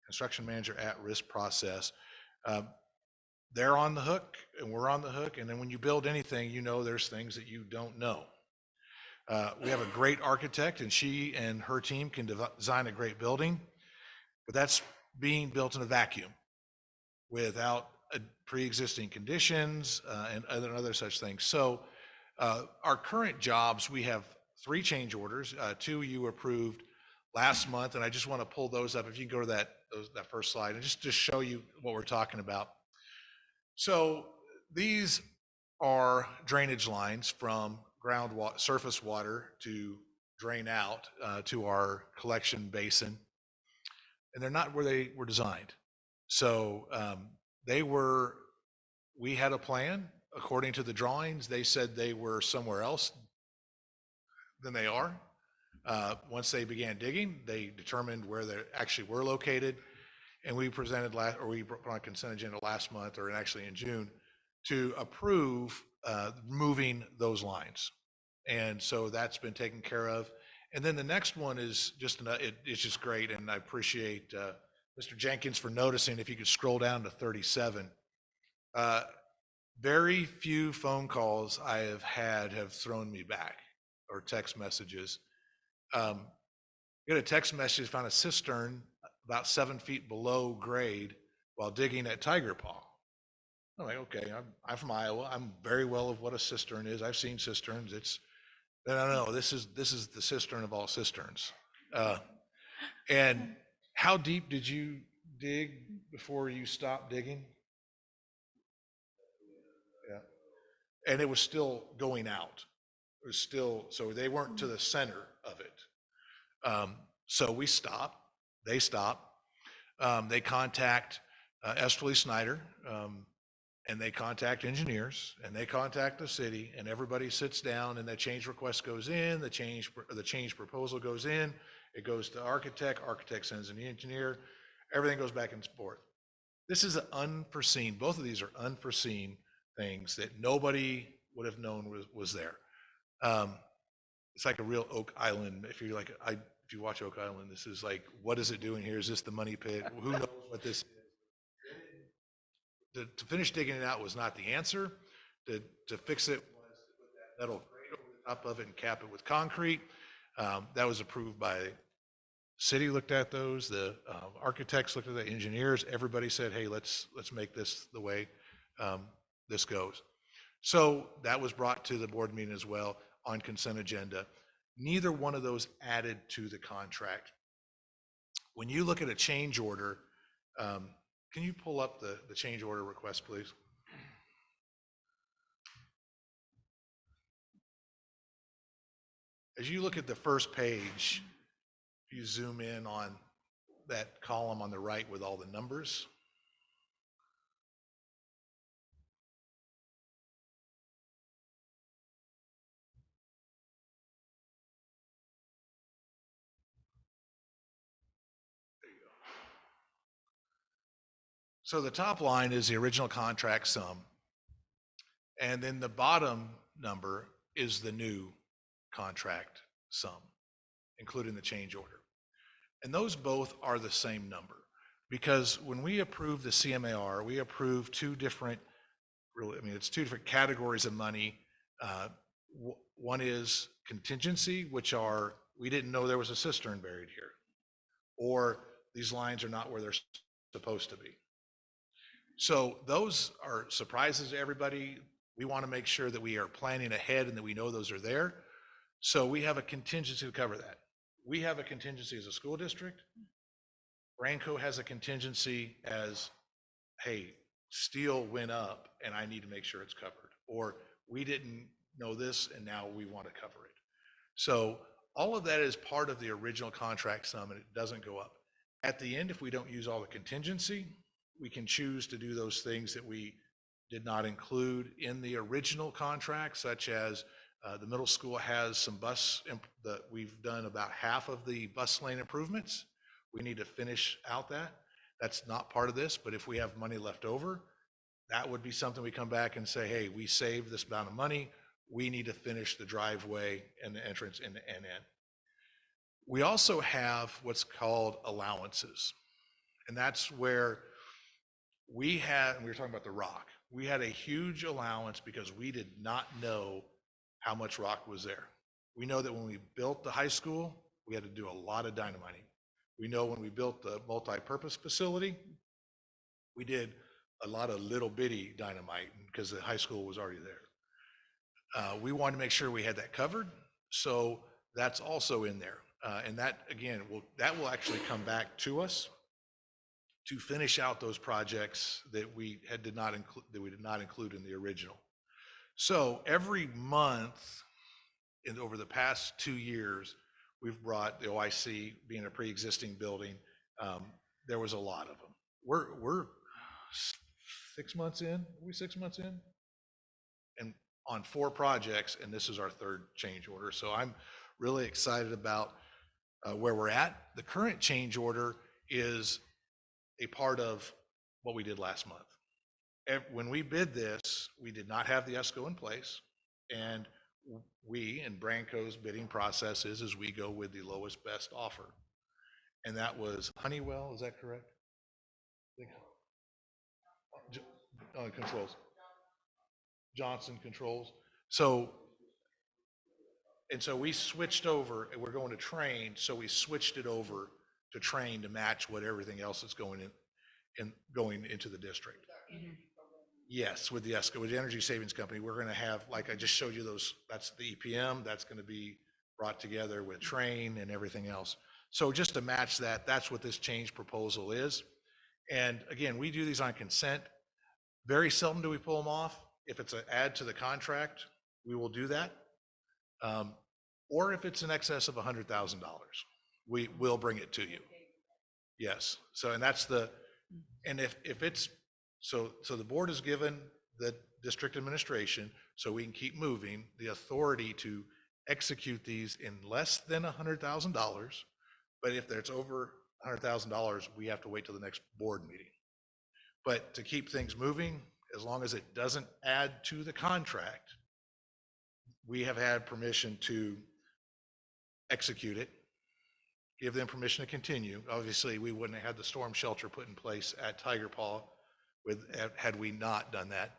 Construction Manager at Risk process, they're on the hook and we're on the hook. And then when you build anything, you know there's things that you don't know. We have a great architect, and she and her team can design a great building, but that's being built in a vacuum without pre-existing conditions and other such things. So our current jobs, we have 3 change orders. 2 you approved last month, and I just want to pull those up. If you can go to that first slide and just show you what we're talking about. So these are drainage lines from surface water to drain out to our collection basin, and they're not where they were designed. So we had a plan according to the drawings. They said they were somewhere else than they are. Once they began digging, they determined where they actually were located, and we put on consent agenda last month, or actually in June, to approve moving those lines. And so that's been taken care of. And then the next one is it's just great, and I appreciate Mr. Jenkins for noticing. If you could scroll down to 37. Very few phone calls I have had have thrown me back, or text messages. I got a text message, found a cistern about 7 feet below grade while digging at Tiger Paw. I'm like, okay, I'm from Iowa. I'm very well of what a cistern is. I've seen cisterns. No, this is the cistern of all cisterns. And how deep did you dig before you stopped digging? Yeah. And it was still going out. It was still, so they weren't to the center of it. So we stop. They stop. They contact Esterly Snyder, and they contact engineers, and they contact the city, and everybody sits down, and the change request goes in, the change proposal goes in, it goes to architect sends an engineer, everything goes back and forth. This is an unforeseen, both of these are unforeseen things that nobody would have known was there. It's like a real Oak Island. If you watch Oak Island, this is like, what is it doing here? Is this the money pit? Who knows what this is? To finish digging it out was not the answer. To fix it was to put that metal grate over the top of it and cap it with concrete. That was approved by city. Looked at those. The architects looked at the engineers. Everybody said, "Hey, let's make this the way this goes." So that was brought to the board meeting as well on consent agenda. Neither one of those added to the contract. When you look at a change order, can you pull up the change order request, please? As you look at the first page, if you zoom in on that column on the right with all the numbers. So the top line is the original contract sum. And then the bottom number is the new contract sum, including the change order. And those both are the same number, because when we approve the CMAR, we approve two different, really, I mean, it's two different categories of money. One is contingency, which are, we didn't know there was a cistern buried here, or these lines are not where they're supposed to be. So those are surprises to everybody. We want to make sure that we are planning ahead and that we know those are there. So we have a contingency to cover that. We have a contingency as a school district. Branco has a contingency as, hey, steel went up and I need to make sure it's covered. Or we didn't know this and now we want to cover it. So all of that is part of the original contract sum and it doesn't go up. At the end, if we don't use all the contingency, we can choose to do those things that we did not include in the original contract, such as the middle school has some that we've done about half of the bus lane improvements. We need to finish out that. That's not part of this, but if we have money left over, that would be something we come back and say, hey, we saved this amount of money. We need to finish the driveway and the entrance in the NN. We also have what's called allowances. And that's where we had, and we were talking about the rock, we had a huge allowance because we did not know how much rock was there. We know that when we built the high school, we had to do a lot of dynamiting. We know when we built the multi-purpose facility, we did a lot of little bitty dynamite because the high school was already there. We wanted to make sure we had that covered, so that's also in there. And that, again, that will actually come back to us to finish out those projects that we did not include in the original. So every month over the past 2 years, we've brought the OIC, being a pre-existing building. There was a lot of them. We're 6 months in. Are we 6 months in? And on 4 projects, and this is our 3rd change order. So I'm really excited about where we're at. The current change order is a part of what we did last month. When we bid this, we did not have the ESCO in place, and we, in Branco's bidding process is we go with the lowest best offer. And that was Honeywell, is that correct? Controls. Johnson Controls. So we switched over, and we're going to Train, so we switched it over to Train to match what everything else is going into the district. Yes, with the ESCO, with the Energy Savings Company, we're going to have, like I just showed you those, that's the EPM, that's going to be brought together with Train and everything else. So just to match that, that's what this change proposal is. And again, we do these on consent. Very seldom do we pull them off. If it's an add to the contract, we will do that. Or if it's in excess of $100,000, we will bring it to you. Yes. So, and that's and if it's, so the board has given the district administration, so we can keep moving, the authority to execute these in less than $100,000. But if there's over $100,000, we have to wait till the next board meeting. But to keep things moving, as long as it doesn't add to the contract, we have had permission to execute it, give them permission to continue. Obviously, we wouldn't have had the storm shelter put in place at Tiger Paw had we not done that.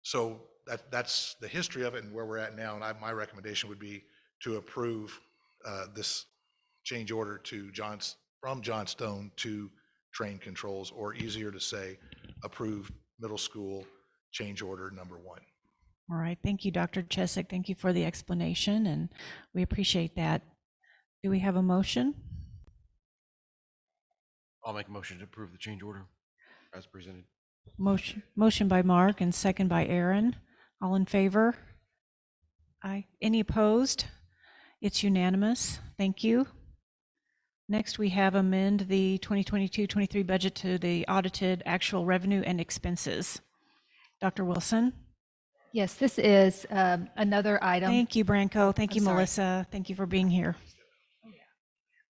So that's the history of it and where we're at now. And my recommendation would be to approve this change order from John Stone to Train Controls, or easier to say, approved middle school change order number 1. All right, thank you, Dr. Chesick. Thank you for the explanation, and we appreciate that. Do we have a motion? I'll make a motion to approve the change order as presented. Motion by Mark and second by Aaron. All in favor? Aye. Any opposed? It's unanimous. Thank you. Next, we have amend the 2022-23 budget to the audited actual revenue and expenses. Dr. Wilson? Yes, this is another item. Thank you, Branko. Thank I'm you, sorry. Melissa. Thank you for being here.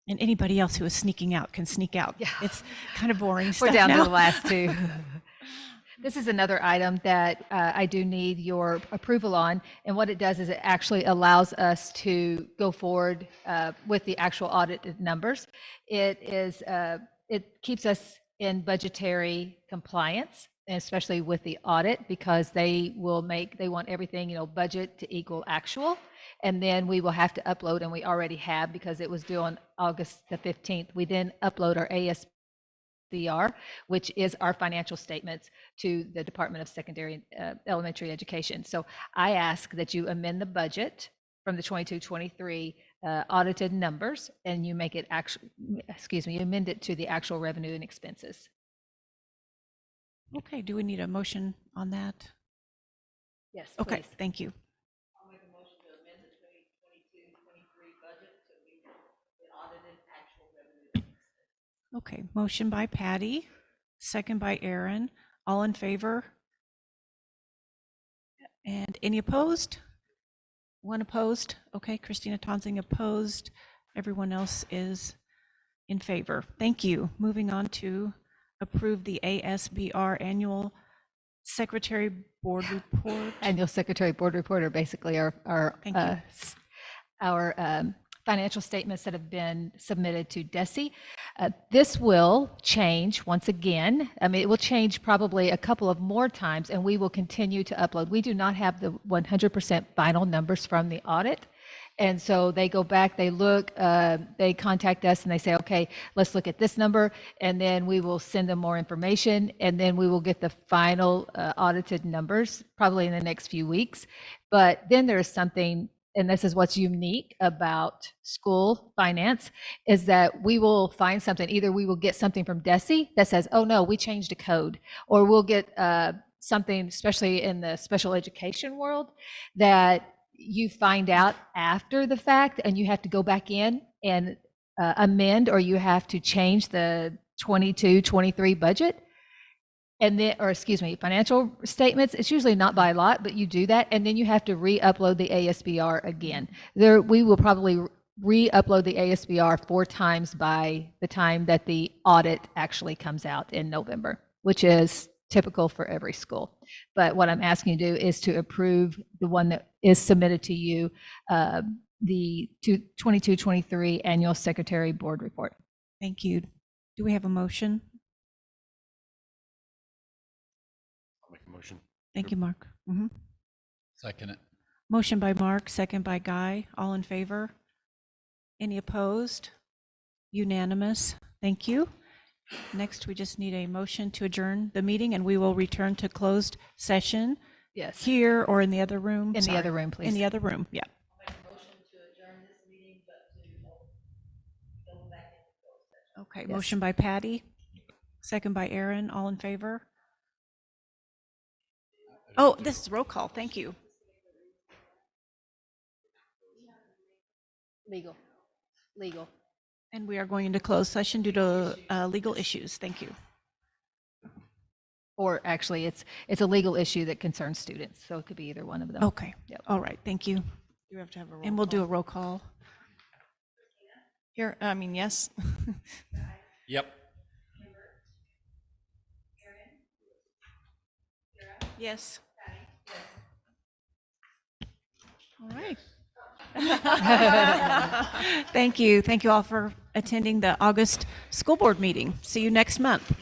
And anybody else who is sneaking out can sneak out. Yeah. It's kind of boring We're stuff down now. to the last two. This is another item that I do need your approval on. And what it does is it actually allows us to go forward with the actual audited numbers. It keeps us in budgetary compliance, and especially with the audit, because they want everything, budget to equal actual. And then we will have to upload, and we already have, because it was due on August the 15th. We then upload our ASBR, which is our financial statements, to the Department of Secondary Elementary Education. So I ask that you amend the budget from the 22-23 audited numbers, and you make it you amend it to the actual revenue and expenses. Okay, do we need a motion on that? Yes, Okay, please. thank you. I'll make a motion to amend the 2022-23 budget to be the audited actual revenue. Okay, motion by Patty, second by Aaron. All in favor? And any opposed? One opposed. Okay, Christina Tonsing opposed. Everyone else is in favor. Thank you. Moving on to approve the ASBR annual secretary board report. Annual Secretary Board Report are basically our Thank you. financial statements that have been submitted to DESE. This will change once again. I mean, it will change probably a couple of more times, and we will continue to upload. We do not have the 100% final numbers from the audit. And so they go back, they look, they contact us and they say, okay, let's look at this number. And then we will send them more information. And then we will get the final audited numbers probably in the next few weeks. But then there's something, and this is what's unique about school finance, is that we will find something. Either we will get something from DESE that says, oh no, we changed a code, or we'll get something, especially in the special education world, that you find out after the fact and you have to go back in and amend, or you have to change the 22-23 budget. And then, or excuse me, financial statements. It's usually not by a lot, but you do that. And then you have to re-upload the ASBR again. We will probably re-upload the ASBR 4 times by the time that the audit actually comes out in November, which is typical for every school. But what I'm asking you to do is to approve the one that is submitted to you, the 22-23 Annual Secretary Board Report. Thank you. Do we have a motion? I'll make a motion. Thank you, Mark. Mhm. Second it. Motion by Mark, second by Guy. All in favor? Any opposed? Unanimous. Thank you. Next, we just need a motion to adjourn the meeting, and we will return to closed session. Yes. Here or in the other room? In the Sorry. other room, please. In the other room, yeah. I'll make a motion to adjourn this meeting, but to go back into closed session. Okay, Yes. motion by Patty, second by Aaron. All in favor? Oh, this is roll call. Thank you. Legal. And we are going into closed session due to legal issues. Thank you. Or actually, it's a legal issue that concerns students, so it could be either one of them. Okay. Yep. All right. Thank you. You have to have a roll And we'll do a call. roll call. Here, yes. Yep. Yes. All right. Thank you. Thank you all for attending the August school board meeting. See you next month.